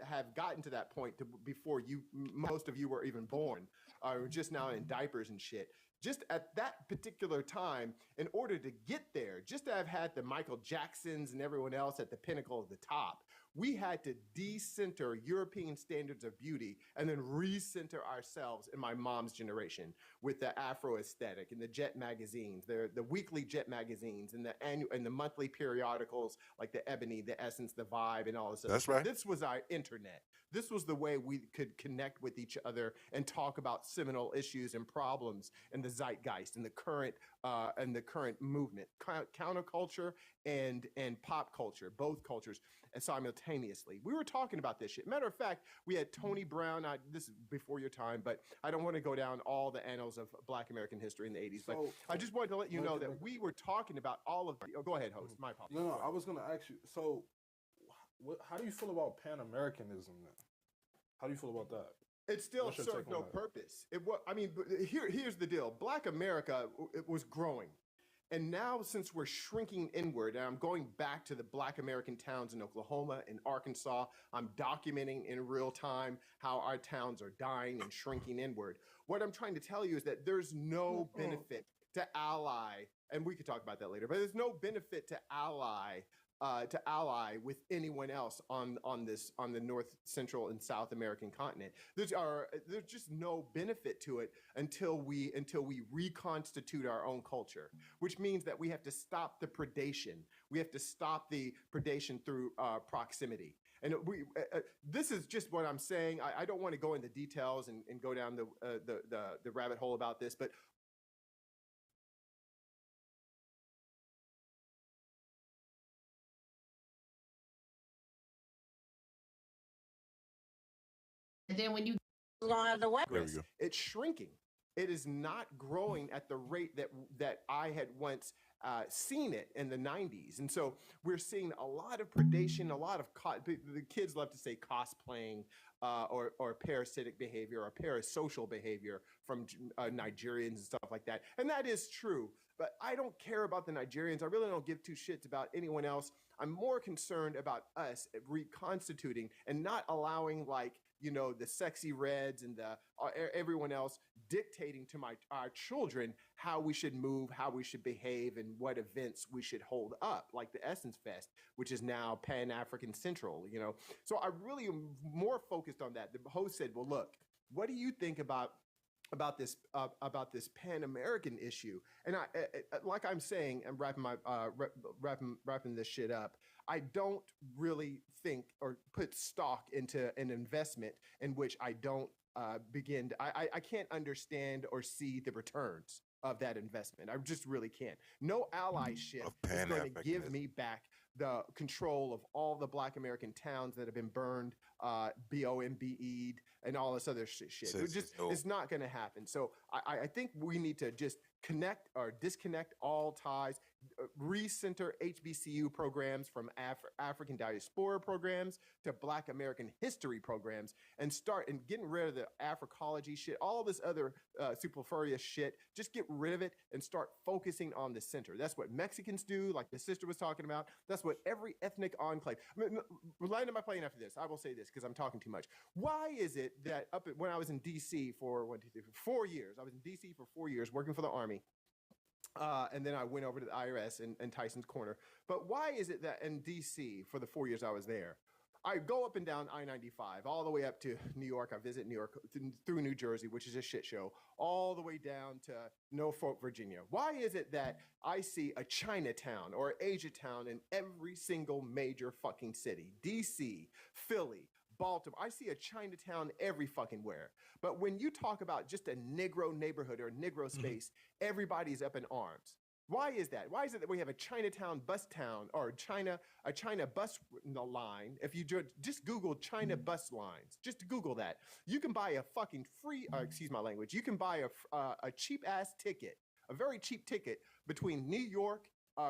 V: have gotten to that point before most of you were even born, or just now in diapers and shit, just at that particular time, in order to get there, just to have had the Michael Jacksons and everyone else at the pinnacle of the top, We had to decenter European standards of beauty and then recenter ourselves in my mom's generation with the Afro aesthetic and the Jet magazines, the weekly Jet magazines and the annual and the monthly periodicals like the Ebony, the Essence, the Vibe, and all this other
A: That's
V: stuff.
A: right.
V: This was our internet. This was the way we could connect with each other and talk about seminal issues and problems and the zeitgeist and the current movement, counterculture and pop culture, both cultures, and simultaneously. We were talking about this shit. Matter of fact, we had Tony Brown. This is before your time, but I don't want to go down all the annals of Black American history in the 80s. But I just wanted to let you know that we were talking about all of. Oh, go ahead, host. My apologies.
I: No, I was gonna ask you. So, how do you feel about Pan-Americanism then? How do you feel about that?
V: It still
I: What's your
V: served
I: take
V: no
I: on that?
V: purpose. Here's the deal. Black America, it was growing. And now, since we're shrinking inward, and I'm going back to the Black American towns in Oklahoma and Arkansas, I'm documenting in real time how our towns are dying and shrinking inward. What I'm trying to tell you is that there's no benefit to ally, and we could talk about that later, but there's no benefit to ally with anyone else on the North, Central, and South American continent. There's just no benefit to it until we reconstitute our own culture, which means that we have to stop the predation. We have to stop the predation through proximity. And this is just what I'm saying. I don't want to go into details and go down the rabbit hole about this, but
Q: And then when you
V: progress. It's shrinking. It is not growing at the rate that I had once seen it in the 90s. And so we're seeing a lot of predation, a lot of the kids love to say cosplaying or parasitic behavior or parasocial behavior from Nigerians and stuff like that. And that is true. But I don't care about the Nigerians. I really don't give two shits about anyone else. I'm more concerned about us reconstituting and not allowing the sexy reds and everyone else dictating to our children how we should move, how we should behave, and what events we should hold up, like the Essence Fest, which is now Pan-African Central, So I really am more focused on that. The host said, well, look, what do you think about this Pan-American issue? And I like I'm saying, I'm wrapping this shit up. I don't really think or put stock into an investment in which I don't I can't understand or see the returns of that investment. I just really can't. No allyship is going to give me back the control of all the Black American towns that have been burned, BOMBE'd, and all this other shit. It's not going to happen. So I think we need to just connect or disconnect all ties, recenter HBCU programs from African diaspora programs to Black American history programs, and start and getting rid of the Africology shit, all this other superfluous shit. Just get rid of it and start focusing on the center. That's what Mexicans do, like the sister was talking about. That's what every ethnic enclave. Landing my plane after this, I will say this because I'm talking too much. Why is it that when I was in D.C. for 4 years, I was in D.C. for 4 years working for the Army. And then I went over to the IRS in Tyson's Corner. But why is it that in D.C. for the 4 years I was there, I go up and down I-95 all the way up to New York. I visit New York through New Jersey, which is a shit show, all the way down to Norfolk, Virginia. Why is it that I see a Chinatown or Asia Town in every single major fucking city? D.C., Philly, Baltimore. I see a Chinatown every fucking where. But when you talk about just a Negro neighborhood or Negro space, everybody's up in arms. Why is that? Why is it that we have a Chinatown bus town or a China bus line? If you just Google China bus lines, just Google that, you can buy a fucking free, excuse my language, you can buy a cheap ass ticket, a very cheap ticket between New York,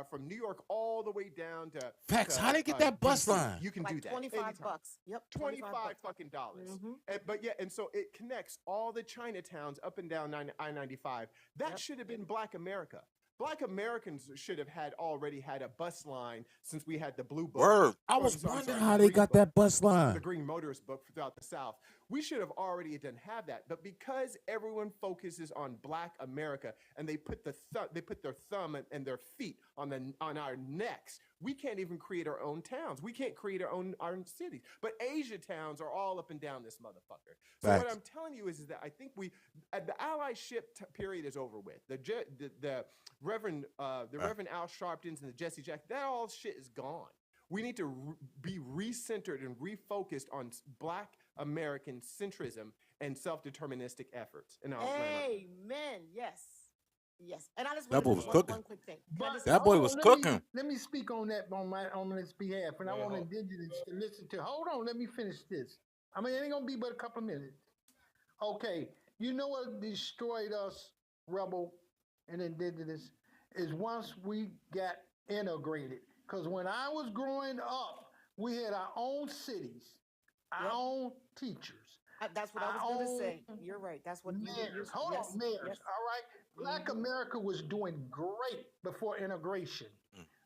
V: from New York all the way down to
A: Facts. How they get that bus
V: DC.
A: line?
V: You can
T: Like
V: do that.
T: 25
V: anytime.
T: bucks. Yep.
V: 25
T: bucks.
V: fucking dollars.
T: Mhm.
V: And so it connects all the Chinatowns up and down I-95. That should have been Black America. Black Americans should have already had a bus line since we had the Blue Book.
A: Word. I
V: Or,
A: was
V: I'm sorry,
A: wondering
V: the
A: how they
V: Green
A: got
V: Book,
A: that bus line.
V: the Green Motorist Book throughout the South. We should have already done have that. But because everyone focuses on Black America and they put their thumb and their feet on our necks, we can't even create our own towns. We can't create our own cities. But Asia towns are all up and down this motherfucker. So what
A: Facts.
V: I'm telling you is that I think the allyship period is over with. The Reverend Al Sharptons and the Jesse Jack, that all shit is gone. We need to be recentered and refocused on Black American centrism and self-deterministic efforts. And
T: Amen. Yes. Yes. And I just
A: That
T: want
A: boy
T: to
A: was
T: say
A: cooking.
T: one quick thing.
A: That boy was cooking.
S: Let me speak on that on this behalf, and I want indigenous to listen to. Hold on, let me finish this. I mean, it ain't gonna be but a couple of minutes. Okay, you know what destroyed us, rebel and indigenous, is once we got integrated. Because when I was growing up, we had our own cities, our own teachers.
T: That's what I was going to say. You're right. That's what
S: mayors. Hold on, mayors.
T: Yes.
S: All right. Black America was doing great before integration.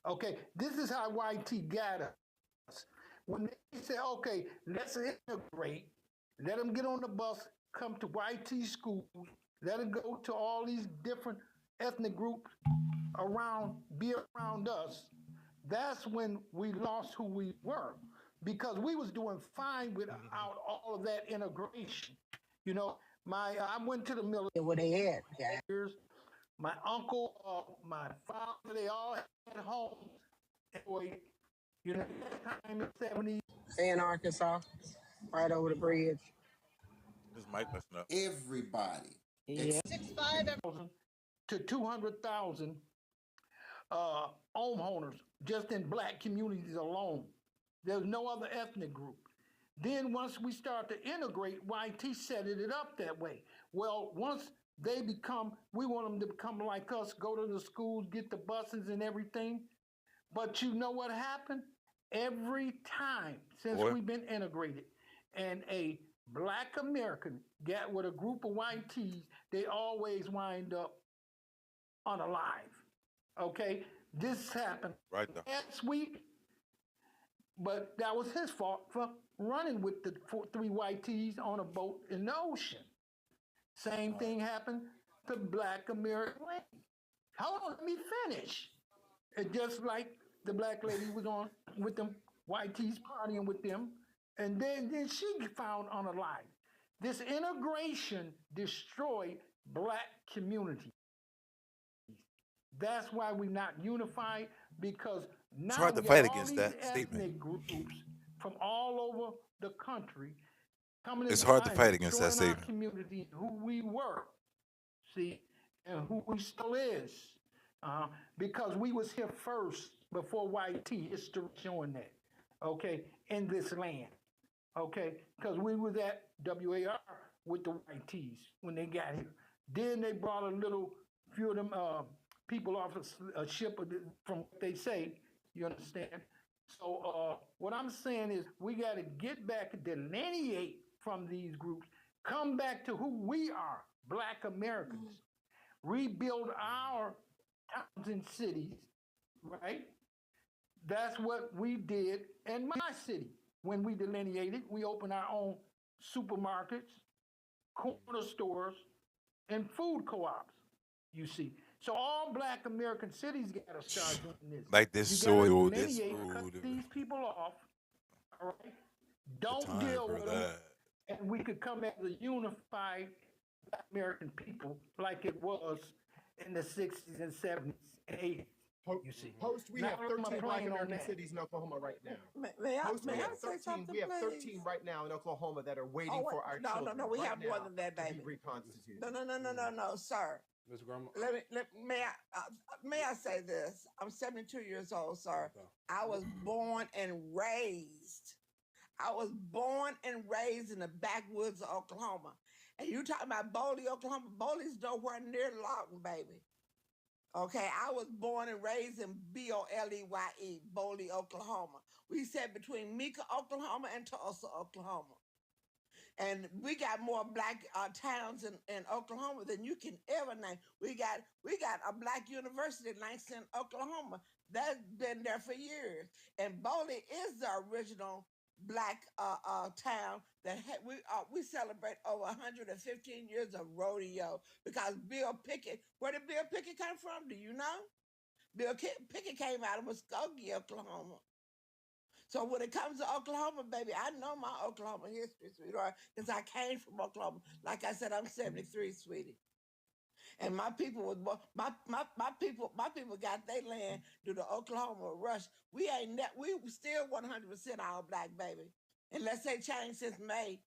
S: Okay. This is how YT got us. When they said, okay, let's integrate, let them get on the bus, come to YT schools, let them go to all these different ethnic groups be around us. That's when we lost who we were, because we was doing fine without all of that integration. You know, I went to the military where they had years. My uncle, my father, they all had homes. Anyway, you know, time in the 70s.
C: In Arkansas, right over the bridge.
A: This mic messing up.
C: Everybody.
S: Yeah. 65,000 to 200,000 homeowners just in Black communities alone. There's no other ethnic group. Then once we start to integrate, YT set it up that way. Well, once they we want them to become like us, go to the schools, get the buses and everything. But you know what happened? Every time since we've been integrated and a Black American got with a group of YTs, they always wind up unalive. Okay? This happened last week, but that was his fault for running with the 3 YTs on a boat in the ocean. Same thing happened to Black American lady. Hold on, let me finish. It's just like the Black lady was on with them YTs partying with them, and then she found unalive. This integration destroyed Black communities. That's why we're not unified, because now
A: It's hard to
S: we
A: fight
S: got all
A: against
S: these
A: that statement.
S: ethnic groups from all over the country coming
A: It's
S: in
A: hard to
S: line,
A: fight against that
S: destroying our
A: statement.
S: community, who we were, see, and who we still is, because we was here first before YT. History showing that, okay, in this land, okay, because we was at WAR with the YTs when they got here. Then they brought a little few of them people off a ship from what they say, you understand? So what I'm saying is we got to get back, delineate from these groups, come back to who we are, Black Americans, rebuild our towns and cities, right? That's what we did in my city. When we delineated, we opened our own supermarkets, corner stores, and food co-ops, you see. So all Black American cities got to start doing this.
A: Like this
S: You gotta
A: soil, this
S: delineate, cut
A: food.
S: these people off, all right? Don't
A: time
S: deal
A: for
S: with them,
A: that.
S: and we could come as a unified Black American people like it was in the 60s and 70s and 80s. You see,
V: Post, we
S: Now
V: have
S: I'm
V: 13 Black
S: playing on
V: American
S: that.
V: cities in Oklahoma right now.
C: May I,
V: Post,
C: may
V: we
C: I
V: have
C: say
V: 13.
C: something,
V: We have 13
C: please?
V: right now in Oklahoma that are waiting
C: Oh, wait,
V: for our
C: no,
V: children.
C: no, no. We
V: right
C: have more
V: now
C: than that,
V: to be
C: baby.
V: reconstituted.
C: No, sir.
I: Miss Grandma.
C: May I say this? I'm 72 years old, sir. I was born and raised. I was born and raised in the backwoods of Oklahoma. And you talking about Boley, Oklahoma? Boley's nowhere near Lawton, baby. Okay, I was born and raised in Boleye, Boley, Oklahoma. We said between Mecca, Oklahoma, and Tulsa, Oklahoma. And we got more Black towns in Oklahoma than you can ever name. We got a Black university in Langston, Oklahoma. That's been there for years. And Boley is the original black town that we celebrate over 115 years of rodeo because Bill Pickett. Where did Bill Pickett come from? Do you know? Pickett came out of Muskogee, Oklahoma. So when it comes to Oklahoma, baby, I know my Oklahoma history, sweetheart, because I came from Oklahoma. Like I said, I'm 73, sweetie. And my people was my people got their land through the Oklahoma rush. We still 100% all black, baby. Unless they changed since May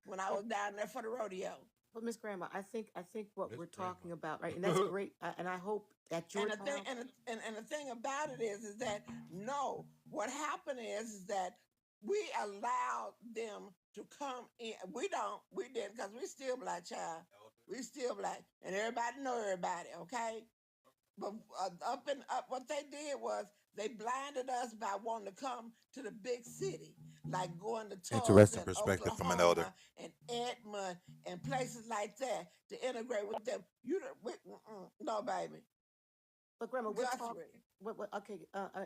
C: when I was down there for the rodeo.
T: But Miss Grandma, I think what we're talking about, right? And that's great. And I hope that your
C: And the thing about it is that no, what happened is that we allowed them to come in. We didn't, because we still black, child. We still black, and everybody know everybody, okay? But what they did was they blinded us by wanting to come to the big city, like going to Tulsa
A: Interesting
C: and
A: perspective from an elder.
C: Oklahoma and Edmond and places like that to integrate with them. No, baby.
T: But Grandma, we're talking.
C: Guthrie.
T: Okay,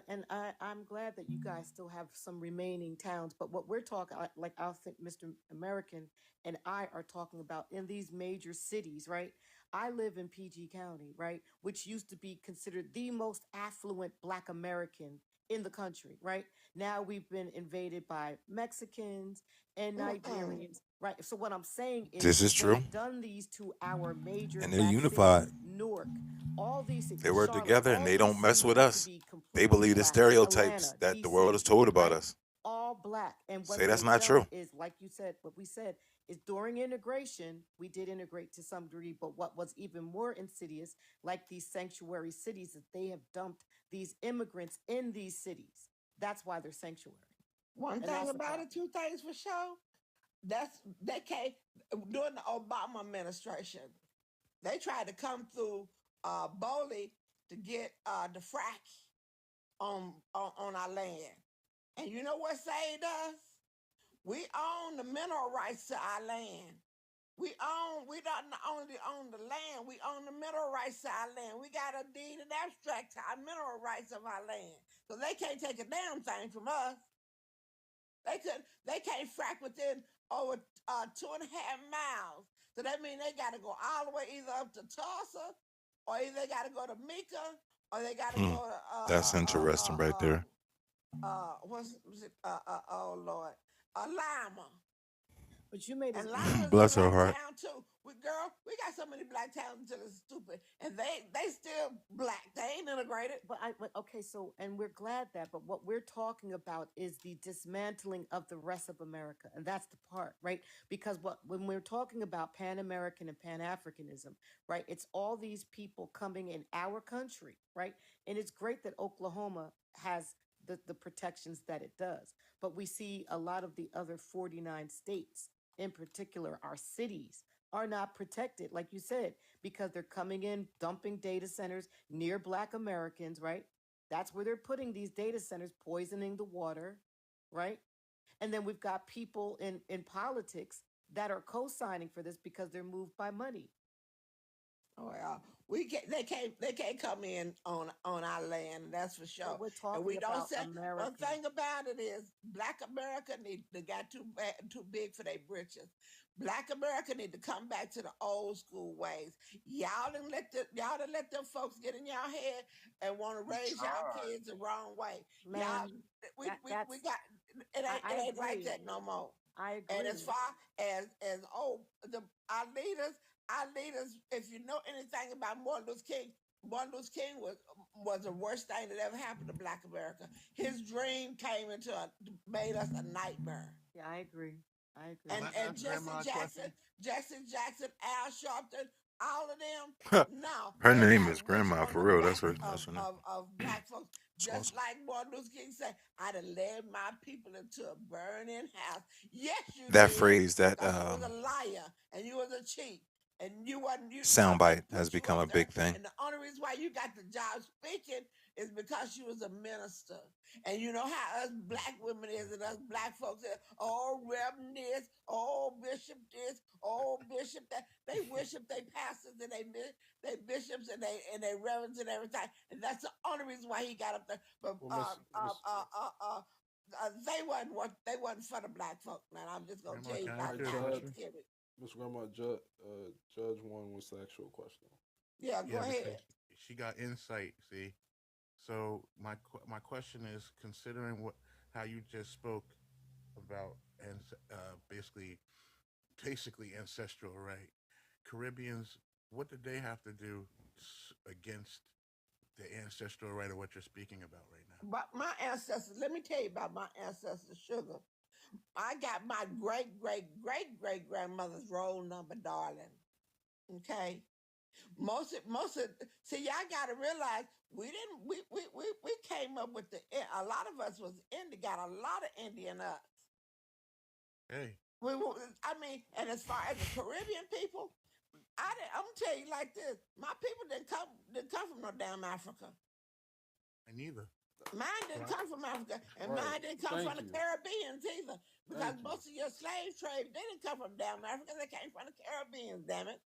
T: and I'm glad that you guys still have some remaining towns. But what we're talking, like I think Mr. American and I are talking about in these major cities, right? I live in PG County, right, which used to be considered the most affluent Black American in the country, right? Now we've been invaded by Mexicans and Nigerians, right? So what I'm saying is
A: This is true.
T: they've done these to our major
A: And they're
T: Black
A: unified.
T: cities, Newark, all these cities,
A: They work
T: Charlotte,
A: together and
T: all
A: they
T: these
A: don't mess
T: cities
A: with
T: used to
A: us.
T: be
A: They
T: completely
A: believe the
T: black.
A: stereotypes
T: Atlanta,
A: that the world has
T: DC,
A: told about
T: right?
A: us.
T: All black. And what
A: Say that's
T: they've
A: not
T: done
A: true.
T: is, like you said, what we said is during integration, we did integrate to some degree, but what was even more insidious, like these sanctuary cities, that they have dumped these immigrants in these cities. That's why they're sanctuary.
C: One
T: And
C: thing
T: that's the
C: about
T: problem.
C: it, two things for sure. They came during the Obama administration. They tried to come through Boley to get the frack on our land. And you know what saved us? We own the mineral rights to our land. We don't only own the land, we own the mineral rights to our land. We got a deed and abstract to our mineral rights of our land. So they can't take a damn thing from us. They can't frack within over 2.5 miles. So that means they got to go all the way either up to Tulsa, or either they got to go to Mika, or they got to go to
A: That's interesting right there.
C: oh Lord, Lima.
T: But you made
C: And
T: it.
C: Lima's
A: Bless
C: a
A: her
C: black
A: heart.
C: town too. We got so many black towns until it's stupid, and they still black. They ain't integrated.
T: But okay, so and we're glad that, but what we're talking about is the dismantling of the rest of America, and that's the part, right? Because when we're talking about Pan-American and Pan-Africanism, right? It's all these people coming in our country, right? And it's great that Oklahoma has the protections that it does, but we see a lot of the other 49 states, in particular, our cities, are not protected, like you said, because they're coming in, dumping data centers near Black Americans, right? That's where they're putting these data centers, poisoning the water, right? And then we've got people in politics that are co-signing for this because they're moved by money.
C: Oh yeah, they can't come in on our land. That's for sure.
T: But we're talking
C: And we don't
T: about
C: say one
T: America.
C: thing about it is Black America they got too big for their britches. Black America need to come back to the old school ways. Y'all didn't let them folks get in y'all head and want to raise y'all kids the wrong way. Y'all,
T: Man,
C: we
T: that's
C: got it
T: I
C: ain't like
T: agree.
C: that no more.
T: I agree.
C: And as far as our leaders, if you know anything about Martin Luther King was the worst thing that ever happened to Black America. His dream made us a nightmare.
T: Yeah, I agree.
C: And Jesse Jackson, Al Sharpton, all of them. No,
A: Her
C: they
A: name
C: got
A: is
C: rich
A: Grandma
C: on
A: for
C: the
A: real.
C: backs
A: That's her name.
C: of Black folks. Just
A: awesome.
C: like Martin Luther King said, I'd have led my people into a burning house. Yes, you
A: That
C: did.
A: phrase, that
C: Because you was a liar and you was a cheat. And you wasn't
A: soundbite
C: put
A: has
C: you
A: become
C: up
A: a
C: there.
A: big thing.
C: And the only reason why you got the job speaking is because she was a minister. And you know how us Black women is and us Black folks is, oh, Reverend this, oh, Bishop this, oh, Bishop that. They worship their pastors and they bishops and they reverends and everything. And that's the only reason why he got up there. But they wasn't for the black folk. Now I'm just gonna
U: Grandma,
C: tell you
U: can I
C: about
U: ask you a
C: time
I: Judge,
U: question?
C: Thanksgiving.
I: Miss Grandma, Judge one was the actual question.
C: Yeah, go
U: Yeah, because
C: ahead.
U: she got insight. See, so my question is, considering how you just spoke about and basically ancestral, right? Caribbeans, what did they have to do against the ancestral right of what you're speaking about right now?
C: But my ancestors, let me tell you about my ancestors, Sugar. I got my great great great great grandmother's roll number, darling. Okay. See, y'all gotta realize we didn't we came up with a lot of us was got a lot of Indian us.
U: Hey,
C: I mean, and as far as the Caribbean people, I'm gonna tell you like this: my people didn't come from no damn Africa.
U: I neither.
C: Mine didn't come from Africa, and mine didn't come from the Caribbeans either. Because most of your slave trade, they didn't come from damn Africa; they came from the Caribbean. Damn it!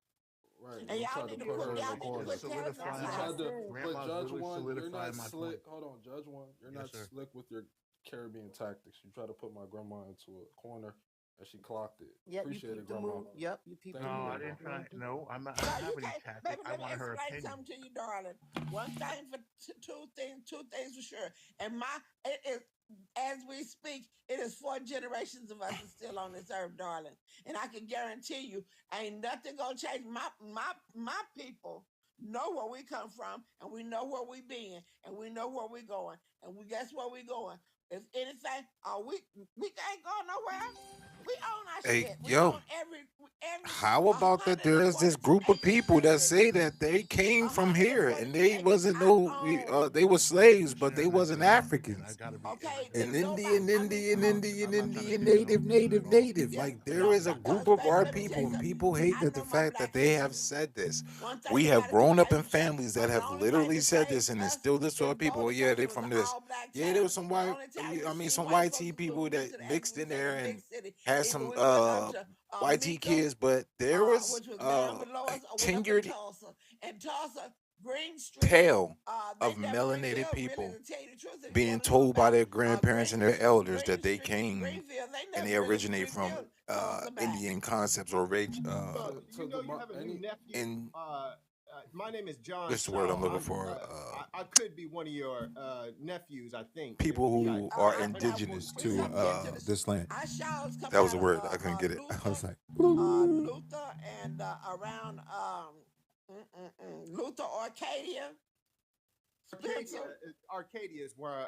I: Right.
C: And
I: You
C: y'all
I: tried to
C: need to
I: put her
C: quit.
I: in
C: Y'all
I: the
C: need to
I: corner.
C: quit telling
I: You
C: us
I: tried to,
C: lies.
I: but Judge
U: really
I: one, you're
U: solidified
I: not
U: my
I: slick.
U: point.
I: Hold on, Judge one, you're
U: Yes,
I: not
U: sir.
I: slick with your Caribbean tactics. You try to put my grandma into a corner, and she clocked it.
T: Yep, you
I: Appreciate
T: peeped
I: it,
T: the
I: Grandma.
T: move. Yep, you peeped
I: Thank
T: the
I: you,
U: No, I
T: move.
U: didn't
I: Grandma.
U: try. No, I
C: No,
U: don't
C: you
U: have any
C: can't,
U: tactic.
C: baby.
U: I
C: Let me
U: wanted her
C: explain
U: opinion.
C: something to you, darling. One thing for two things for sure. And it is as we speak, it is 4 generations of us that's still on this earth, darling. And I can guarantee you, ain't nothing gonna change. My people know where we come from, and we know where we been, and we know where we going, and we guess where we going. If anything, we ain't going nowhere. We own our
A: Hey,
C: shit. We
A: yo,
C: own every
A: how about that? There is this
C: 140
A: group of
C: acres,
A: people that
C: baby.
A: say that they came from here and they
C: 142 acres
A: wasn't
C: I own.
A: they were slaves, but they
U: Sharing that
A: wasn't
U: grandma, and I
A: Africans.
U: gotta be.
C: Okay,
A: An
C: then nobody.
A: Indian,
C: I mean,
A: Indian, Indian,
U: I'm not trying to
A: Indian,
U: speak ill
A: native, native,
U: at all.
A: native.
C: yeah,
A: Like there
C: no,
A: is a
C: because
A: group of
C: baby,
A: our
C: let me tell
A: people,
C: you
A: and
C: something.
A: people
C: See,
A: hate
C: I
A: that
C: know
A: the
C: my
A: fact that
C: black
A: they have
C: history.
A: said this.
C: One thing
A: We have
C: about it,
A: grown up in
C: baby,
A: families that
C: the
A: have
C: only right
A: literally
C: to
A: said
C: save
A: this and
C: us
A: instilled this to
C: is
A: our people. Oh,
C: voted
A: yeah,
C: because
A: they
C: it was
A: from
C: an
A: this.
C: all black
A: Yeah, there was
C: town.
A: some
C: The
A: white.
C: only time we
A: I mean,
C: see
A: some
C: white
A: YT
C: folks was
A: people
C: moving
A: that
C: into the, as
A: mixed
C: we
A: in
C: say, the
A: there
C: big
A: and
C: city.
A: had
C: Either
A: some
C: we went up to
A: YT
C: Mika,
A: kids, but there was
C: which was down below us, or went up to
A: tenured
C: Tulsa. And Tulsa, Green Street,
A: tale
C: they
A: of
C: never
A: melanated
C: revealed, really,
A: people
C: to tell you the truth, if you
A: being
C: want to know
A: told by
C: about
A: their grandparents and their elders that they came
C: Greenville, they
A: and
C: never
A: they
C: really
A: originate from
C: revealed Tulsa back.
A: Indian concepts or
V: So you know you have a new nephew.
A: and
V: My name is John
A: what's the word I'm
V: Shaw.
A: looking for?
V: I could be one of your nephews. I think
A: People
V: you got
A: who are
V: African
A: indigenous
V: roots.
A: to this land.
C: Our showers come
A: That was
C: out
A: a
C: of
A: word. I couldn't get it. I was like,
C: Luther and around Luther, Arcadia.
V: Arcadia is where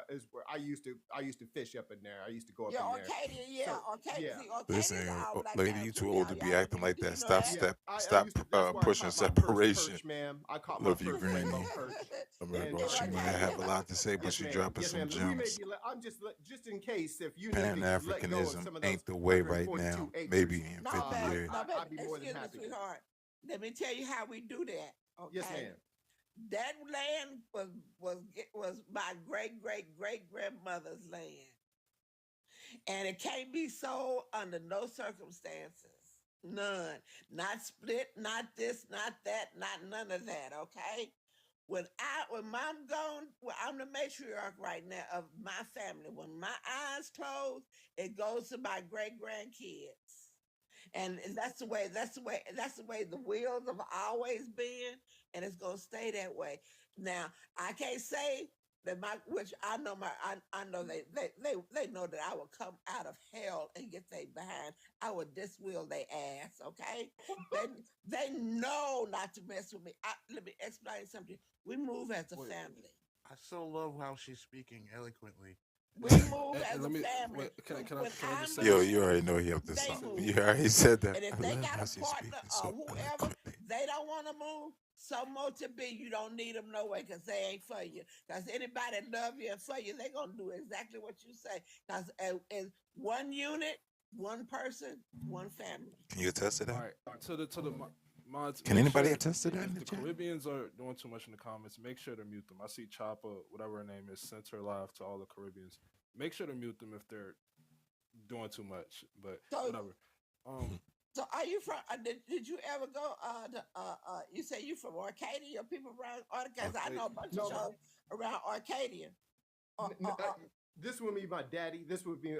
V: I used to fish up in there. I used to go up
C: Yeah,
V: in there.
C: Arcadia, yeah, Arcadia. See,
A: listen,
C: Arcadia's all black
A: lady,
C: town
A: you
C: too,
A: too old to be
C: y'all
A: acting like that.
C: know
A: Stop,
C: that?
A: stop
V: That's where I
A: pushing
V: caught my first
A: separation.
V: perch, ma'am. I caught my
A: Love you,
V: first
A: Granny.
V: rainbow perch.
A: I'm like,
V: And,
A: well, she might have a lot to say, but
V: yes,
A: she
V: ma'am.
A: dropping
V: Yes,
A: some
V: ma'am. We may
A: gems.
V: be. I'm just in case if you need
A: Pan
V: to let go of some
A: Africanism
V: of those
A: ain't the way right
V: 142
A: now.
V: acres.
A: Maybe in 50
C: No, baby,
A: years.
C: no, baby.
V: I'd be more than
C: Excuse me,
V: happy.
C: sweetheart. Let me tell you how we do that. Okay.
V: Yes, ma'am.
C: That land was my great grandmother's land, and it can't be sold under no circumstances. None. Not split. Not this. Not that. Not none of that. Okay. When I'm gone, well, I'm the matriarch right now of my family. When my eyes close, it goes to my great grandkids. And that's the way the wheels have always been, and it's gonna stay that way. Now I can't say that which I know I know they know that I will come out of hell and get they behind. I will diswheel their ass. Okay, they know not to mess with me. Let me explain something. We move as a family.
U: I so love how she's speaking eloquently.
C: We move as
I: And
C: a
I: let me
C: family.
I: can I
C: When
I: just
C: I
I: say
A: Yo,
I: this?
A: you already know he up to
C: they
A: something.
C: move.
A: You already said that.
C: And if
A: I
C: they
A: love
C: got
A: how
C: a
A: she's
C: partner
A: speaking
C: or
A: so
C: whoever,
A: eloquently.
C: they don't want to move. So more to be, you don't need them no way because they ain't for you. Because anybody love you and for you, they gonna do exactly what you say. Because as one unit, one person, one family.
A: Can you attest to
I: All
A: that?
I: right, to the mods.
A: Can
I: Make
A: anybody
I: sure
A: attest to that in
I: if
A: the
I: the
A: chat?
I: Caribbeans are doing too much in the comments, make sure to mute them. I see Choppa, whatever her name is, sent her live to all the Caribbeans. Make sure to mute them if they're doing too much. But whatever.
C: So are you from? Did you ever go? You say you from Arcadia? Your people around Arcadia? I know a bunch of shows around Arcadia.
V: This would be my daddy. This would be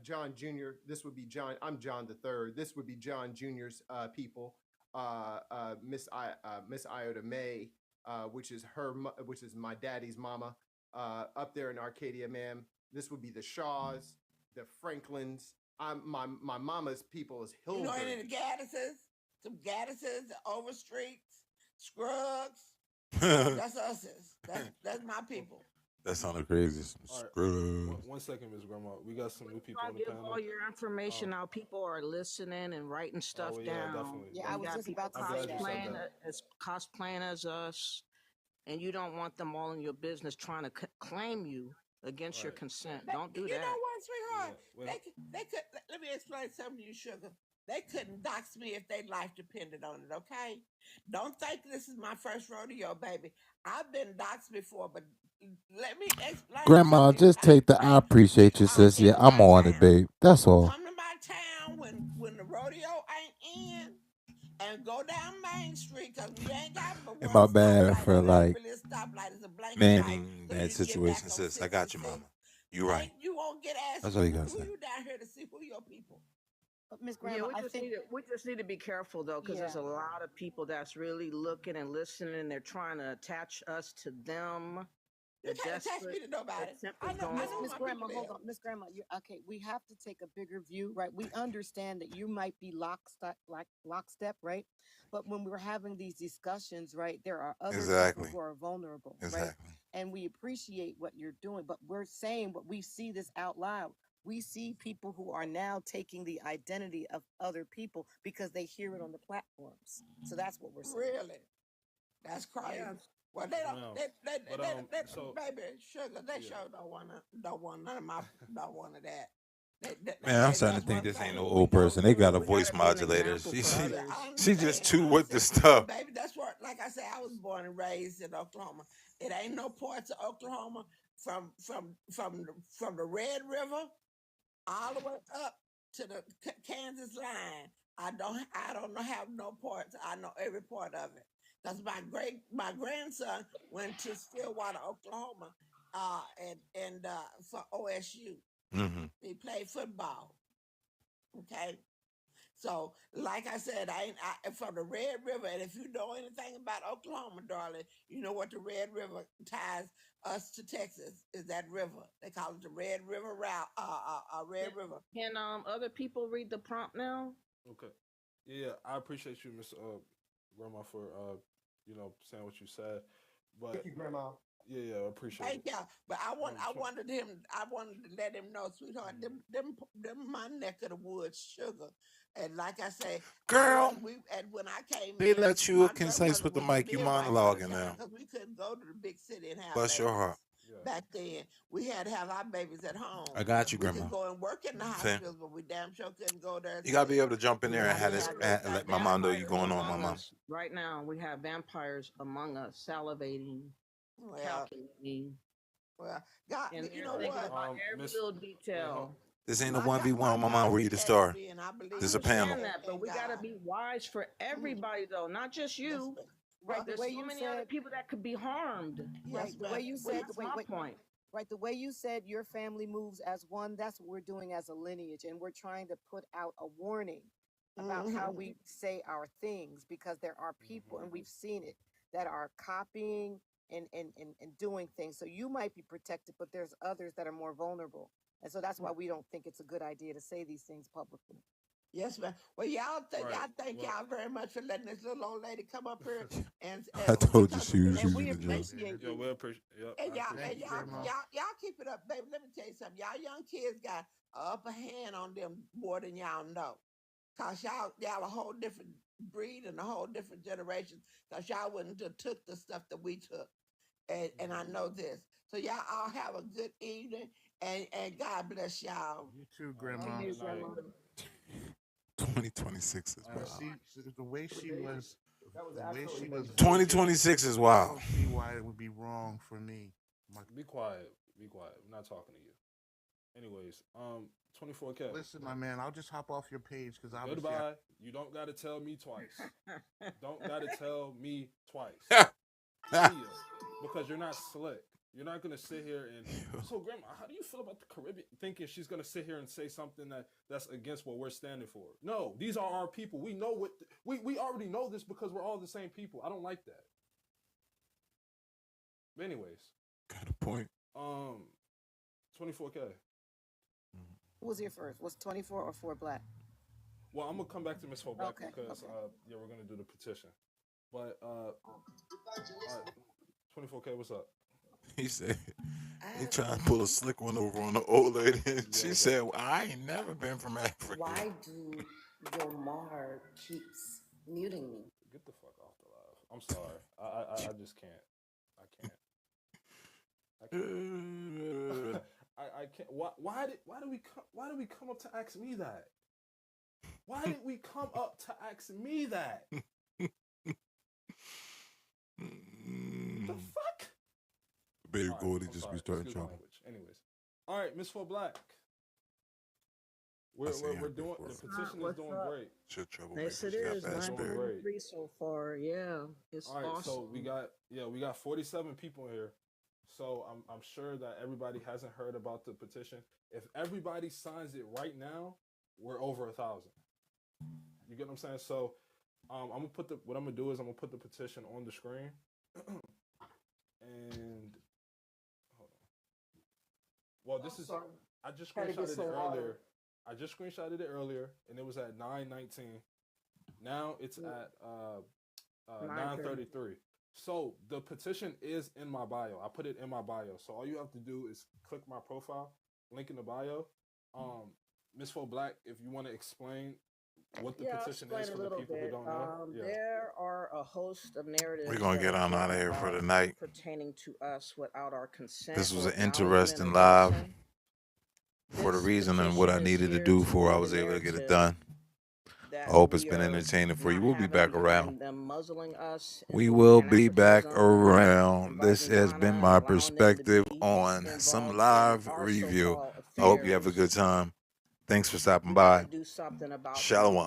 V: John Jr. This would be John. I'm John the Third. This would be John Jr.'s people. Miss Iota May, which is which is my daddy's mama, up there in Arcadia, ma'am. This would be the Shaws, the Franklins. My mama's people is
C: You know any
V: Hilbert.
C: of the Gaddises? Some Gaddises, the Overstreets, Scruggs.
A: that
C: That's us. That's my people.
A: sounded crazy. Some
I: All right.
A: scrubs.
I: One second, Miss Grandma. We got some new people
D: Try
I: on
D: to
I: the
D: give
I: panel.
D: all your information out. People are listening and writing stuff
I: Oh yeah,
D: down.
I: definitely.
T: Yeah, I
D: We
T: was
D: got
T: just
D: people
T: about to
I: I'm
T: say
I: glad you said
T: that.
I: that.
D: cosplaying as us, and you don't want them all in your business trying to claim you against your
I: Right.
D: consent. Don't do
C: You
D: that.
C: know what, sweetheart?
I: Yeah,
C: They could. Let me explain something to you, sugar. They couldn't dox me if their life depended on it. Okay? Don't think this is my first rodeo, baby. I've been doxed before, but let me explain
A: Grandma,
C: something.
A: just take the I appreciate you, sis. Yeah, I'm on it, babe. That's all.
C: Come to my town when the rodeo ain't in, and go down Main Street because we ain't got but
A: And
C: one
A: my bad
C: stoplight.
A: for
C: It ain't
A: like
C: really a stoplight. It's a blanket light,
A: manning
C: so
A: that
C: you can get back
A: situation,
C: on
A: sis. I got you,
C: 66.
A: mama. You right.
C: You won't get asked
A: That's all you
C: who
A: gotta say.
C: you down here to see who your people.
T: But Miss
D: Yeah,
T: Grandma,
D: we
T: I
D: just
T: think
D: need to be careful though, because there's a lot of people that's really looking and listening. They're trying to attach us to them.
C: You
D: They're
C: can't attach me
D: desperate.
C: to nobody.
D: They're
C: I
D: simply
C: know
D: going.
C: who
T: Miss
C: my
T: Grandma,
C: people
T: hold
C: is.
T: on. Miss Grandma, you okay, we have to take a bigger view, right? We understand that you might be lockstep, right? But when we're having these discussions, right, there are other
A: Exactly.
T: people who are vulnerable, right?
A: Exactly.
T: And we appreciate what you're doing, but we're saying what we see this out loud. We see people who are now taking the identity of other people because they hear it on the platforms. So that's what we're saying.
C: Really? That's crazy.
D: Yeah.
C: Well, they don't.
I: No.
C: They
I: So
C: baby, sugar. They
I: yeah.
C: sure don't want none of my, don't want of that.
A: Man, I'm starting to think this ain't no old person. They got a voice modulator. She just too with the stuff.
C: Baby, that's what. Like I said, I was born and raised in Oklahoma. It ain't no parts of Oklahoma from the Red River all the way up to the Kansas line. I don't have no parts. I know every part of it. That's my grandson went to Stillwater, Oklahoma, and for OSU.
A: Mm-hmm.
C: He played football. Okay. So, like I said, I from the Red River, and if you know anything about Oklahoma, darling, you know what the Red River ties us to Texas is that river. They call it the Red River route. Red River.
D: Can other people read the prompt now?
I: Okay. Yeah, I appreciate you, Miss Grandma, for saying what you said. But
V: Thank you, Grandma.
I: yeah, I appreciate
C: Thank
I: it.
C: y'all. But I wanted to let him know, sweetheart, them my neck of the woods, sugar. And like I say,
A: Girl,
C: when I came
A: they
C: in,
A: let you
C: my
A: up concise
C: grandmother
A: with the
C: was a
A: mic. You
C: midwife
A: monologuing now.
C: because we couldn't go to the big city and have
A: Bless your
C: babies.
A: heart.
C: Back then, we had to have our babies at home.
A: I got you,
C: We
A: Grandma.
C: could go and work in the
A: See?
C: hospitals, but we damn sure couldn't go there.
A: You gotta be able to jump in there and have
C: We
A: this.
C: had
A: Let my mom know you going on, my
D: Among
A: mom.
D: us right now, we have vampires among us, salivating,
C: Well,
D: calculating,
C: God,
D: and
C: you
D: they're
C: know
D: thinking
C: what?
D: about every little detail.
A: This ain't a 1v1. My mom, where you the star. There's a panel.
D: Understand that, but we gotta be wise for everybody, though, not just you.
T: Right, the
D: There's
T: way
D: so
T: you
D: many other
T: said,
D: people that could be harmed.
T: right, the way you said,
D: That's my point.
T: right, the way you said your family moves as one, that's what we're doing as a lineage, and we're trying to put out a warning about how we say our things because there are people, and we've seen it, that are copying and doing things. So you might be protected, but there's others that are more vulnerable, and so that's why we don't think it's a good idea to say these things publicly.
C: Yes, ma'am. Well, y'all
T: Right.
C: thank
T: Well-
C: y'all very much for letting this little old lady come up here and
A: I told you she was
C: and we
A: using the joke.
C: appreciate
I: Yeah,
C: you.
I: we appreciate. Yep,
C: And
I: I
C: y'all,
I: appreciate you, Grandma.
C: y'all keep it up, baby. Let me tell you something. Y'all young kids got an upper hand on them more than y'all know. Cause y'all a whole different breed and a whole different generation. Cause y'all wouldn't have took the stuff that we took. And I know this. So y'all all have a good evening and God bless y'all.
U: You too, Grandma.
A: 2026 is wild.
U: See, the way she was, the way she was.
A: 2026 is wild.
U: I don't see why it would be wrong for me.
I: Be quiet. Be quiet. I'm not talking to you. Anyways, 24K.
U: Listen, my man, I'll just hop off your page because obviously.
I: Goodbye. You don't got to tell me twice. Don't got to tell me twice. See ya, because you're not slick. You're not gonna sit here and so, Grandma, how do you feel about the Caribbean? Thinking she's gonna sit here and say something that's against what we're standing for. No, these are our people. We know what we already know this because we're all the same people. I don't like that. But anyways,
A: Got a point.
I: 24K.
T: Who was here first? Was 24 or 4 black?
I: Well, I'm gonna come back to Miss Hoback
T: Okay,
I: because yeah, we're gonna do the petition. But 24K, what's up?
A: He said he trying to pull a slick one over on the old lady. And she said, well, I ain't never been from Africa.
H: Why do Yomar keeps muting me?
I: Get the fuck off the live. I'm sorry. I just can't. I can't. I can't. Why did we come up to ask me that? Why did we come up to ask me that? The fuck?
A: Baby
I: All right,
A: Gordy
I: I'm
A: just
I: sorry.
A: be starting
I: Excuse my
A: trouble.
I: language. Anyways, all right, Miss Four Black. We're
A: seen her
I: doing
A: before.
I: the petition is
D: What's
I: doing
D: up?
I: great.
A: Shit trouble.
D: Yes, it
A: She got
D: is.
A: bad spirit.
D: 933 so far. Yeah, it's
I: All right,
D: awesome.
I: so we got 47 people here. So I'm sure that everybody hasn't heard about the petition. If everybody signs it right now, we're over 1,000. You get what I'm saying? So I'm gonna put what I'm gonna do is I'm gonna put the petition on the screen. And hold on. Well, this is I just
D: Gotta get
I: screenshotted it
D: some water.
I: earlier. I just screenshotted it earlier, and it was at 9:19. Now it's at 9:33. So the petition is in my bio. I put it in my bio. So all you have to do is click my profile, link in the bio. Miss Fo Black, if you want to explain what the
D: Yeah, I'll
I: petition
D: explain
I: is
D: a
I: for the
D: little
I: people
D: bit.
I: who don't know. Yeah.
D: There are a host of narratives
A: We're gonna
D: that
A: get
D: are
A: on out of
D: going
A: here for
D: about
A: the night.
D: pertaining to us without our consent.
A: This was
D: or
A: an
D: acknowledgement
A: interesting
D: or
A: live
D: consent.
A: for the
D: This
A: reason and what I
D: petition is
A: needed to
D: here
A: do
D: to
A: before I
D: move
A: was
D: the
A: able to get it
D: narrative
A: done. I
D: that
A: hope it's
D: we
A: been
D: are
A: entertaining for you.
D: not
A: We'll be back
D: having
A: around.
D: behind them muzzling us,
A: We will
D: invoking
A: be back
D: Africanism,
A: around. This
D: inviting
A: has been
D: Ghana,
A: my
D: allowing them to
A: perspective
D: be
A: on some
D: involved in
A: live
D: our
A: review.
D: so-called
A: I hope you have a
D: affairs.
A: good time. Thanks for stopping
D: We got
A: by.
D: to do something about
A: Shalom.